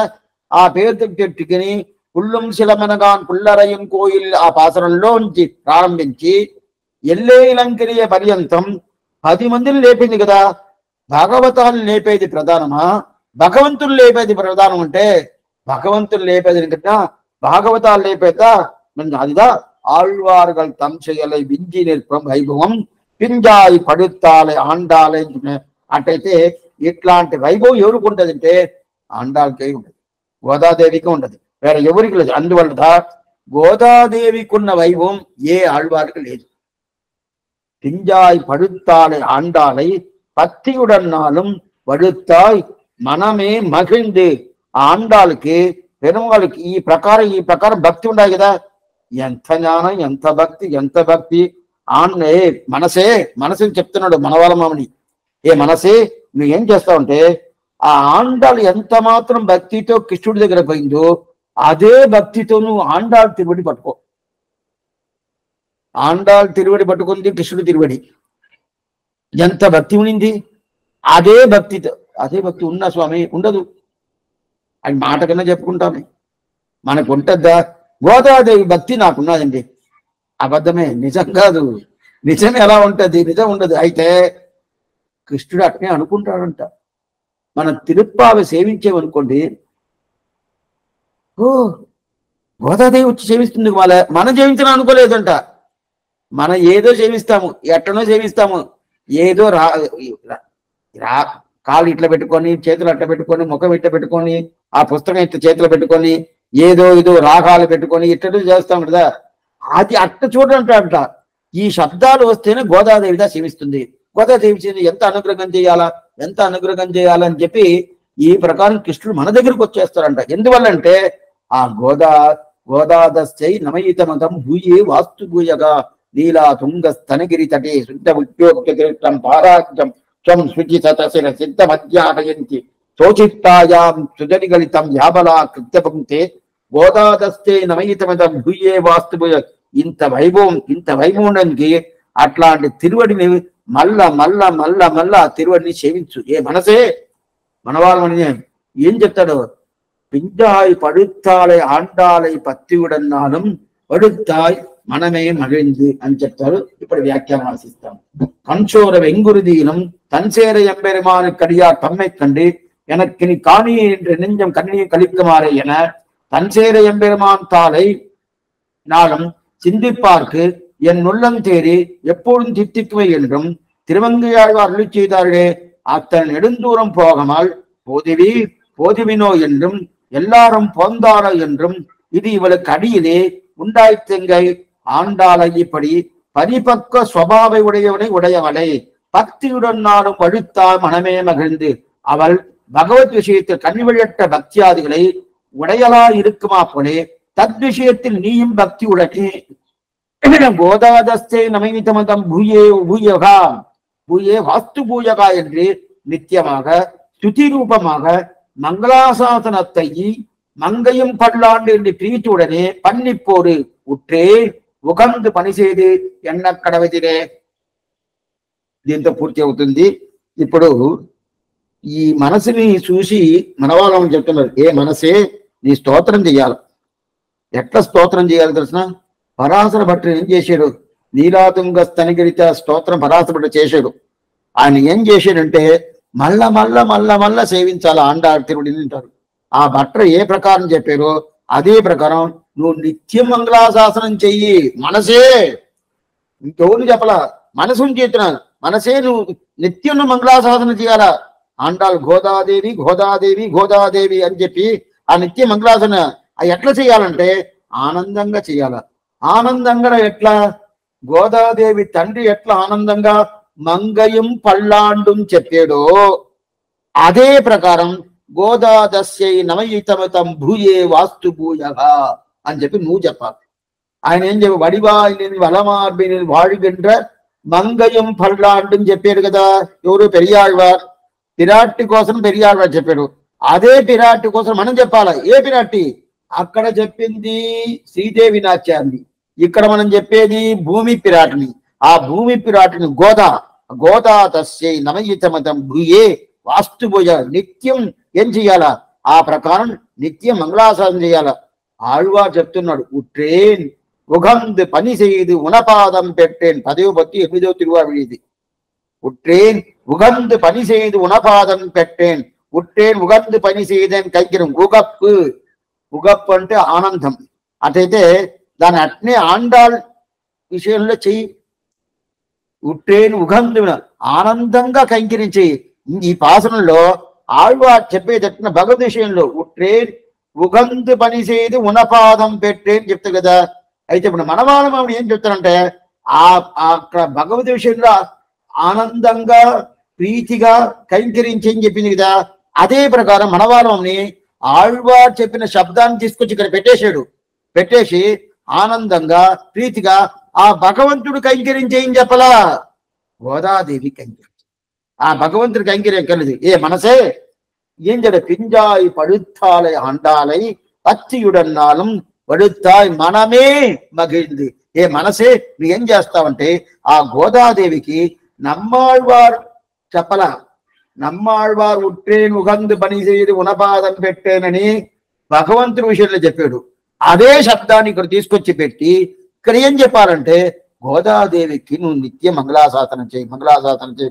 ఆ పేరు పెట్టుకుని పుల్లం శిలమనగాన్ పుల్లరయం కోయిల్ ఆ పాసరంలో నుంచి ప్రారంభించి ఎల్లే ఇలంకరియ పర్యంతం 10 మందిని లేపింది కదా. భాగవతాన్ని లేపేది ప్రధానమా, భగవంతులు లేపేది ప్రధానం అంటే భగవంతులు లేపేది కన్నా భాగవతాలు లేపేదా? అదిదా ఆళ్వాர்கள் தம் செயலை விஞ்சி நிற்பம் వైభవం పింజాయి పడుతాలై ఆండాలై. అట్టయితే ఇట్లాంటి వైభవం ఎవరికి ఉంటదంటే ఆండాలకే ఉండదు, గోదాదేవికి ఉండదు, వేరే ఎవరికి లేదు. అందువల్ల గోదాదేవికి ఉన్న వైభవం ఏ ఆళ్వారికి లేదు. திஞ்சாய் படுத்தாளை ஆண்டாளை பத்தியுடனாலும் వడుతాయ్ మనమే మగిలింది. ఆ ఆండాలకి పెరుమాళకి ఈ ప్రకారం భక్తి ఉండాలి కదా. ఎంత జ్ఞానం, ఎంత భక్తి. మనసుని చెప్తున్నాడు మనవాళ్ళ మామని, ఏ మనసే నువ్వేం చేస్తావంటే ఆ ఆండాలు ఎంత మాత్రం భక్తితో కృష్ణుడి దగ్గర పోయిందో అదే భక్తితో నువ్వు ఆండాలు తిరువడి పట్టుకో. ఆండాలు తిరువడి పట్టుకుంది కృష్ణుడి తిరువడి. ఎంత భక్తి ఉనింది అదే భక్తితో. అదే భక్తి ఉన్నా స్వామి ఉండదు, అది మాట కన్నా చెప్పుకుంటామే, మనకు ఉంటుందా? గోదాదేవి భక్తి నాకున్నదండి, అబద్ధమే, నిజం కాదు. నిజం ఎలా ఉంటుంది? నిజం ఉండదు. అయితే కృష్ణుడు అట్నే అనుకుంటాడంట. మనం తిరుప్పావి సేవించేమనుకోండి, ఓ గోదాదేవి వచ్చి సేవిస్తుంది, మనం సేవించడం అనుకోలేదంట. మనం ఏదో సేవిస్తాము, ఎట్టనో సేవిస్తాము, ఏదో కాళ్ళు ఇట్లా పెట్టుకొని, చేతులు అట్లా పెట్టుకొని, ముఖం ఇట్లా పెట్టుకొని, ఆ పుస్తకం ఇట్లా చేతిలో పెట్టుకొని, ఏదో రాగాలు పెట్టుకొని ఇట్లా చేస్తాం కదా. అది అట్ట చూడంట. ఈ శబ్దాలు వస్తేనే గోదాదేవిగా సేవిస్తుంది. గోదాదేవి ఎంత అనుగ్రహం చేయాలని చెప్పి ఈ ప్రకారం కృష్ణుడు మన దగ్గరకు వచ్చేస్తారంట. ఎందువల్లంటే ఆ గోదాదశ్చై నమయితమతం భూయే వాస్తు భూయగా లీలా తుంగ స్తనగిరి తటే శుద్ధ ఉద్యోగం పారాజ్యం త్వం శుచి సతశిర సిద్ధ మధ్యాహయంతి శోచిత్తాయాం సుజనిగలితం యాబలా కృత్యపంక్తే గోదాదస్తే నమయితమతం భూయే వాస్తు భూయ. ఇంత వైభవానికి అట్లాంటి తిరువడిని మళ్ళా తిరువడిని సేవించు. ఏ మనసే మనవాళ్ళని ఏం చెప్తాడు? పింజాయ్ పడుతాళై ఆండాలై పత్తియుడన్నానం పడుతాయ్ మనమే మగిలింది అని చెప్తారు. ఇప్పుడు వ్యాఖ్యానం ఆశిస్తాం. కంచోర వెంగురుదీనం தன்சேர எம்பெருமானு கடியார் தம்மை கண்டு எனக்கு நீ காணி என்று நெஞ்சம் கண்ணியை கழிக்குமாறு என தன்சேர எம்பெருமான் தாளை நாளும் சிந்திப்பார்க்கு என் உள்ளம் தேறி எப்பொழுதும் தித்திக்குமை என்றும் திருமங்கையாழ்வார் அருளி செய்தார்களே, அத்தன் நெடுந்தூரம் போகாமல் போதிவினோ என்றும் எல்லாரும் போந்தாரோ என்றும் இது இவளுக்கு அடியிலே உண்டாய்த்தெங்கை ஆண்டாளை இப்படி பரிபக்க சுவாவை உடையவளை பக்தியுடன் நாடும் வழுத்தால் மனமே மகிழ்ந்து அவள் பகவத் விஷயத்தில் கண்ணிவழியற்ற பக்தியாதிகளை உடையலா இருக்குமா போலே தத் விஷயத்தில் நீயும் பக்தி உடனே கோதாதஸ்தே நமைமிதமதம் பூயே வாஸ்து பூயகா என்று நித்தியமாக ஸ்துதி ரூபமாக மங்களாசாசனத்தை மங்கையும் பல்லாண்டு என்று பிரித்துடனே பன்னிப்போடு உற்றே ఉగందు పని చేయదు ఎన్న కడవదిరే. దీంతో పూర్తి అవుతుంది. ఇప్పుడు ఈ మనసుని చూసి మనవాళ్ళని చెప్తున్నారు, ఏ మనసే నీ స్తోత్రం చేయాలి. ఎట్లా స్తోత్రం చేయాలి తెలిసిన? పరాశర భట్టు ఏం చేశాడు? నీలాతుంగ స్తనగిరిత స్తోత్రం పరాశర భట్టు చేశాడు. ఆయన ఏం చేశాడంటే మళ్ళా సేవించాలి ఆండాళ్ తిరువడిని అంటారు. ఆ భట్టు ఏ ప్రకారం చెప్పారో అదే ప్రకారం నువ్వు నిత్యం మంగళాశాసనం చెయ్యి. మనసే, ఇంకెవరు చెప్పలా, మనసుని చేస్తున్నాను. మనసే నువ్వు నిత్యం మంగళాశాసనం చేయాలా. ఆండాళ్ గోదాదేవి అని చెప్పి ఆ నిత్య మంగళాసన ఎట్లా చేయాలంటే ఆనందంగా చేయాల. ఆనందంగా ఎట్లా? గోదాదేవి తండ్రి ఎట్లా ఆనందంగా మంగయం పల్లాండం చెప్పాడో అదే ప్రకారం గోదాదస్యై నమయితమతం భూయే వాస్తు భూయగా అని చెప్పి నువ్వు చెప్పాలి. ఆయన ఏం చెప్పి వడివాయిని వలమార్బిని వాడుగండ్ర మంగయం పల్లాండం చెప్పాడు కదా. ఎవరు? పెరియాళ్వార్. పిరాట్టి కోసం పెరియాళ్వార్ చెప్పాడు. అదే పిరాట్టి కోసం మనం చెప్పాలా. ఏ పిరాట్టి? అక్కడ చెప్పింది శ్రీదేవి నాట్యాన్ని, ఇక్కడ మనం చెప్పేది భూమి పిరాటిని. ఆ భూమి పిరాటిని గోదాదస్యై నమయితమతం భూయే వాస్తు భూయ. నిత్యం ఏం చెయ్యాలా? ఆ ప్రకారం నిత్యం మంగళాశాసనం చేయాల. ఆళ్వార్ చెప్తున్నాడు, ఉట్రేన్ ఉగందు పని செய்து உணபாதம் பெற்றேன். 10:8 திருவாவிழிది. உற்றேன் உகந்து பணி செய்து உணபாதம் பெற்றேன். ఉట్రేన్ ఉగందు పని చేయదని కైకిరం. ఉగప్పు అంటే ఆనందం. అటైతే దాని అట్నే ఆండాళ్ విషయంలో చెయ్యి. ఉట్రేన్ ఉగందు ఆనందంగా కైంకరించి. ఈ పాసనంలో ఆళ్వార్ చెప్పేటట్టిన భగవద్ విషయంలో ఉట్రేన్ ఉగందు పని చేయదు ఉనపాదం పెట్టే అని చెప్తారు కదా. అయితే ఇప్పుడు మనవాళ్ళం ఏం చెప్తారంటే అక్కడ భగవద్ విషయంలో ఆనందంగా ప్రీతిగా కైంకరించని చెప్పింది కదా. అదే ప్రకారం మనవాళ్ళని ఆళ్వార్ చెప్పిన శబ్దాన్ని తీసుకొచ్చి ఇక్కడ పెట్టేసి ఆనందంగా ప్రీతిగా ఆ భగవంతుడు కైంకరించేయని చెప్పలా, గోదాదేవి కైంకరించి ఆ భగవంతుడి కైంకర్యం కలిది. ఏ మనసే ఏం చెడ పింజాయి పడుத்தாலை ఆండాలై పచ్చియుడన్నాలం పడుతాయి మనమే మగిలింది. ఏ మనసే నువ్వు ఏం చేస్తావంటే ఆ గోదాదేవికి నమ్మాళ్వారు చెప్పలా, నమ్మాళ్వారు ఉట్రేను ఉగందు పని చేయదు ఉనపాదం పెట్టేనని భగవంతుడి విషయంలో చెప్పాడు. అదే శబ్దాన్ని ఇక్కడ తీసుకొచ్చి పెట్టి ఇక్కడ ఏం చెప్పాలంటే గోదాదేవికి నువ్వు నిత్య మంగళాశాసనం చేయి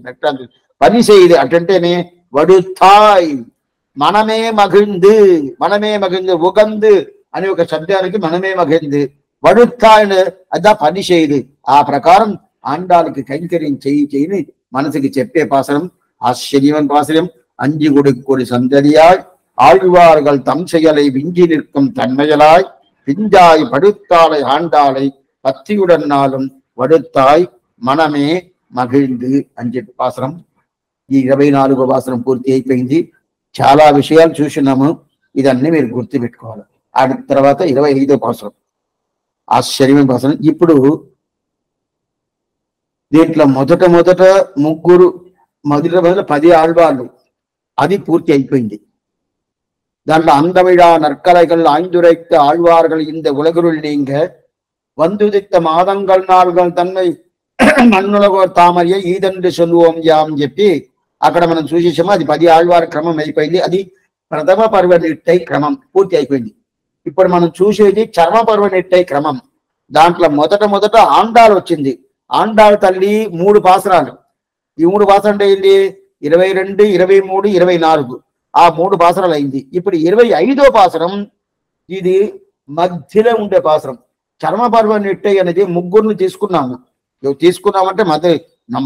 పెట్టండి పని చేయదు అంటేనే వడుతాయ్ మనమే మగిలింది ఉగందు అనే ఒక శబ్దానికి మనమే మగిలింది వడుతాయ్ అదా పని చేయదు. ఆ ప్రకారం ఆండాలకి కైంకర్యం చేయని మనసుకి చెప్పే పాసనం ఆశ్చర్యవన్ పాసనం. அஞ்சு கொடுக்கொரு சந்ததியாய் ஆழ்வார்கள் தம் செயலை விஞ்சி நிற்கும் தன்மையலாய் பிஞ்சாய் படுத்தாளை ஆண்டாளை பத்தியுடன் நாளும் వడుతాయ్ మనమే మగిలింది అని చెప్పి పాసనం. ఈ 24వ పాసనం పూర్తి అయిపోయింది. చాలా విషయాలు చూసినాము, ఇదన్నీ మీరు గుర్తుపెట్టుకోవాలి. ఆ తర్వాత 25వ పాసనం ఆశ్చర్యమైన పాసనం. ఇప్పుడు దీంట్లో మొదట ముగ్గురు మొదట 10 ఆళ్వార్లు అది పూర్తి అయిపోయింది. దాంట్లో అందవిழா நற்கலைகள் ஆய்ந்துரைத்த ஆழ்வார்கள் இந்த உலகுருள் நீங்க வந்துதித்த மாதங்கள் நாள்கள் తన్మై మన్నులగోర్ తామర్య ఈదండ్రి సొల్లువం యాం చెప్పి అక్కడ మనం చూసేసాము. అది 10 ఆళ్వార్ క్రమం అయిపోయింది. అది ప్రథమ పర్వ నిట్టై క్రమం పూర్తి అయిపోయింది. ఇప్పుడు మనం చూసేది చర్మ పర్వ నిట్టై క్రమం. దాంట్లో మొదట ఆండాలు వచ్చింది. ఆండాళ్ తల్లి 3 పాసరాలు. ఈ 3 పాసరాలు అంటే ఏంటి? 22, 23, 24 ఆ 3 పాసరాలు అయింది. ఇప్పుడు 25వ పాసరం ఇది మధ్యలో ఉండే పాసరం. చర్మపర్వ నెట్టై అనేది ముగ్గురిని తీసుకున్నామంటే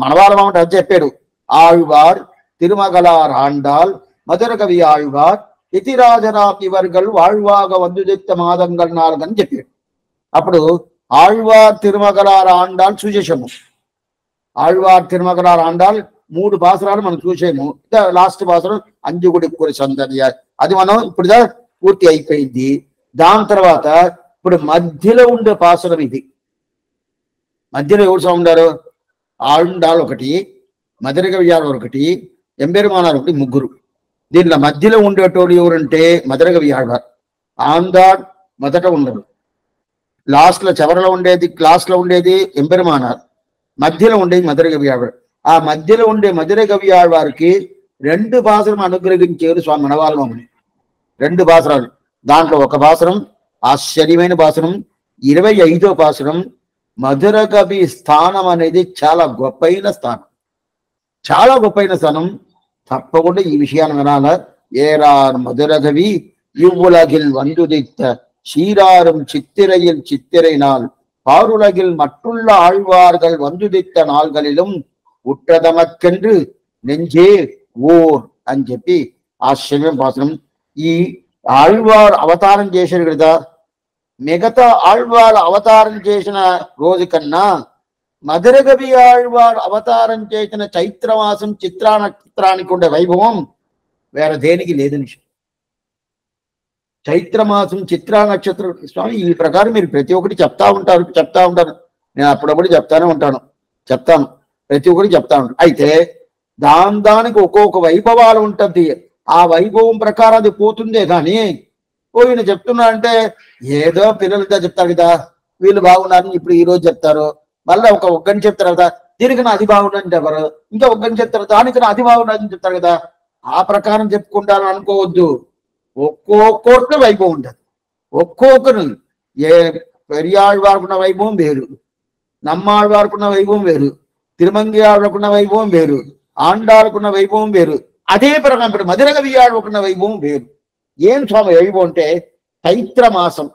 మనవాళ్ళం అంటే అది చెప్పాడు. ఆళ్వార్ తిరుమగలార్ ఆండాల్ మధుర కవి ఆళ్వార్ ఇతిరాజరామ్ ఇవర్గల్ வாழ்வாக வந்துதித்த మాదంగల్ 4 అని చెప్పాడు. అప్పుడు ఆళ్వార్ తిరుమగలార్ ఆండాల్ చూసేసాము. ఆళ్వార్ తిరుమగలార్ ఆండాల్ 3 పాసరాలు మనం చూసాము. లాస్ట్ పాసరం అంజు గుడికొరి సందర్య అది మనం ఇప్పుడు పూర్తి అయిపోయింది. దాని తర్వాత ఇప్పుడు మధ్యలో ఉండే పాసరం ఇది. మధ్యలో ఎవరు ఉండారు? ఆండాల్ ఒకటి, మధుర కవియాలు ఒకటి, ఎంబెరుమానాలు ఒకటి, ముగ్గురు. దీనిలో మధ్యలో ఉండేటోడు ఎవరంటే మధుర కవియాళ్వార్. ఆండాళ్ మొదట ఉండదు, చివరిలో ఉండేది ఎంబెరుమానార్, మధ్యలో ఉండేది మధుర కవియాళ్వార్. ఆ మధ్యలో ఉండే మధుర కవియాళ్వారికి 2 పాసరం అనుగ్రహించారు స్వామి మనవాళ్ళమని. 2 పాసరాలు. దాంట్లో ఒక పాసరం ఆశ్చర్యమైన పాసరం 25వ పాసరం. మధుర కవి స్థానం అనేది చాలా గొప్పైన స్థానం. తప్పకుండా ఈ విషయాన్ని వినాల. ఏరార్ మధుర కవి இவ்வுலகில் வந்துதித்த சீராரும் சித்திரையினால் பாருலகில் மற்றுள்ள ஆழ்வார்கள் வந்துதித்த நாள்களிலும் ఉట్టదమక్కెందు నెంజే ఓర్ అని చెప్పి ఆశ్చర్యం పాసనం. ఈ ఆళ్వార్ అవతారం చేశారు కదా, మిగతా ఆళ్వార్ అవతారం చేసిన రోజు కన్నా మధుర కవి ఆళ్వార్ అవతారం చేసిన చైత్రమాసం చిత్రా నక్షత్రానికి ఉండే వైభవం వేరే దేనికి లేదని. చైత్రమాసం చిత్రా నక్షత్రం స్వామి ఈ ప్రకారం మీరు ప్రతి ఒక్కటి చెప్తా ఉంటారు. నేను అప్పుడప్పుడు చెప్తాను ప్రతి ఒక్కరికి చెప్తా ఉంటాను. అయితే దానికి ఒక్కొక్క వైభవాలు ఉంటుంది. ఆ వైభవం ప్రకారం అది పోతుందే కానీ పోయిన చెప్తున్నా అంటే ఏదో పిల్లలతో చెప్తారు కదా, వీళ్ళు బాగున్నారని ఇప్పుడు ఈ రోజు చెప్తారు, మళ్ళీ ఒక గంట చెప్తారు కదా, దీనికి నా అది బాగుండని చెప్పారు, ఇంకా ఒక గంట చెప్తారు దానికి నా అది బాగుండని చెప్తారు కదా. ఆ ప్రకారం చెప్పుకుంటాను అనుకోవద్దు. ఒక్కొక్కరికి వైభవం ఉంటుంది. ఒక్కొక్కరు పెరియాళ్వారుకున్న వైభవం వేరు, నమ్మాళ్వారుకున్న వైభవం వేరు, తిరుమంగియాళ్లకున్న వైభవం వేరు, ఆండాళ్ళకున్న వైభవం వేరు. అదే ప్రకారం ఇప్పుడు మధుర కవియాళ్లకున్న వైభవం వేరు. ఏం స్వామి వైభవం అంటే చైత్ర మాసం,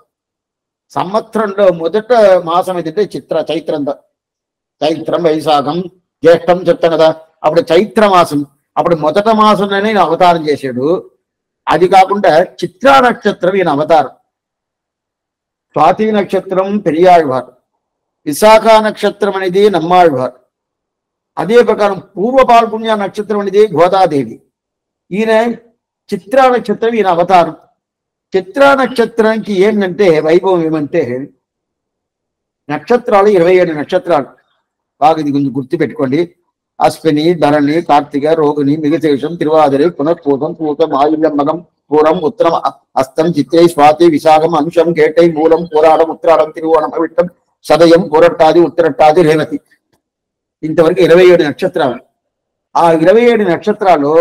సంవత్సరంలో మొదట మాసం ఏదంటే చైత్రం వైశాఖం జ్యేష్టం చెప్తాను కదా. అప్పుడు చైత్ర మాసం, అప్పుడు మొదట మాసంలోనే ఈయన అవతారం చేశాడు. అది కాకుండా చిత్రా నక్షత్రం ఈయన అవతారం. స్వాతి నక్షత్రం పెరియాళ్వార్, విశాఖ నక్షత్రం అనేది నమ్మాళ్వార్. అదే ప్రకారం పూర్వ పాల్పుణ్య నక్షత్రం అనేది గోదాదేవి. ఈయన చిత్రా నక్షత్రం, ఈయన అవతారం. చిత్రా నక్షత్రానికి ఏంటంటే వైభవం ఏమంటే, నక్షత్రాలు 27 నక్షత్రాలు. బాగా ఇది కొంచెం గుర్తు పెట్టుకోండి. అశ్విని, ధరణి, కార్తిక, రోహిణి, మిగశేషం, తిరువాదిరి, పునఃపూతం, పూతం, ఆయుల్యం, మగం, పూరం, ఉత్తరం, హస్తం, చిత్రై, స్వాతి, విశాఖం, అంశం, కేటై, మూలం, పోరాడం, ఉత్తరాడం, తిరువోణం, అవిట్టం, సదయం, పూరట్టాది, ఉత్తరట్టాది, రేవతి. ఇంతవరకు 27 నక్షత్రాలు. ఆ 27 నక్షత్రాలు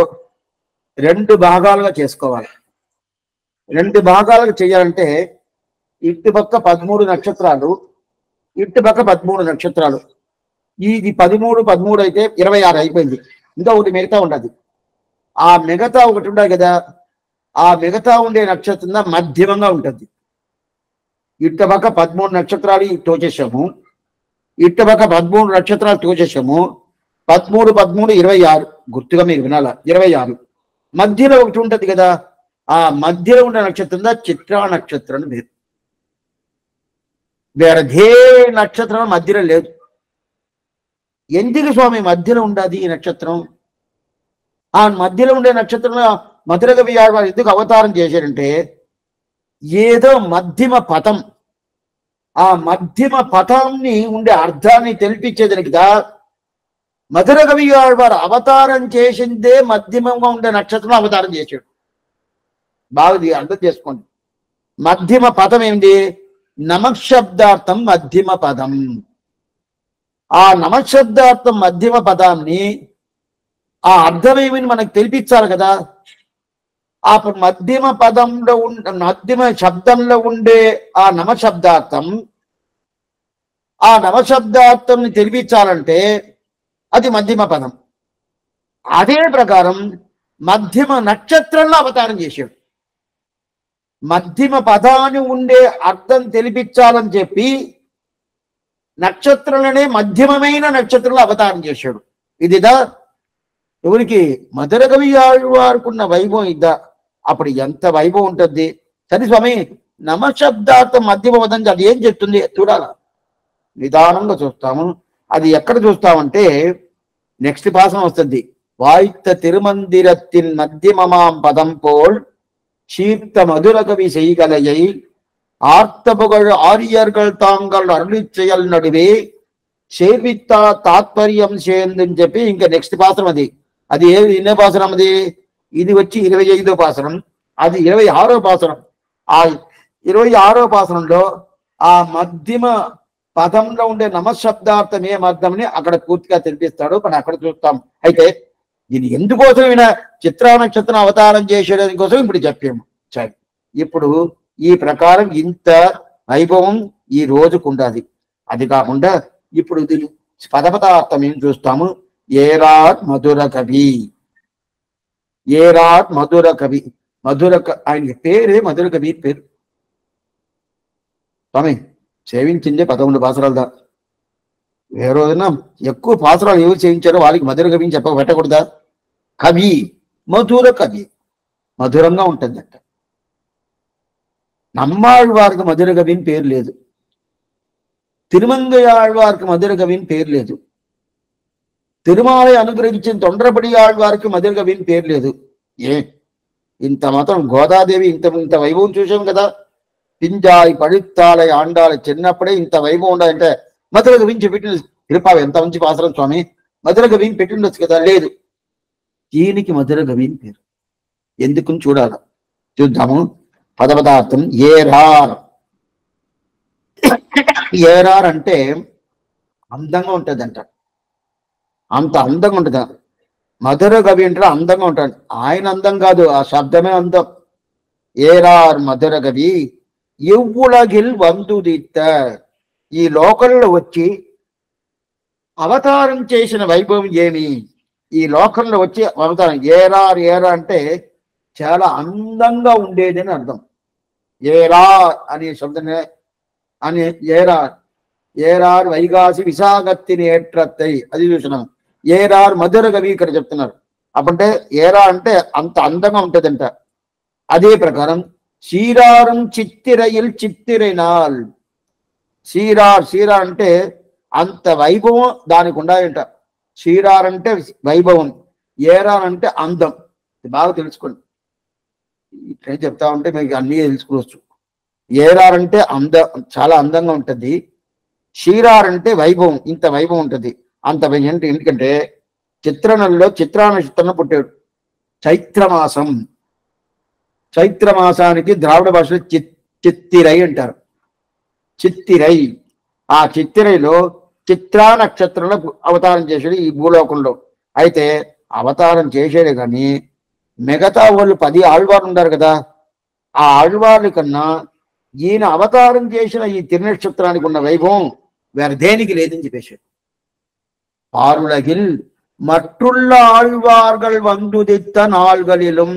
2 భాగాలుగా చేసుకోవాలి. 2 భాగాలుగా చేయాలంటే ఇటుపక్క 13 నక్షత్రాలు, ఇటుపక్క 13 నక్షత్రాలు. ఇది 13 అయితే 26 అయిపోయింది. ఇంకా ఒకటి మిగతా ఉండదు. ఆ మిగతా ఒకటి ఉండదు కదా, ఆ మిగతా ఉండే నక్షత్రం మధ్యమంగా ఉంటుంది. ఇటుపక్క 13 నక్షత్రాలు తోచేసాము, ఇటుపక్క 13 నక్షత్రాలు తోచేసాము. 13 26 గుర్తుగా మీరు వినాల. 26 మధ్యలో ఒకటి ఉంటుంది కదా, ఆ మధ్యలో ఉన్న నక్షత్రం చిత్రా నక్షత్రం అని పేరు. వేరే నక్షత్రం మధ్యలో లేదు. ఎందుకు స్వామి మధ్యలో ఉండదు ఈ నక్షత్రం? ఆ మధ్యలో ఉండే నక్షత్రంలో మధుర కవి ఆళ్వారు ఎందుకు అవతారం చేశారంటే, ఏదో మధ్యమ పథం, ఆ మధ్యమ పథాన్ని ఉండే అర్థాన్ని తెలిపించేదానికి మధుర కవి ఆళ్వారు అవతారం చేసిందే మధ్యమంగా ఉండే నక్షత్రం అవతారం చేశాడు. బాగా అర్థం చేసుకోండి. మధ్యమ పదం ఏంటి? నమశబ్దార్థం మధ్యమ పదం. ఆ నమశబ్దార్థం మధ్యమ పదాన్ని ఆ అర్థమేమని మనకు తెలిపించాలి కదా. ఆ మధ్యమ పదంలో మధ్యమ శబ్దంలో ఉండే ఆ నమశబ్దార్థం, ఆ నమశబ్దార్థంని తెలిపించాలంటే అది మధ్యమ పదం. అదే ప్రకారం మధ్యమ నక్షత్రంలో అవతారం చేశాడు. మధ్యమ పదాన్ని ఉండే అర్థం తెలిపించాలని చెప్పి నక్షత్రంలోనే మధ్యమమైన నక్షత్రంలో అవతారం చేశాడు. ఇదిదా ఎవరికి? మధుర కవి ఆళ్వారుకున్న వైభవం ఇద్దా. అప్పుడు ఎంత వైభవం ఉంటుంది. సరే స్వామి, నమశబ్దార్థం మధ్యమ పదం అది ఏం చెప్తుంది చూడాల. నిదానంగా చూస్తాము. అది ఎక్కడ చూస్తామంటే నెక్స్ట్ పాసనం వస్తుంది. వాయిத்த திருமந்திரத்தின் மத்தியமமாம் பதம் போல் சீர்த்த மதுர கவி செய்கலையை ஆர்த்த புகழ் ஆரியர்கள் தாங்கள் அருளி செயல் నడువే సేవిత తాత్పర్యం చేయందని చెప్పి ఇంకా నెక్స్ట్ పాసనం అది. అది ఎన్నో పాసనం అది? ఇది వచ్చి 25వ పాసనం, అది 26వ పాసనం. ఆ 26వ పాసనంలో ఆ మధ్యమ పదంలో ఉండే నమశబ్దార్థం ఏమర్థమని అక్కడ పూర్తిగా తెలిపిస్తాడు. మనం అక్కడ చూస్తాం. అయితే దీని ఎందుకోసం ఈయన చిత్రా నక్షత్రం అవతారం చేసేదాని కోసం ఇప్పుడు చెప్పాము. సరే, ఇప్పుడు ఈ ప్రకారం ఇంత వైభవం ఈ రోజుకు ఉండాలి. అది కాకుండా ఇప్పుడు దీని పదపదార్థం ఏం చూస్తాము. ఏరార్ మధుర కవి, ఏరార్ మధుర కవి. ఆయన పేరే మధుర కవి పేరు. స్వామి సేవించిందే 11 పాసరాలు దా. ఏ రోజున ఎక్కువ పాసరాలు ఎవరు చేయించారో వాళ్ళకి మధుర కవిని చెప్పక పెట్టకూడదా? కవి, మధుర కవి, మధురంగా ఉంటుందంట. నమ్మాళ్వారికి మధుర కవిని పేరు లేదు, తిరుమంగ ఆళ్వారికి మధుర కవిని పేరు లేదు, తిరుమాలై అనుగ్రహించిన తొండ్రపడి ఆళ్వారికి మధుర కవిని పేరు లేదు. ఇంత మాత్రం గోదాదేవి ఇంత వైభవం చూసాం కదా. పింజాయి పడిత్తాలై ఆండాలి చిన్నప్పుడే ఇంత వైభవం ఉండాలంటే మధుర కవిని పెట్టిన తిరుపావి ఎంత మంచి పాసరం స్వామి, మధుర కవిని పెట్టిండొచ్చు కదా. లేదు, దీనికి మధుర కవిని పేరు. ఎందుకు చూడాలి, చూద్దాము. పదపదార్థం ఏరార్. ఏరార్ అంటే అందంగా ఉంటుందంట. అంత అందంగా ఉంటుంది. మధుర కవి అంటే అందంగా ఉంటాడు. ఆయన అందం కాదు, ఆ శబ్దమే అందం. ఏరార్ మధుర కవి ఎవ్వులగిల్ వందుదిత్త. ఈ లోకంలో వచ్చి అవతారం చేసిన వైభవం ఏమి? ఈ లోకంలో వచ్చి అవతారం ఏరార్. ఏరా అంటే చాలా అందంగా ఉండేదని అర్థం. ఏరా అనే శబ్దమే అని ఏరార్. ఏరార్ వైగాసి విశాఖత్తిని ఏట్రత్తై అది చూసినాం. ఏరార్ మధుర కవి ఇక్కడ చెప్తున్నారు. అప్పుడంటే ఏరా అంటే అంత అందంగా ఉంటుందంట. అదే ప్రకారం శ్రీరారం చిత్తిరయిల్ చిత్తిరైనాల్. క్షీరార్ అంటే అంత వైభవం దానికి ఉండాలంట. క్షీరార్ అంటే వైభవం, ఏరార్ అంటే అందం. ఇది బాగా తెలుసుకోండి. ఇట్లా చెప్తా ఉంటే మీకు అన్నీ తెలుసుకోవచ్చు. ఏరార్ అంటే చాలా అందంగా ఉంటుంది. క్షీరార్ అంటే వైభవం, ఇంత వైభవం ఉంటుంది. అంత ఎందుకంటే చిత్రనల్లో చిత్రా నక్షత్రంలో పుట్టాడు. చైత్రమాసం, చైత్రమాసానికి ద్రావిడ భాషలో చిత్తిరై అంటారు. చిత్తిరై, ఆ చిత్తిరైలో చిత్రా నక్షత్రంలో అవతారం చేశాడు ఈ భూలోకంలో. అయితే అవతారం చేసాడే కానీ మిగతా వాళ్ళు 10 ఆళ్వార్లు ఉన్నారు కదా, ఆ ఆళ్వార్ల కన్నా ఈయన అవతారం చేసిన ఈ తిరునక్షత్రానికి ఉన్న వైభవం వేరే దేనికి లేదని చెప్పేశాడు. పారులగిల్ మట్టుள்ள ఆళ్వార్గల్ వందుదిత్త నాల్గలిలం.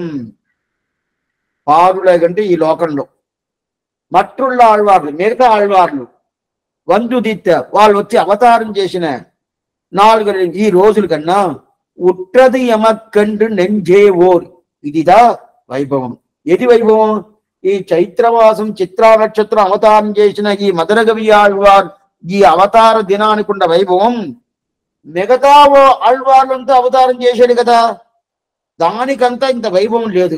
పారులగంటే ఈ లోకంలో, మట్టుள்ள ఆళ్వార్లు మిగతా ఆళ్వార్లు, వందుదిత్త వాళ్ళు వచ్చి అవతారం చేసిన 4 ఈ రోజుల కన్నా ఉట్రది ఎమకండు నెంజే ఓర్. ఇదిదా వైభవం. ఏది వైభవం? ఈ చైత్రమాసం చిత్రా నక్షత్రం అవతారం చేసిన ఈ మదరగవి ఆళ్వార్ ఈ అవతార దినానికి ఉన్న వైభవం మిగతా ఆళ్వార్లంతా అవతారం చేశాడు కదా, దానికంతా ఇంత వైభవం లేదు,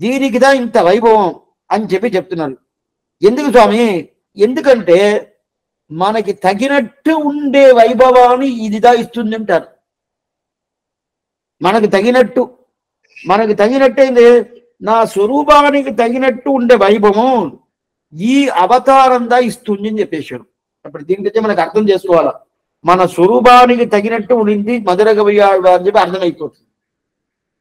దీనికిదా ఇంత వైభవం అని చెప్తున్నారు. ఎందుకు స్వామి? ఎందుకంటే మనకి తగినట్టు ఉండే వైభవాన్ని ఇదిదా ఇస్తుంది అంటారు. మనకి తగినట్టయింది, నా స్వరూపానికి తగినట్టు ఉండే వైభవం ఈ అవతారందా ఇస్తుంది అని చెప్పేశాడు. అప్పుడు దీనికైతే మనకు అర్థం చేసుకోవాలా, మన స్వరూపానికి తగినట్టు ఉండింది మధురగవి ఆళ్వార్ అని చెప్పి అర్థమైపోతుంది.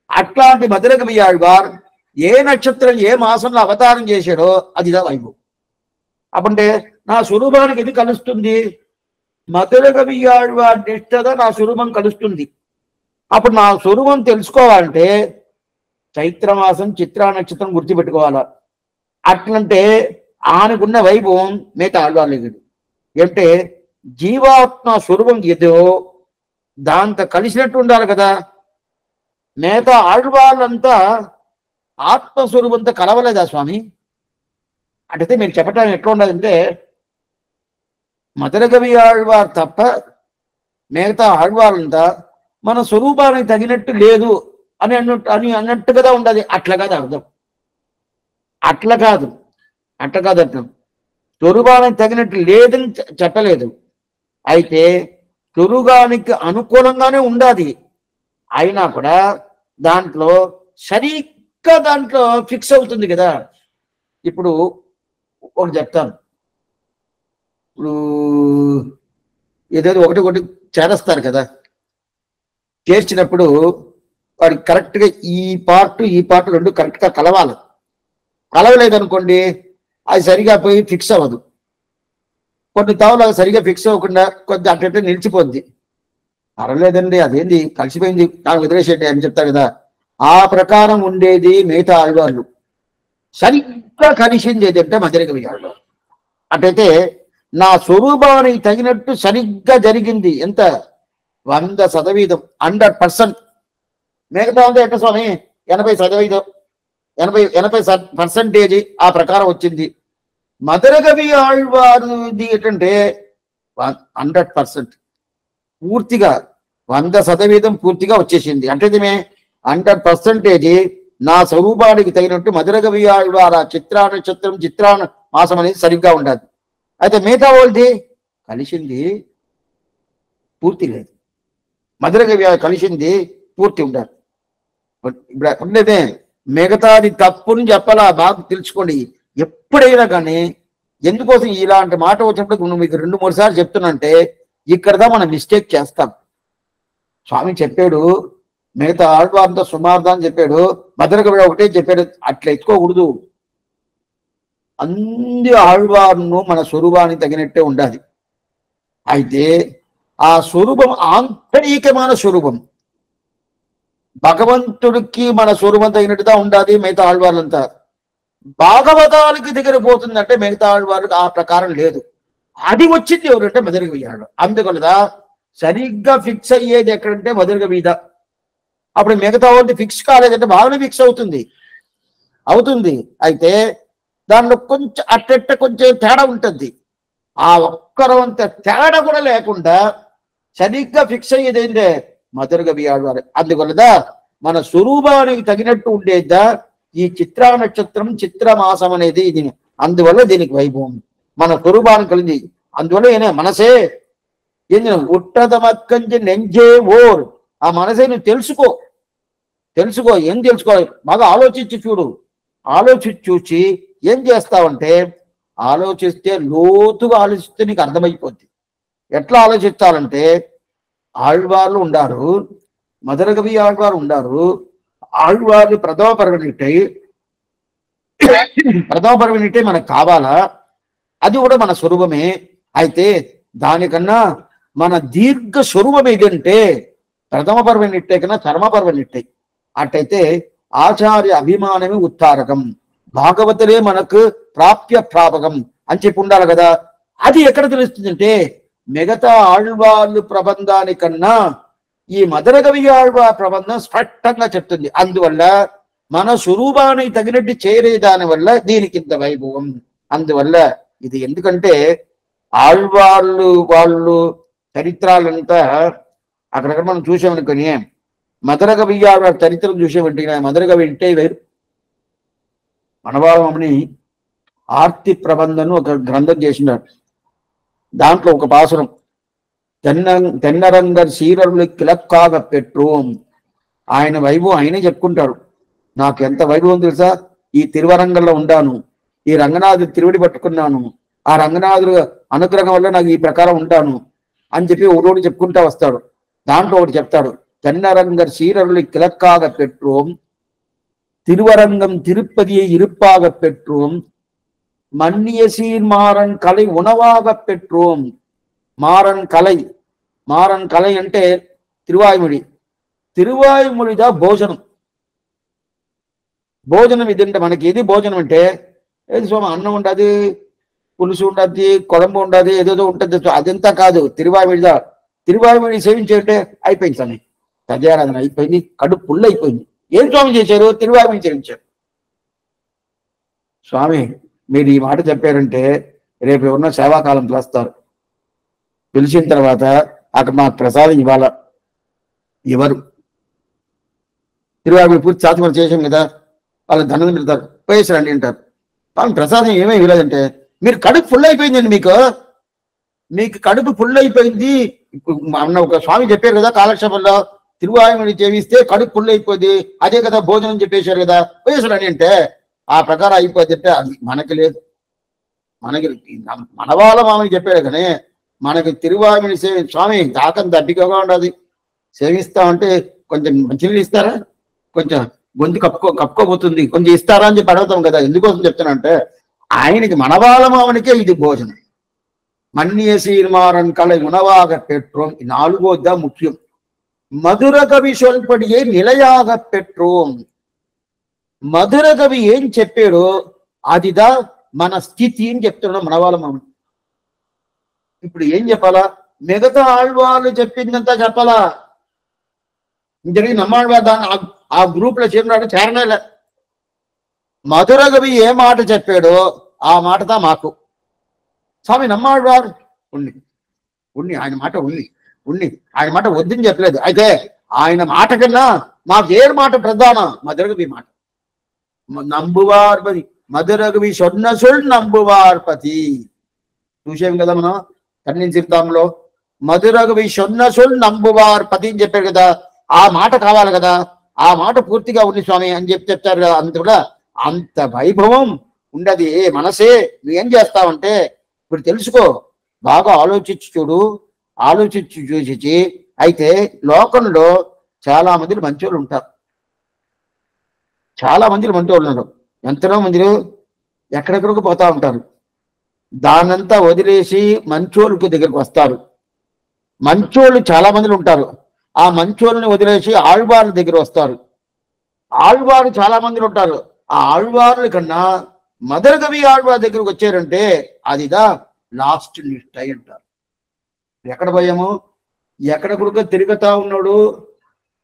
అట్లాంటి మధురగవి ఆళ్వార్ ఏ నక్షత్రం ఏ మాసంలో అవతారం చేశాడో అదిదా వైభవం. అప్పుడే నా స్వరూపానికి ఇది కలుస్తుంది, మధురగవి ఆళ్వార్ నిష్టగా నా స్వరూపం కలుస్తుంది. అప్పుడు నా స్వరూపం తెలుసుకోవాలంటే చైత్రమాసం చిత్రా నక్షత్రం గుర్తుపెట్టుకోవాలా. అట్లంటే ఆయనకున్న వైభవం మిగతా ఆళ్వార్లేదు. అంటే జీవాత్మ స్వరూపం ఏదో దాంతో కలిసినట్టు ఉండాలి కదా. మిగతా ఆళ్వార్లంతా ఆత్మస్వరూపంతో కలవలేదా స్వామి? అంటే మీరు చెప్పడానికి ఎట్లా ఉండదంటే మధురగవి ఆళ్వార్ తప్ప మిగతా ఆళ్వార్లంతా మన స్వరూపానికి తగినట్టు లేదు అని అన్నట్టు కదా ఉండదు. అట్లా కాదు అర్థం, అట్లా కాదు అర్థం. స్వరూపానికి తగినట్టు లేదని చెప్పలేదు. అయితే స్వరూపానికి అనుకూలంగానే ఉండాలి. అయినా కూడా దాంట్లో సరిగ్గా దాంట్లో ఫిక్స్ అవుతుంది కదా. ఇప్పుడు ఒకటి చెప్తాను, ఇప్పుడు ఏదేదో ఒకటి చేస్తారు కదా, చేర్చినప్పుడు వాడికి కరెక్ట్గా ఈ పార్ట్ రెండు కరెక్ట్గా కలవాలి. కలవలేదనుకోండి అది సరిగా పోయి ఫిక్స్ అవ్వదు. కొన్ని తావులు సరిగా ఫిక్స్ అవ్వకుండా కొద్ది అట్లంటే నిలిచిపోద్ది. పర్వాలేదండి అదేంది కలిసిపోయింది నాకు వదిలేసేటి అని చెప్తారు కదా, ఆ ప్రకారం ఉండేది మిగతా ఆళ్వార్లు. సరిగ్గా కలిసింది ఏదంటే మధురగవి ఆళ్వార్. అటైతే నా స్వరూపానికి తగినట్టు సరిగ్గా జరిగింది. ఎంత? 100%, 100%. మిగతా ఉంది ఎట్ట స్వామి? 80%, 80% ఆ ప్రకారం వచ్చింది. మధురగవి ఆళ్వారుది ఏంటంటే 100% పూర్తిగా 100% పూర్తిగా వచ్చేసింది. అంటే 100% నా స్వరూపానికి తగినట్టు మధురగవి ఆళ్వార్ చిత్రా నక్షత్రం చిత్రా మాసం అనేది సరిగ్గా ఉండాలి. అయితే మిగతా వాళ్ళది కలిసింది పూర్తి లేదు. మధురగవి కలిసింది పూర్తి ఉండాలి. ఇప్పుడు ఉండేదే మిగతాది తప్పుని చెప్పాలా, బాగా తెలుసుకోండి. ఎప్పుడైనా కానీ ఎందుకోసం ఇలాంటి మాట వచ్చినప్పుడు మీకు 2-3 సార్లు చెప్తున్నంటే ఇక్కడదా మనం మిస్టేక్ చేస్తాం. స్వామి చెప్పాడు మిగతా ఆళ్వార్తో సుమార్దా అని చెప్పాడు, మధురగవి ఒకటే చెప్పాడు, అట్లా ఎత్తుకోకూడదు. అన్ని ఆళ్వార్ను మన స్వరూపానికి తగినట్టే ఉండాలి. అయితే ఆ స్వరూపం ఆంతరికమైన స్వరూపం, భగవంతుడికి మన స్వరూపం తగినట్టుగా ఉండాలి. మిగతా ఆళ్వార్లంతా భాగవతాలకి దగ్గర పోతుందంటే మిగతా ఆళ్వార్లకు ఆ ప్రకారం లేదు. అది వచ్చింది ఎవరంటే మధురగవి ఆళ్వార్. అందుకనదా సరిగ్గా ఫిక్స్ అయ్యేది ఎక్కడంటే మధురగవి. అప్పుడు మిగతా వాళ్ళది ఫిక్స్ కాలేదంటే బాగానే ఫిక్స్ అవుతుంది. అయితే దానిలో కొంచెం అట్టెట్ట కొంచెం తేడా ఉంటుంది. ఆ ఒక్కరంత తేడా కూడా లేకుండా సరిగ్గా ఫిక్స్ అయ్యేది ఏంటంటే మధుర కవి ఆళ్వారు. అందువల్ల మన స్వరూపానికి తగినట్టు ఉండేదా ఈ చిత్రా నక్షత్రం చిత్రమాసం అనేది ఇది. అందువల్ల దీనికి వైభవం మన స్వరూపానికి కలిగింది. అందువల్ల ఏనే మనసే ఏంది ఉట్టదమక్కంచి నెంజే ఓర్. ఆ మనసే నువ్వు తెలుసుకో ఏం తెలుసుకోవాలి బాగా ఆలోచించి చూడు. ఆలోచించి చూసి ఏం చేస్తావంటే ఆలోచిస్తే లోతుగా ఆలోచిస్తే నీకు అర్థమైపోద్ది. ఎట్లా ఆలోచించాలంటే ఆళ్వార్లు ఉండారు, మధుర కవి ఆళ్వారు ఉండారు. ఆళ్వార్లు ప్రథమ పర్వనిట్టే మనకు కావాలా, అది కూడా మన స్వరూపమే. అయితే దానికన్నా మన దీర్ఘ స్వరూపం ఏదంటే ప్రథమ పర్వనిట్టే కన్నా చర్మ పర్వనిట్టే. అట్టయితే ఆచార్య అభిమానమే ఉత్తారకం, భాగవతులే మనకు ప్రాప్య ప్రాపకం అని చెప్పి ఉండాలి కదా. అది ఎక్కడ తెలుస్తుందంటే మిగతా ఆళ్వార్లు ప్రబంధానికన్నా ఈ మధుర కవి ఆళ్వార్ ప్రబంధం స్పష్టంగా చెప్తుంది. అందువల్ల మన స్వరూపానికి తగినట్టు చేరే దాని వల్ల దీనికి ఇంత వైభవం. అందువల్ల ఇది ఎందుకంటే వాళ్ళు చరిత్రాలంతా అక్కడక్కడ మనం చూసామనుకొని మధుర కవి ఆళ్వార్ చరిత్రను చూసామంటే మధుర కవి ఇంటే వేరు. మనవాళ్ళని ఆర్తి ప్రబంధను ఒక గ్రంథం చేసినాడు. దాంట్లో ఒక పాసురం తెన్నరంగర్ సీరరులు కిలక్కాగ పెట్రోం. ఆయన వైభవం ఆయనే చెప్పుకుంటాడు. నాకు ఎంత వైభవం తెలుసా, ఈ తిరువరంగంలో ఉండాను, ఈ రంగనాథుడు తిరువడి పట్టుకున్నాను, ఆ రంగనాథుడు అనుగ్రహం వల్ల నాకు ఈ ప్రకారం ఉంటాను అని చెప్పి ఒకరోజు చెప్పుకుంటా వస్తాడు. దాంట్లో ఒకటి చెప్తాడు, తెన్నరంగర్ సీరరులు కిలక్కాగ పెట్రోం, తిరువరంగం తిరుపతిயை இருப்பாக பெற்றோம், மன்னிய சீர் மாறன் கலை உணவாக பெற்றோம். మారన్ కళ అంటే తిరువాయుమొழிదా భోజనం. ఇదంటే మనకి ఏది భోజనం అంటే ఏది సోమ అన్నం ఉండదు, పులుసు ఉండద్ది, కొడంబు ఉండదు, ఏదేదో ఉంటుంది. అదంతా కాదు. తిరువాయుమొഴి సేవించేంటే అయిపోయింది స్వామి, సద్యారాధన అయిపోయింది, కడుపు పుల్లు అయిపోయింది. ఏం స్వామి చేశారు? తిరువాయుమొഴి సేవించారు. స్వామి మీరు ఈ మాట చెప్పారంటే రేపు ఎవరన్నా సేవాకాలం పిలుస్తారు. పిలిచిన తర్వాత అక్కడ మాకు ప్రసాదం ఇవ్వాలా. ఎవరు తిరువాయుమొഴి పూర్తి శాతం చేసాం కదా, వాళ్ళు ధనం పెడతారు, పోయేసారండి అంటారు. వాళ్ళు ప్రసాదం ఏమీ ఇవ్వలేదంటే మీరు కడుపు ఫుల్ అయిపోయిందండి, మీకు కడుపు ఫుల్ అయిపోయింది. అన్న ఒక స్వామి చెప్పారు కదా కాలక్షేపంలో, తిరువాయుమొഴి చేవిస్తే కడుపు ఫుల్ అయిపోద్ది, అదే కదా భోజనం చెప్పేశారు కదా, పోయేసారండి అంటే ఆ ప్రకారం అయిపోద్ది అంటే అది మనకి లేదు. మనవాళ్ళ మామని చెప్పాడు కానీ మనకి తిరువాయుమొഴి స్వామి దాకం దడ్డిగా ఉండదు. సేవిస్తామంటే కొంచెం మంచినీళ్ళు ఇస్తారా, కొంచెం గొంతు కప్పుకోబోతుంది, కొంచెం ఇస్తారా అని చెప్పి అడుగుతాం కదా. ఎందుకోసం చెప్తానంటే ఆయనకి మనవాళ్ళ మామనికే ఇది భోజనం. మన్నియ సీర్మారన్ కళ ఉణవాగ పెట్రోం. ఈ నాలుగోదా ముఖ్యం. మధుర కవి సొల్పడియే నిలయాగ పెట్రోం. మధుర కవి ఏం చెప్పాడో అదిదా మన స్థితి అని చెప్తున్నాడు మనవాళ్ళ మామని. ఇప్పుడు ఏం చెప్పాలా? మిగతా ఆళ్వాళ్ళు చెప్పిందంతా చెప్పాలా? జరిగి నమ్మాళ్వారు దాన్ని ఆ గ్రూప్ లో చేరనేలే. మధుర కవి ఏ మాట చెప్పాడో ఆ మాటదా మాకు. స్వామి నమ్మాళ్వారు ఆయన మాట ఆయన మాట వద్దని చెప్పలేదు. అయితే ఆయన మాట కన్నా మాకు ఏ మాట ప్రధానం? మధుర కవి మాట. నంబువార్పతి మధుర కవి సొన్న సొల్ నంబువార్పతి చూసాం కదా మనం కన్నిన్ సిద్ధాంలో. మధుర కవి సొన్న సొల్ నంబువార్పతి అని చెప్పారు కదా. ఆ మాట కావాలి కదా, ఆ మాట పూర్తిగా ఉంది స్వామి అని చెప్తారు కదా. అంత కూడా అంత వైభవం ఉండదు. ఏ మనసే నువ్వేం చేస్తావంటే ఇప్పుడు తెలుసుకో, బాగా ఆలోచించి చూడు, ఆలోచించి చూసి. అయితే లోకంలో చాలా మంది మంచోళ్ళు ఉంటారు, చాలా మంది మంచోళ్ళు ఉన్నారు. ఎంతనో మంది ఎక్కడెక్కడికి పోతా ఉంటారు. దానంతా వదిలేసి మంచోళ్ళకి దగ్గరికి వస్తారు. మంచోళ్ళు చాలా మంది ఉంటారు. ఆ మంచోళ్ళని వదిలేసి ఆళ్వార్ల దగ్గర వస్తారు. ఆళ్వారు చాలా మంది ఉంటారు. ఆ ఆళ్వార్ల కన్నా మధుర కవి ఆళ్వార్ దగ్గరకు వచ్చారంటే అదిదా లాస్ట్ లిస్ట్ అయి అంటారు. ఎక్కడ పోయాము? ఎక్కడ కొడుకు తిరుగుతా ఉన్నాడు,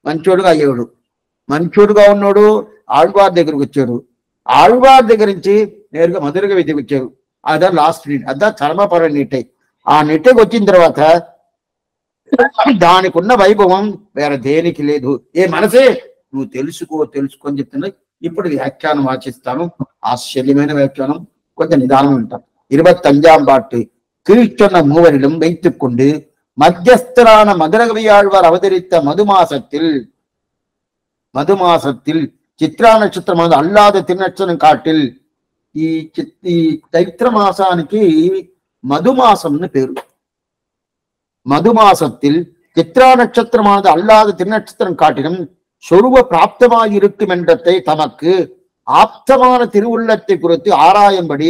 మంచోడుగా అయ్యాడు. మంచోడుగా ఉన్నాడు, ఆళ్వార్ దగ్గరకు వచ్చాడు. ఆళ్వార్ దగ్గర నుంచి నేరుగా మధుర కవి దగ్గరికి వచ్చారు. అదా లాస్ట్ నీట్, అదా చర్మపర నీటై. ఆ నీటకి వచ్చిన తర్వాత దానికి ఉన్న వైభవం వేరే దేనికి లేదు. ఏ మనసే నువ్వు తెలుసుకో అని చెప్తున్నా. ఇప్పుడు వ్యాఖ్యానం వాచిస్తాను. ఆశ్చర్యమైన వ్యాఖ్యానం, కొంచెం నిదానం ఉంటాం. 25ஆம் பாட்டு. கீழ்ச்சொன்ன மூவரிலும் வைத்துக் கொண்டு மத்தியஸ்தரான மதுரகவியாழ்வார் அவதரித்த மதுமாசத்தில் చిత్రా నక్షత్రం అల్లాద తిరునక్షత్రం కాటిల్. ఈ చైత్ర మాసానికి మధుమాసం అని పేరు. மதுமாசத்தில் சித்ரா நட்சத்திரமானது அல்லாத திருநட்சத்திரம் காட்டிலும் சொருவ பிராப்தமாயிருக்கும் என்றதை தமக்கு ஆப்தமான திருவுள்ளத்தை குறித்து ஆராயும்படி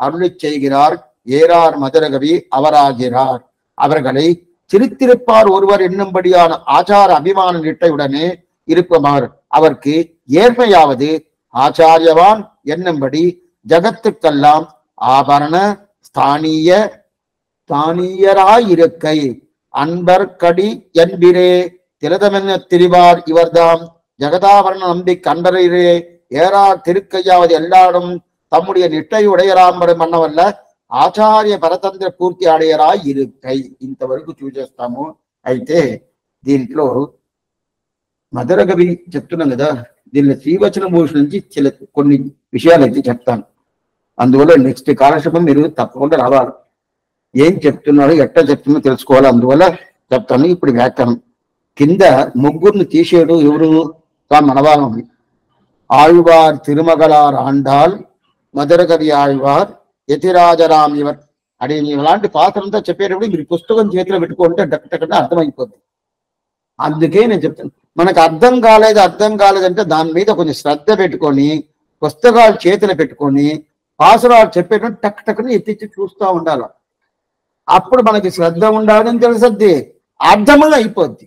அருளி செய்கிறார் ஏறார் மதுரகவி அவராகிறார். அவர்களை சிரித்திருப்பார் ஒருவர் என்னும்படியான ஆச்சார அபிமான நிட்டையுடனே இருப்பமாறு அவருக்கு ஏர்மையாவது ஆச்சாரியவான் என்னும்படி ஜகத்துக்கெல்லாம் ஆபரண ஸ்தானியராயிருக்கை அன்பர்கடி என்பிரே திலதமென்ன திரிவார் இவர்தாம் ஜகதாபரண நம்பி கண்டரே ஏறார் திருக்கையாவது எல்லாரும் తమ్ముడి నిట్టయుడయరాంబడి మన్నవల్ల ఆచార్య పరతంత్ర పూర్తి ఆడయరాయి ఇరుకై. ఇంతవరకు చూసేస్తాము. అయితే దీంట్లో మధురగవి చెప్తున్నాం కదా, దీనిలో శ్రీవచన భూషణ నుంచి కొన్ని విషయాలు అయితే చెప్తాను. అందువల్ల నెక్స్ట్ కాలక్షేపం మీరు తప్పకుండా రావాలి. ఏం చెప్తున్నాడు, ఎట్లా చెప్తున్నా తెలుసుకోవాలి. అందువల్ల చెప్తాను. ఇప్పుడు వ్యాఖ్యానం కింద ముగ్గురిని తీసేడు ఎవరు? మనవాళం ఆళ్వార్ తిరుమగలార్ ఆండాల్ మధురగవి ఆళ్వార్ యతిరాజరామ్ ఇవర్ అడే ఇలాంటి పాత్రంతా చెప్పేటప్పుడు మీరు పుస్తకం చేతిలో పెట్టుకుంటే డక్కడక్కడ అర్థమైపోద్ది. అందుకే నేను చెప్తాను, మనకు అర్థం కాలేదంటే దాని మీద కొంచెం శ్రద్ధ పెట్టుకొని పుస్తకాలు చేతిలో పెట్టుకొని పాసురాలు చెప్పేటప్పుడు టక్ టక్కుని ఎత్తిచ్చి చూస్తూ ఉండాలి. అప్పుడు మనకి శ్రద్ధ ఉండాలని తెలుసద్ది, అర్థంగా అయిపోద్ది.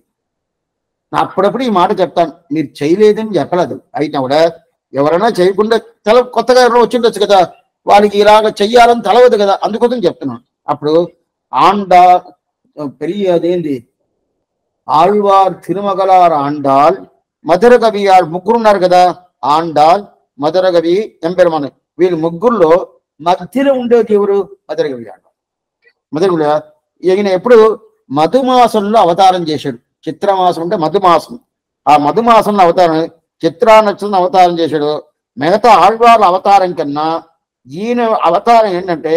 అప్పుడప్పుడు ఈ మాట చెప్తాను, మీరు చేయలేదని చెప్పలేదు. అయినా కూడా ఎవరైనా చేయకుండా కొత్తగా ఎవరైనా వచ్చిండొచ్చు కదా, వాళ్ళకి ఇలాగ చెయ్యాలని తలవదు కదా, అందుకోసం చెప్తున్నాను. అప్పుడు అదేంది ఆళ్వార్ తిరుమగలార్ ఆండాల్ మధురగవి ముగ్గురు ఉన్నారు కదా, ఆండాల్ మధురగవి ఎంపెరమని. వీళ్ళు ముగ్గురులో మధ్యలో ఉండేది ఎవరు? మధురగవి ఆళ్వార్. మధురగవి ఈయన ఎప్పుడు మధుమాసంలో అవతారం చేశాడు. చిత్రమాసం అంటే మధుమాసం. ఆ మధుమాసంలో అవతారం, చిత్రా నక్షత్రం అవతారం చేశాడు. మిగతా ఆళ్వార్ల అవతారం కన్నా ఈయన అవతారం ఏంటంటే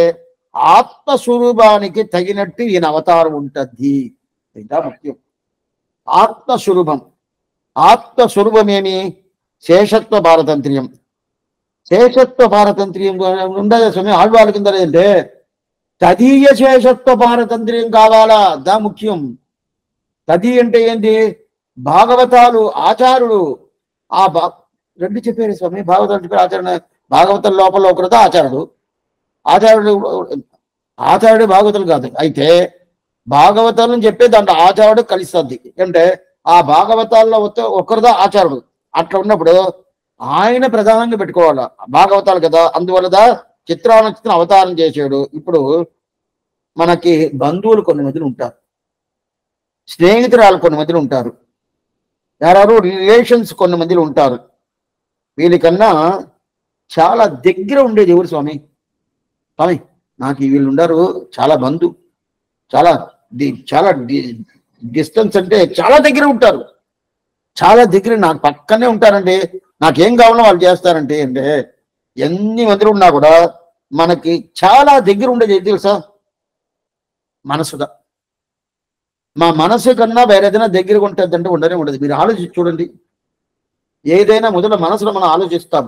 ఆత్మస్వరూపానికి తగినట్టు ఈయన అవతారం ఉంటుంది. ఇంకా ముఖ్యం ఆత్మస్వరూపమేమి? శేషత్వ పారతంత్ర్యం. శేషత్వ పారతంత్ర్యం ఉండదు స్వామి ఆళ్వార్ల కింద లేదంటే తదీయ శేషత్వ పారతంత్ర్యం కావాలా, దా ముఖ్యం. తది అంటే ఏంటి? భాగవతాలు ఆచారుడు రెండు చెప్పారు స్వామి. భాగవతాలు చెప్పారు, ఆచరణ. భాగవతం లోపల ఒకరితో ఆచార్యుడు భాగవతులు కాదు. అయితే భాగవతాలను చెప్పే దాంట్లో ఆచార్యుడు కలుస్తుంది. అంటే ఆ భాగవతాల్లో ఒకరితో ఆచారుడు. అట్లా ఉన్నప్పుడు ఆయన ప్రధానంగా పెట్టుకోవాలి భాగవతాలు కదా. అందువల్ల చిత్రా నక్షత్రం అవతారం చేసాడు. ఇప్పుడు మనకి బంధువులు కొన్ని మందిని ఉంటారు, స్నేహితురాలు కొన్ని మందిని ఉంటారు, ఎవరు రిలేషన్స్ కొన్ని మందిని ఉంటారు. వీళ్ళకన్నా చాలా దగ్గర ఉండేది ఎవరు స్వామి? నాకు వీళ్ళు ఉండరు, చాలా బంధు, చాలా డిస్టెన్స్ అంటే చాలా దగ్గర ఉంటారు. చాలా దగ్గర నాకు పక్కనే ఉంటారంటే నాకేం కావాలో వాళ్ళు చేస్తారంటే అంటే ఎన్ని మందిలో ఉన్నా కూడా మనకి చాలా దగ్గర ఉండేది ఏది తెలుసా? మనసుగా. మా మనసు కన్నా వేరే ఏదైనా దగ్గరగా ఉంటుంది అంటే ఉండనే ఉండదు. మీరు ఆలోచించి చూడండి. ఏదైనా మొదట మనసులో మనం ఆలోచిస్తాం.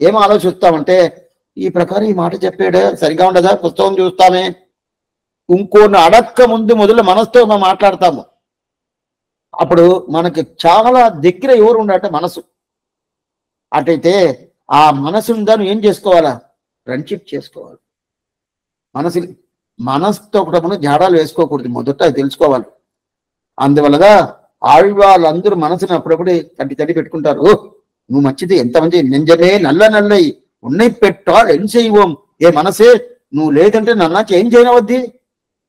ఏం ఆలోచిస్తామంటే ఈ ప్రకారం ఈ మాట చెప్పాడే సరిగా ఉండదా, పుస్తకం చూస్తామే, ఇంకోని అడక్క ముందు మొదలు మనసుతో మనం మాట్లాడతాము. అప్పుడు మనకి చాలా దగ్గర ఎవరు ఉండాలంటే మనసు. అటైతే ఆ మనసుని దాన్ని ఏం చేసుకోవాలా? ఫ్రెండ్షిప్ చేసుకోవాలి. మనసుతో కూడా మనం జాడాలు వేసుకోకూడదు, మొదట తెలుసుకోవాలి. అందువల్లగా ఆళ్వాళ్ళందరూ మనసుని అప్పుడప్పుడు తడి పెట్టుకుంటారు. నువ్వు మంచిది, ఎంతమంది నెంజమే నల్లై ఉన్నై పెట్టాలి ఏం చేయవం. ఏ మనసే నువ్వు లేదంటే నన్నాకి ఏం చేయనవద్ది,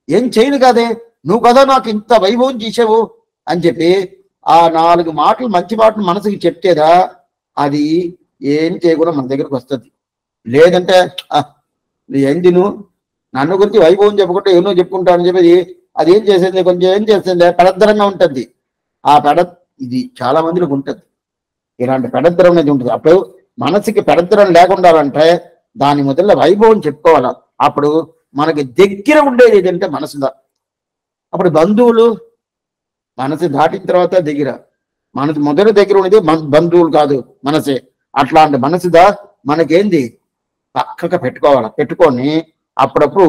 ఏం చేయను కాదే, నువ్వు కదా నాకు ఇంత వైభవం చేసావు అని చెప్పి ఆ 4 మాటలు మంచి మాటలు మనసుకి చెప్తేదా అది ఏం చేయకుండా మన దగ్గరకు వస్తుంది. లేదంటే ఏంది నువ్వు నన్ను గురించి వైభవం చెప్పుకుంటే ఎన్నో చెప్పుకుంటానని చెప్పేది అది ఏం చేసేది, కొంచెం ఏం చేస్తుంది, పెడద్దరంగా ఉంటుంది. ఆ ఇది చాలా మందికి ఉంటుంది, ఇలాంటి పెడద్దరం అనేది ఉంటుంది. అప్పుడు మనసుకి పెడద్దరం లేకుండా అంటే దాని మొదల వైభవం చెప్పుకోవాలి. అప్పుడు మనకి దగ్గర ఉండేది ఏదంటే మనసుదా. అప్పుడు బంధువులు మనసు దాటిన తర్వాత దగ్గర, మనసు మొదటి దగ్గర ఉండేది బంధువులు కాదు మనసే. అట్లాంటి మనసుదా మనకేంది పక్కగా పెట్టుకోవాలి. పెట్టుకొని అప్పుడప్పుడు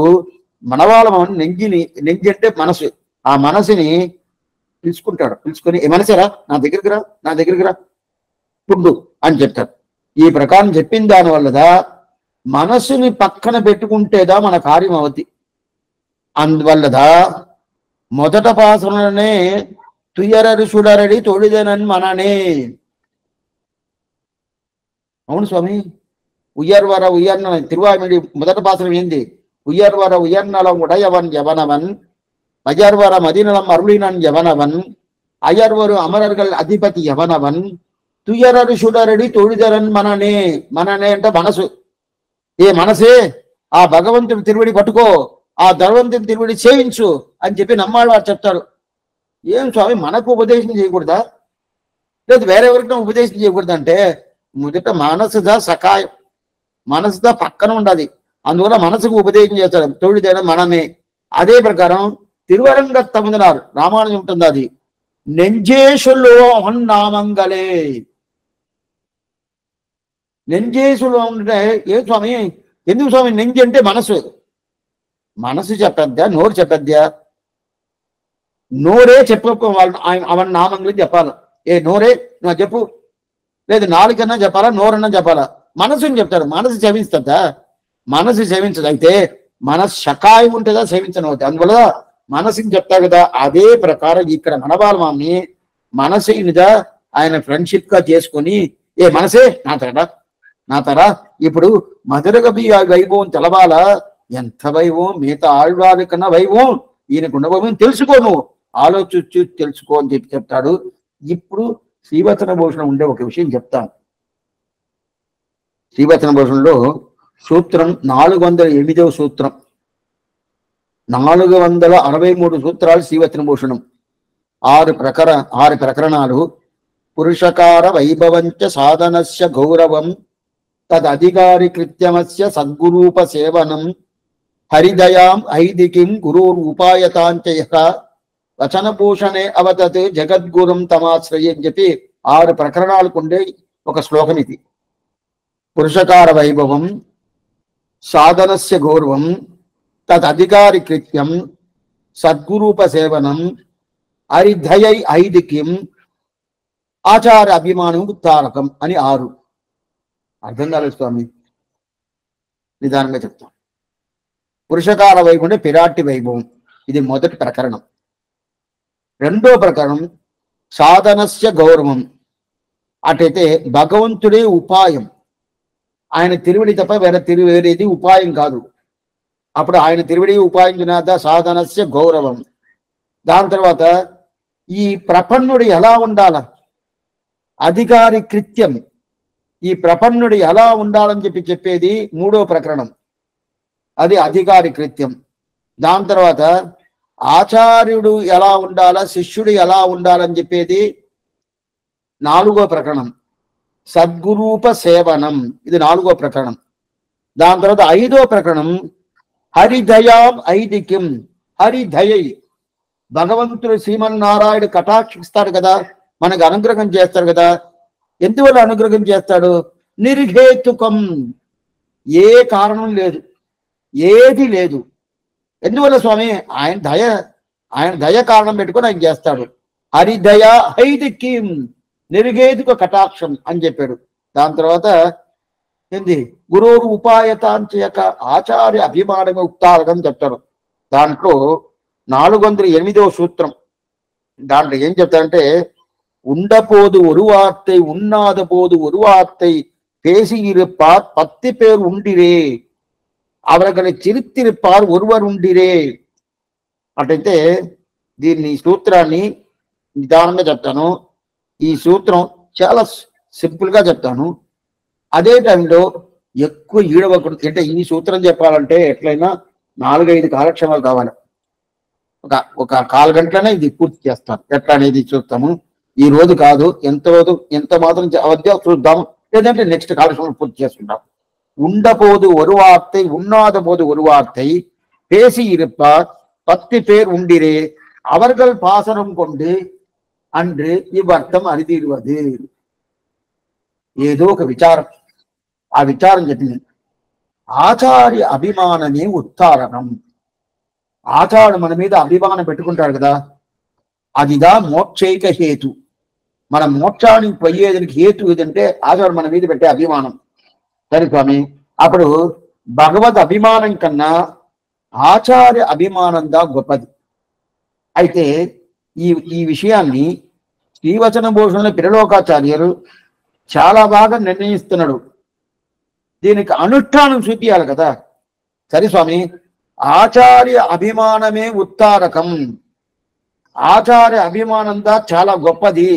మనవాళ్ళం నెంజి అంటే మనసు, ఆ మనసుని పిలుచుకుంటాడు. పిలుచుకొని ఏ మనసేరా నా దగ్గరికి రా పుండు అని చెప్తారు. ఈ ప్రకారం చెప్పిన దాని వల్లదా మనసుని పక్కన పెట్టుకుంటేదా మన కార్యం అవతి. అందువల్లదా మొదట పాసననే తుయ్యరరు చూడరడి తొడిదేనని మననే. అవును స్వామి, ఉయ్యర్వర ఉయ్యర్న తిరువామిడి మొదట పాసనం ఏంది? ఉయ్యర్వర ఉయ్యర్నలం ఉడయవన్ యవనవన్ மஜர்வர மதிநலம் அருளினன் எவனவன் அயர்வரு அமரர்கள் அதிபதி எவனவன் తుయ్యరడు సుడరడి తొడిదరన్ మననే. మననే అంటే మనసు. ఏ మనసే ఆ భగవంతుడి తిరువడి పట్టుకో, ఆ ధర్వంతుని తిరువడి సేవించు అని చెప్పి నమ్మాడు వారు చెప్తాడు. ఏం స్వామి మనకు ఉపదేశం చేయకూడదా, లేదు వేరెవరికైనా ఉపదేశం చేయకూడదు అంటే మొదట మనసుదా సకాయం, మనసుదా పక్కన ఉండాలి. అందువల్ల మనసుకు ఉపదేశం చేస్తాడు తొడిదర మనమే. అదే ప్రకారం తిరువరంగత్తమున్నారు రామాయణం ఉంటుంది. అది నెంజేసులో నామంగలే. నెంజేసులో ఉంటే ఏ స్వామి, ఎందుకు స్వామి నెంజి అంటే మనసు. మనసు చెప్పద్దా నోరు చెప్పద్దా? నోరే చెప్పు వాళ్ళు అవన్న నామంగా చెప్పాలి. ఏ నోరే నువ్వు చెప్పు, లేదు నాలుగన్నా చెప్పాలా నోరన్నా చెప్పాలా? మనసుని చెప్తాడు. మనసు సేవిస్తుందా? మనసు సేవించదు. అయితే మనసు షకాయం ఉంటుందా సేవించను అవుతుంది. అందువల్ల మనసుని చెప్తా కదా. అదే ప్రకారం ఇక్కడ మనబాలమాన్ని మనసునిదా ఆయన ఫ్రెండ్షిప్ గా చేసుకొని ఏ మనసే నా తరా ఇప్పుడు మధురగవి వైభవం తెలవాలా. ఎంత వైభవం, మిగతా ఆళ్వారి కన్నా వైభవం ఈయనకున్న వైభవం తెలుసుకోను, ఆలోచించు తెలుసుకో అని చెప్పి చెప్తాడు. ఇప్పుడు శ్రీవచన భూషణం ఉండే ఒక విషయం చెప్తాను. శ్రీవచన భూషణంలో సూత్రం 408వ సూత్రం, 463 సూత్రాలు శ్రీవచన భూషణం. 6 ప్రకరణాలు. పురుషకార వైభవంచ సాధనస్య గౌరవం తదధికారి కృత్యమస్య సద్గురూప సేవనం హరిదయాం ఐదికిం గురుర్ ఉపాయతాంచయ వచనభూషణే అవతత్ జగద్గురం తమాశ్రయ అని చెప్పి 6 ప్రకరణాలకు ఉండే ఒక శ్లోకం ఇది. పురుషకార వైభవం, సాధనస్య గౌరవం, తదధికారి కృత్యం, సద్గురూప సేవనం, హరిదయై ఐదికిం, ఆచార అభిమానం ఉత్తారకం అని 6. అర్థం కాలేదు స్వామి, నిదానంగా చెప్తాం. పురుషకార వైభవం అంటే పిరాటి వైభవం, ఇది మొదటి ప్రకరణం. రెండో ప్రకరణం సాధనస్య గౌరవం. అటైతే భగవంతుడే ఉపాయం, ఆయన తిరువడి తప్ప వేరేది ఉపాయం కాదు. అప్పుడు ఆయన తిరువడి ఉపాయం జ్ఞాత సాధనస్య గౌరవం. దాని తర్వాత ఈ ప్రపన్నుడు ఎలా ఉండాల, అధికారి కృత్యం, ఈ ప్రపన్నుడు ఎలా ఉండాలని చెప్పేది 3వ ప్రకరణం, అది అధికారి కృత్యం. దాని తర్వాత ఆచార్యుడు ఎలా ఉండాలా, శిష్యుడు ఎలా ఉండాలని చెప్పేది 4వ ప్రకరణం, సద్గురూప సేవనం, ఇది 4వ ప్రకరణం. దాని తర్వాత 5వ ప్రకరణం హరిదయాం ఐదికిం. హరిదయై, భగవంతుడు శ్రీమన్నారాయణ కటాక్షిస్తాడు కదా, మనకు అనుగ్రహం చేస్తాడు కదా. ఎందువల్ల అనుగ్రహం చేస్తాడు? నిర్హేతుకం, ఏ కారణం లేదు, ఏది లేదు. ఎందువల్ల స్వామి? ఆయన దయ కారణం పెట్టుకొని ఆయన చేస్తాడు. హరిదయ హైదికిం, నిర్హేతుక కటాక్షం అని చెప్పాడు. దాని తర్వాత ఏంది? గురువు ఉపాయతాంచయక ఆచార్య అభిమానమే ఉక్తారకం చెప్తాడు. దాంట్లో 408వ సూత్రం, దాంట్లో ఏం చెప్తారంటే ఉండపోదు ஒரு வார்த்தை உண்ணாத போது ஒரு வார்த்தை பேசியிருப்பார் 10 பேர் ఉండిరే அவர்களை చిరిత్తిరిపార్ ஒருவர் ఉండిరే. అటైతే దీన్ని సూత్రాన్ని నిదానంగా చెప్తాను. ఈ సూత్రం చాలా సింపుల్ గా చెప్తాను. అదే టైంలో ఎక్కువ ఈడవకూడదు. అంటే ఈ సూత్రం చెప్పాలంటే ఎట్లయినా 4-5 కాలక్షేమాలు కావాలి. ఒక 4 గంటలనే ఇది పూర్తి చేస్తాను. ఎట్లా అనేది చూస్తాము. ఈ రోజు కాదు, ఎంత మాత్రం అవద్యో చూద్దాం, లేదంటే నెక్స్ట్ కాలక్షేమం పూర్తి చేసుకుంటాం. ఉండపోదు ஒரு வார்த்தை உண்ணாத போது ஒரு வார்த்தை பேசி இருப்பார் 10 பேர் உண்டிரே அவர்கள் பாசனம் கொண்டு அன்று இவ்வర్థం అరితీరువది. ఏదో ఒక విచారం, ఆ విచారం చెప్పింది. ఆచార్య అభిమానమే ఉత్తారణం. ఆచార్యుడు మన మీద అభిమానం పెట్టుకుంటాడు కదా, అదిదా మోక్షైక హేతు. మన మోక్షానికి పోయేదానికి హేతు ఏదంటే ఆచార్యుడు మన మీద పెట్టే అభిమానం. సరే స్వామి, అప్పుడు భగవద్ అభిమానం కన్నా ఆచార్య అభిమానంగా గొప్పది. అయితే ఈ విషయాన్ని శ్రీవచన భూషణుల పిరలోకాచార్యులు చాలా బాగా నిర్ణయిస్తున్నాడు. దీనికి అనుష్ఠానం చూపించాలి కదా. సరే స్వామి, ఆచార్య అభిమానమే ఉత్తారకం, ఆచార్య అభిమానంగా చాలా గొప్పది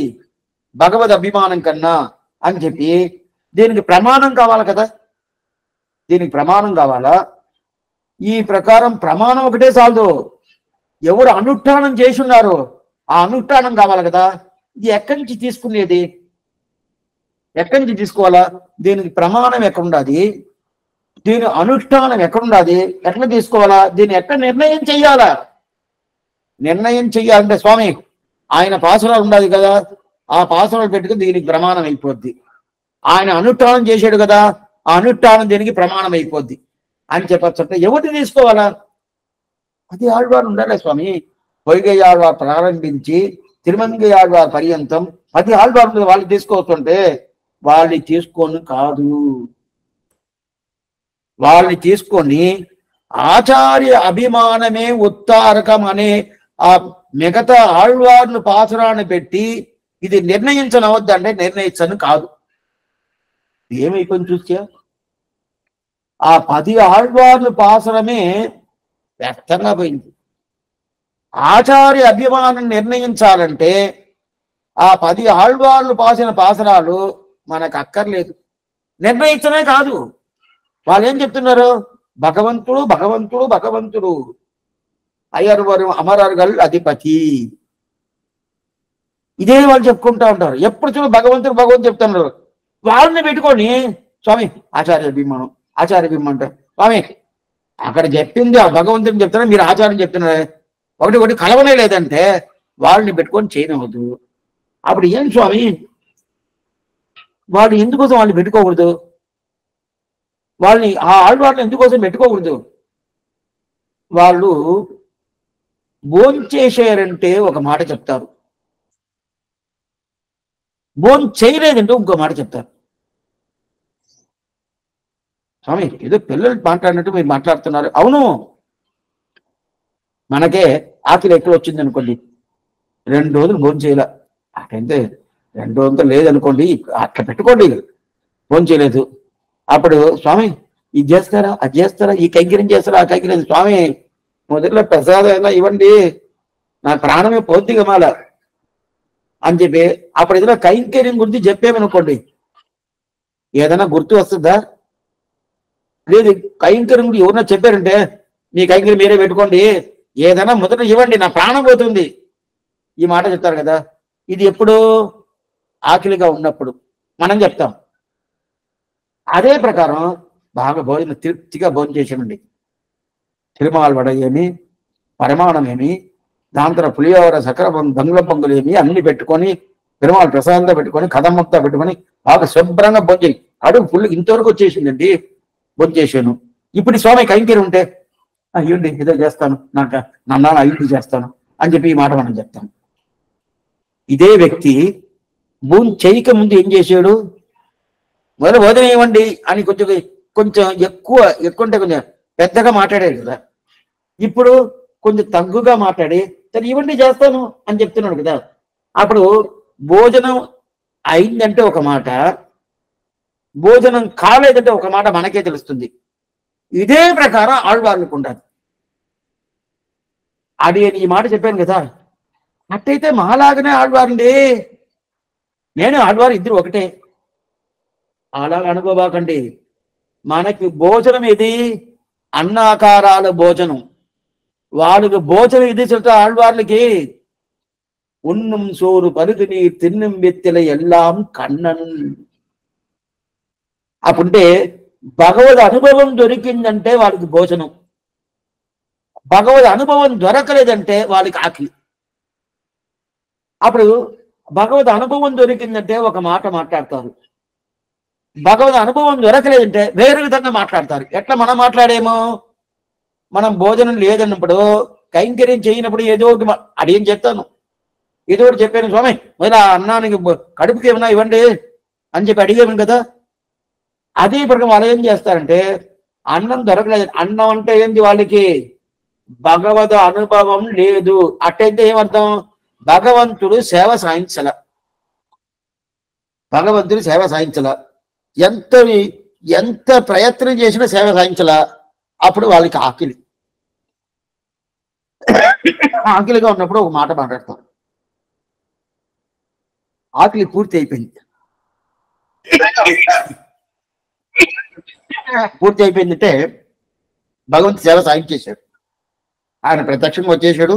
భగవద్ అభిమానం కన్నా అని చెప్పి దీనికి ప్రమాణం కావాలి కదా. దీనికి ప్రమాణం కావాలా? ఈ ప్రకారం ప్రమాణం ఒకటే చాలదు, ఎవరు అనుష్ఠానం చేసి ఉన్నారో ఆ అనుష్ఠానం కావాలి కదా. ఇది ఎక్కడి నుంచి తీసుకునేది? ఎక్కడి నుంచి తీసుకోవాలా? దీనికి ప్రమాణం ఎక్కడుండాది, దీని అనుష్ఠానం ఎక్కడుండాది, ఎట్లా తీసుకోవాలా, దీన్ని ఎక్కడ నిర్ణయం చెయ్యాలా? నిర్ణయం చెయ్యాలంటే స్వామి ఆయన పాసురాలు ఉండాలి కదా, ఆ పాసురాలు పెట్టుకుని దీనికి ప్రమాణం అయిపోద్ది. ఆయన అనుష్ఠానం చేశాడు కదా, ఆ అనుష్ఠానం దీనికి ప్రమాణం అయిపోద్ది అని చెప్పచ్చంటే ఎవరిని తీసుకోవాలా? అది ఆళ్వారు ఉండాలి స్వామి. పొయ్గై ఆళ్వారు ప్రారంభించి తిరుమంగై ఆళ్వారు పర్యంతం 10 ఆళ్వారు వాళ్ళు తీసుకోవస్తుంటే వాళ్ళని తీసుకొని కాదు, వాళ్ళని తీసుకొని ఆచార్య అభిమానమే ఉత్తారకం అనే ఆ మిగతా ఆళ్వార్లు పాసురాన్ని పెట్టి ఇది నిర్ణయించనవద్దంటే నిర్ణయించను కాదు. ఏమైపోయింది చూస్తా, ఆ 10 ఆళ్వార్లు పాసురమే వ్యర్థంగా పోయింది. ఆచార్య అభిమానం నిర్ణయించాలంటే ఆ 10 ఆళ్వార్లు పాసిన పాసరాలు మనకు అక్కర్లేదు, నిర్ణయించనే కాదు. వాళ్ళు ఏం చెప్తున్నారు? భగవంతుడు భగవంతుడు భగవంతుడు, అయ్యర్వరు అమరర్గల్ అధిపతి, ఇదే వాళ్ళు చెప్పుకుంటా ఉంటారు. ఎప్పుడు చూడు భగవంతుడు భగవంతుడు చెప్తున్నారు. వాళ్ళని పెట్టుకొని స్వామి ఆచార్య అభిమానం ఆచార్య అభిమానం అంటారు. స్వామి అక్కడ చెప్పింది ఆ భగవంతుని చెప్తున్నారు, మీరు ఆచార్యం చెప్తున్నారు, ఒకటి కలవనే లేదంటే వాళ్ళని పెట్టుకొని చేయనవద్దు. అప్పుడు ఏం స్వామి, వాళ్ళు ఎందుకోసం వాళ్ళని పెట్టుకోకూడదు? వాళ్ళని ఆ ఆళ్వార్లు ఎందుకోసం పెట్టుకోకూడదు? వాళ్ళు భోంచేసారంటే ఒక మాట చెప్తారు, భోం చేయలేదంటే ఇంకో మాట చెప్తారు. స్వామి ఏదో పిల్లలు మాట్లాడినట్టు మీరు మాట్లాడుతున్నారు. అవును, మనకే ఆకలి ఎక్కువ వచ్చింది అనుకోండి, 2 రోజులు భోజనం చేయాల, అటంటే 2 రోజులతో లేదనుకోండి, అట్లా పెట్టుకోండి, భోజనం చేయలేదు. అప్పుడు స్వామి ఇది చేస్తారా, అది చేస్తారా, ఈ కైంకర్యం చేస్తారా, ఆ కైంకర్యం, స్వామి మొదట్లో ప్రసాదం అయినా ఇవ్వండి, నా ప్రాణమే పోద్ది గమాల అని చెప్పి అప్పుడు ఏదైనా కైంకర్యం గురించి చెప్పేమనుకోండి, ఏదైనా గుర్తు వస్తుందా? లేదు. కైంకర్యం గురించి ఎవరన్నా చెప్పారంటే మీ కైంకర్యం మీరే పెట్టుకోండి, ఏదైనా మొదట ఇవ్వండి, నా ప్రాణం పోతుంది, ఈ మాట చెప్తారు కదా. ఇది ఎప్పుడు? ఆకలిగా ఉన్నప్పుడు మనం చెప్తాం. అదే ప్రకారం బాగా భోజనం తృప్తిగా భోజనం చేసామండి, తిరుమాల వడ ఏమి, పరిమాణం ఏమి, దాని తర్వాత పులిహోర సకర బంగుళ పొంగులు ఏమి అన్ని పెట్టుకొని తిరుమాల ప్రసాదంతో పెట్టుకొని కథమంతా పెట్టుకొని బాగా శుభ్రంగా భోజనం. అడుగు ఫుల్ ఇంతవరకు వచ్చేసిందండి, భోజనం చేశాను. ఇప్పుడు స్వామి కైంకర్యం ఉంటే అయ్యండి ఏదో చేస్తాను, నాకు నాన్న అయ్యింది చేస్తాను అని చెప్పి ఈ మాట మనం చెప్తాం. ఇదే వ్యక్తి భూమి చేయక ముందు ఏం చేశాడు? మొదలు భోజనం ఇవ్వండి అని కొంచెం ఎక్కువ అంటే కొంచెం పెద్దగా మాట్లాడాడు కదా. ఇప్పుడు కొంచెం తగ్గుగా మాట్లాడి సరే ఇవ్వండి చేస్తాను అని చెప్తున్నాడు కదా. అప్పుడు భోజనం అయిందంటే ఒక మాట, భోజనం కాలేదంటే ఒక మాట మనకే తెలుస్తుంది. ఇదే ప్రకారం ఆళ్వార్లకు ఉండాలి. అది ఈ మాట చెప్పాను కదా. అట్టయితే మాలాగనే ఆళ్వారండి, నేను ఆళ్వారు ఇద్దరు ఒకటే, అలాగ అనుకోబాకండి. మనకి భోజనం ఇది అన్నాకారాల భోజనం, వాళ్ళకి భోజనం ఇది சொல்ற ఆళ్వార్లకి ఉన్నం సోరు పరుగు నీర్ తిన్నం వెత్తెల ఎల్లాం కన్నన్. అప్పుంటే భగవద్ అనుభవం దొరికిందంటే వాళ్ళకి భోజనం, భగవద్ అనుభవం దొరకలేదంటే వాళ్ళకి ఆకలి. అప్పుడు భగవద్ అనుభవం దొరికిందంటే ఒక మాట మాట్లాడతారు, భగవద్ అనుభవం దొరకలేదంటే వేరే విధంగా మాట్లాడతారు. ఎట్లా మనం మాట్లాడేమో, మనం భోజనం లేదన్నప్పుడు కైంకర్యం చేయనప్పుడు ఏదో ఒకటి అడిగేం చెప్తాను, ఏదో ఒకటి చెప్పాను, స్వామి ఇలా అన్నానికి కడుపుకి ఏమన్నా ఇవ్వండి అని చెప్పి అడిగాము కదా. అదే ఇప్పుడు వాళ్ళు ఏం చేస్తారంటే అన్నం దొరకలేదు, అన్నం అంటే ఏంటి వాళ్ళకి భగవద్ అనుభవం లేదు. అట్టయితే ఏమర్థం, భగవంతుడు సేవ సాయించల, భగవంతుడు సేవ సాయించల, ఎంత ప్రయత్నం చేసినా సేవ సాయించల. అప్పుడు వాళ్ళకి ఆకలి, ఆకలిగా ఉన్నప్పుడు ఒక మాట మాట్లాడతాం, ఆకలి పూర్తి అయిపోయింది, పూర్తి అయిపోయిందంటే భగవంతు సేవ సాయించేశాడు, ఆయన ప్రత్యక్షంగా వచ్చేసాడు,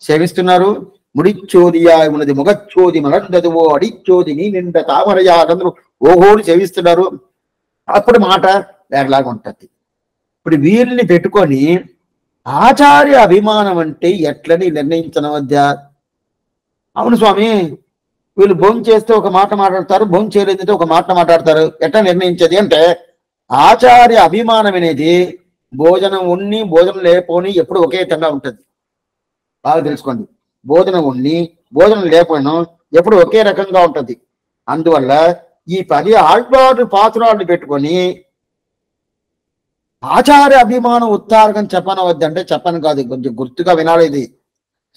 సేవిస్తున్నారు. ముడిచ్చోదియా ఉన్నది ముగచ్చోది మనందదువో అడిచ్చోది నీ నిండ తామరయా అందరూ ఓహోని సేవిస్తున్నారు. అప్పుడు మాట వేరేలాగా ఉంటుంది. ఇప్పుడు వీరిని పెట్టుకొని ఆచార్య అభిమానం అంటే ఎట్లని నిర్ణయించడం వద్ద. అవును స్వామి, వీళ్ళు భోజనం చేస్తే ఒక మాట మాట్లాడతారు, భోజనం చేయలేదంటే ఒక మాట మాట్లాడతారు, ఎట్లా నిర్ణయించేది అంటే ఆచార్య అభిమానం అనేది భోజనం ఉన్ని భోజనం లేకపోని ఎప్పుడు ఒకే విధంగా ఉంటుంది. బాగా తెలుసుకోండి, భోజనం ఉన్ని భోజనం లేకపోయినా ఎప్పుడు ఒకే రకంగా ఉంటుంది. అందువల్ల ఈ 10 ఆళ్వార్లు పాత్రలు పెట్టుకొని ఆచార్య అభిమానం ఉత్తారకం చెప్పనవద్దంటే చెప్పను కాదు, కొంచెం గుర్తుగా వినాలి. ఇది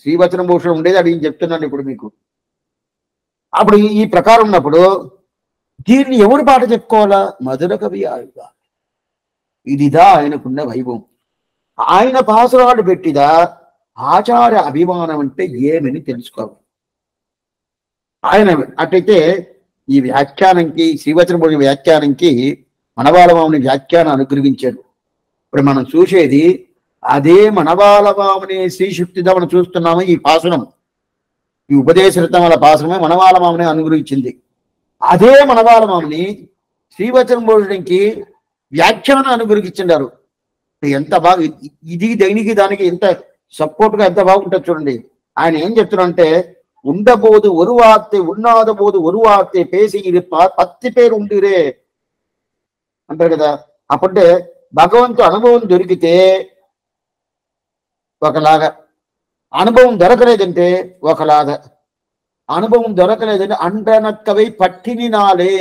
శ్రీవచన భూషణం ఉండేది అడిగి చెప్తున్నాను ఇప్పుడు మీకు. అప్పుడు ఈ ప్రకారం ఉన్నప్పుడు దీన్ని ఎవరు పాట చెప్పుకోవాలా, మధుర కవి ఆళ్వార్. ఇదిదా ఆయనకున్న వైభవం. ఆయన పాసురాలు పెట్టిదా ఆచార్య అభిమానం అంటే ఏమని తెలుసుకోవాలి. ఆయన అట్టయితే ఈ వ్యాఖ్యానంకి శ్రీవచన భూషణ వ్యాఖ్యానంకి మనవాళమాముని వ్యాఖ్యానం అనుగ్రహించాడు. ఇప్పుడు మనం చూసేది అదే మనవాళమాముని శ్రీశుక్తిగా మనం చూస్తున్నాము. ఈ పాసురం, ఈ ఉపదేశరతముల పాసురమే మనవాళమాముని అనుగ్రహించింది. అదే మనవాళమాముని శ్రీవచన భూషణకి వ్యాఖ్యానం అనుగ్రహించారు. ఎంత బాగా, ఇది దైనికి దానికి ఎంత సపోర్ట్గా ఎంత బాగుంటుంది చూడండి. ఆయన ఏం చెప్తున్నారంటే ఉండబోదు ஒரு வார்த்தை உண்ணாத போது ஒரு வார்த்தை பேசி இருப்பார் 10 பேர் ఉండిరే అంటారు కదా. అప్పుడే భగవంతు అనుభవం దొరికితే ఒకలాగా, అనుభవం దొరకలేదంటే ఒకలాగా. అనుభవం దొరకలేదంటే అంటనక్కవై పట్టిని నాలే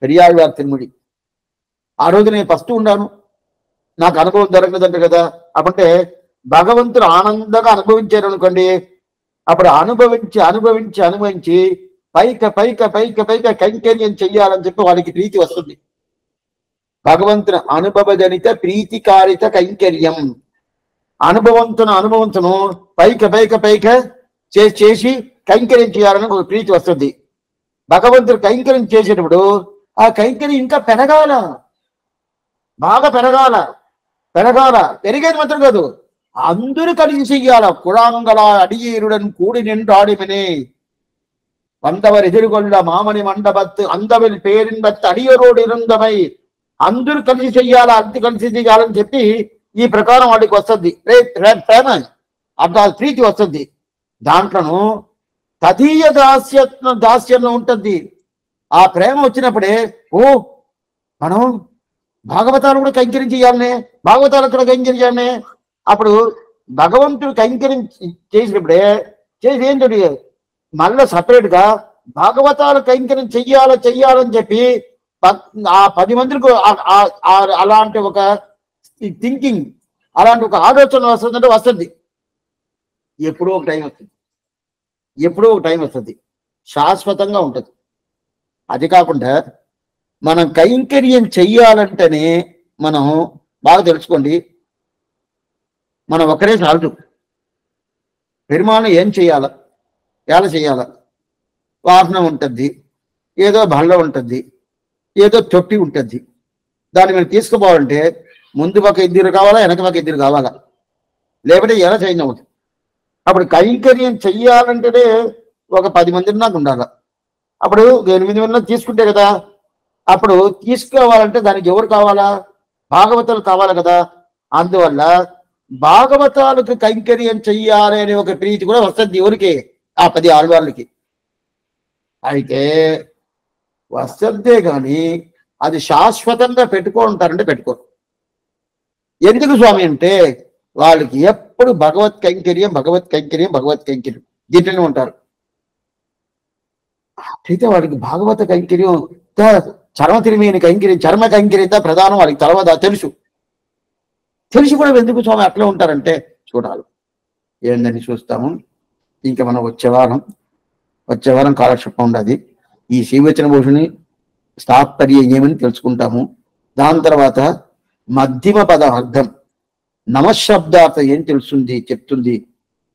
పెరియాళ్వార్ తిరుమడి. ఆ రోజు నేను ఫస్ట్ ఉన్నాను, నాకు అనుభవం దొరకలేదంట కదా. అప్పుడే భగవంతుడు ఆనందంగా అనుభవించారు అనుకోండి, అప్పుడు అనుభవించి అనుభవించి అనుభవించి పైక పైక పైక పైక కైంకర్యం చెయ్యాలని చెప్పి వాడికి ప్రీతి వస్తుంది. భగవంతుని అనుభవజనిత ప్రీతికారిత కైంకర్యం, అనుభవంతును పైక పైక పైక చేసి కైంకర్యం చేయాలని ఒక ప్రీతి వస్తుంది. భగవంతుడు కైంకర్యం చేసేటప్పుడు ఆ కైంకర్యం ఇంకా పెరగాల, బాగా పెరగాల, పెరిగేది మాత్రం కాదు, అందరూ కలిసి చెయ్యాల. కుళాంగళ అడియీరుడన్ కూడి నిండాడిమనే வந்தவர் எதிர்கொள்ள மாமணி மண்டபத்து అందవిల్ పేరిన్బత్ అడియరోడు ఇరుందమై, అందరూ కలిసి చెయ్యాలా, అంత కలిసి చెయ్యాలని చెప్పి ఈ ప్రకారం వాడికి వస్తుంది ప్రేమ, అర్థాలు ప్రీతి వస్తుంది. దాంట్లోనూ తదీయ దాస్యంలో ఉంటుంది. ఆ ప్రేమ వచ్చినప్పుడే ఓ మనం భాగవతాలు కూడా కైంకర్యం చేయాలనే, భాగవతాలు కూడా కైంకర్యం చేయాలనే. అప్పుడు భగవంతుడు కైంకర్యం చేసినప్పుడే చేసి ఏంటంటే మళ్ళీ సపరేట్గా భాగవతాలు కైంకర్యం చెయ్యాలని చెప్పి ఆ 10 మందికి అలాంటి ఒక థింకింగ్, అలాంటి ఒక ఆలోచన వస్తుందంటే వస్తుంది. ఎప్పుడో ఒక టైం వస్తుంది, శాశ్వతంగా ఉంటుంది. అది కాకుండా మనం కైంకర్యం చెయ్యాలంటేనే మనం బాగా తెలుసుకోండి, మనం ఒకరే చాలు. పెరుమాణం ఏం చెయ్యాల, ఎలా చెయ్యాల, వాహనం ఉంటుంది, ఏదో బళ్ళ ఉంటుంది, ఏదో తొట్టి ఉంటుంది, దాన్ని మీరు తీసుకుపోవాలంటే ముందు ఒక ఇద్దరు కావాలా, వెనక ఒక ఇద్దరు కావాలా, లేకపోతే ఎలా చేంజ్ అవుతుంది. అప్పుడు కైంకర్యం చెయ్యాలంటేనే ఒక 10 మంది నాకు ఉండాలి. అప్పుడు 8 మంది తీసుకుంటే కదా, అప్పుడు తీసుకోవాలంటే దానికి ఎవరు కావాలా, భాగవతాలు కావాలి కదా. అందువల్ల భాగవతాలకు కైంకర్యం చెయ్యాలి అనే ఒక ప్రీతి కూడా వస్తుంది ఎవరికి, ఆ 10 ఆళ్వార్లకి. అయితే వస్తుందే కానీ అది శాశ్వతంగా పెట్టుకుంటారంటే పెట్టుకోరు. ఎందుకు స్వామి అంటే వాళ్ళకి ఎప్పుడు భగవత్ కైంకర్యం, భగవత్ కైంకర్యం, భగవత్ కైంకర్యం దీంట్లోనే ఉంటారు. అయితే వాడికి భాగవత కైంకర్యం, చర్మ తిరిమేని కైంకర్యం, చర్మ కైంకర్యత ప్రధానం వాళ్ళకి తర్వాత తెలిసి కూడా ఎందుకు స్వామి అట్లా ఉంటారంటే చూడాలి. ఏందని చూస్తాము. ఇంకా మనం వచ్చే వారం కాలక్షేపం ఉండదు. ఈ శ్రీవచన భూషణి తాత్పర్యం ఏమని తెలుసుకుంటాము. దాని తర్వాత మధ్యమ పద అర్థం, నమశబ్దార్థం ఏం తెలుస్తుంది చెప్తుంది.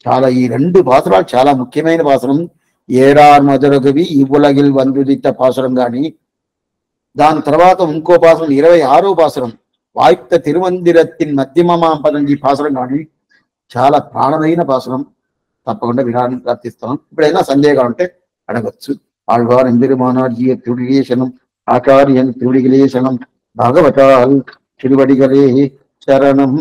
చాలా ఈ 2 పాసురాలు చాలా ముఖ్యమైన పాసురం. ఏరార్ మధురగవి ఇవ్వులగిల్ వందుదిత్త పాసురం కానీ, దాని తర్వాత ఇంకో పాసురం 26వ పాసురం వాయుక్త తిరుమందిరత్తిన్ మధ్యమమాంపదం ఈ పాసురం కానీ చాలా ప్రాణమైన పాసురం. తప్పకుండా వినాలని ప్రార్థిస్తాం. ఇప్పుడైనా సందేహాలు ఉంటే అడగచ్చు. ఆళ్వార్ ఎంబెరుమానార్జీయ తిరుడిగేశనం ఆచార్యన్ తిరుడిగలేశనం భాగవతాల్ తిరువడిగలే శరణం.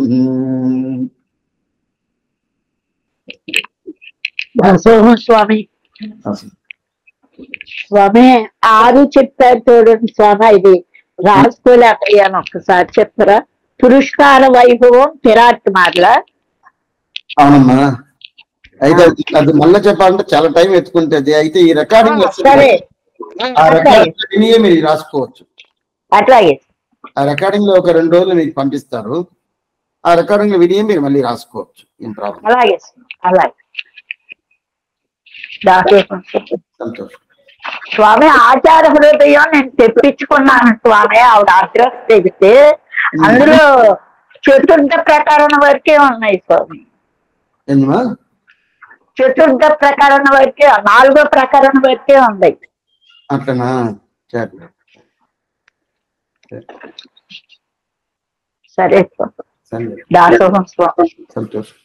స్వామి స్వామి 6 చెప్పారు చూడండి స్వామి, ఇది రాసుకోలేకపోయాను, ఒక్కసారి చెప్తారా? పురస్కార వైభవం పిరాట్ మార్ల. అవునమ్మా. అయితే అది మళ్ళీ చెప్పాలంటే చాలా టైం ఎత్తుకుంటుంది. అయితే ఈ రికార్డింగ్ సరే, ఆ రికార్డింగ్ వినియే మీరు రాసుకోవచ్చు. అట్లాగే ఆ రికార్డింగ్ లో ఒక 2 రోజులు మీకు పంపిస్తారు. ఆ రికార్డింగ్ లో వినియే మీరు మళ్ళీ రాసుకోవచ్చు. ఏం ప్రాబ్లం. అలాగే అలాగే. సంతోషం. స్వామి ఆచార హృదయం నేను తెప్పించుకున్నాను స్వామి. ఆవిడ అడ్రస్ తెగితే అందులో చతుర్థ ప్రకరణ వరకే ఉన్నాయి స్వామి. ఏందమ్మా? చతుర్థ ప్రకరణ వరకే, 4వ ప్రకరణ వరకే ఉన్నాయి. అట్లనా? సరే దాసోహం స్వామి. సంతోషం.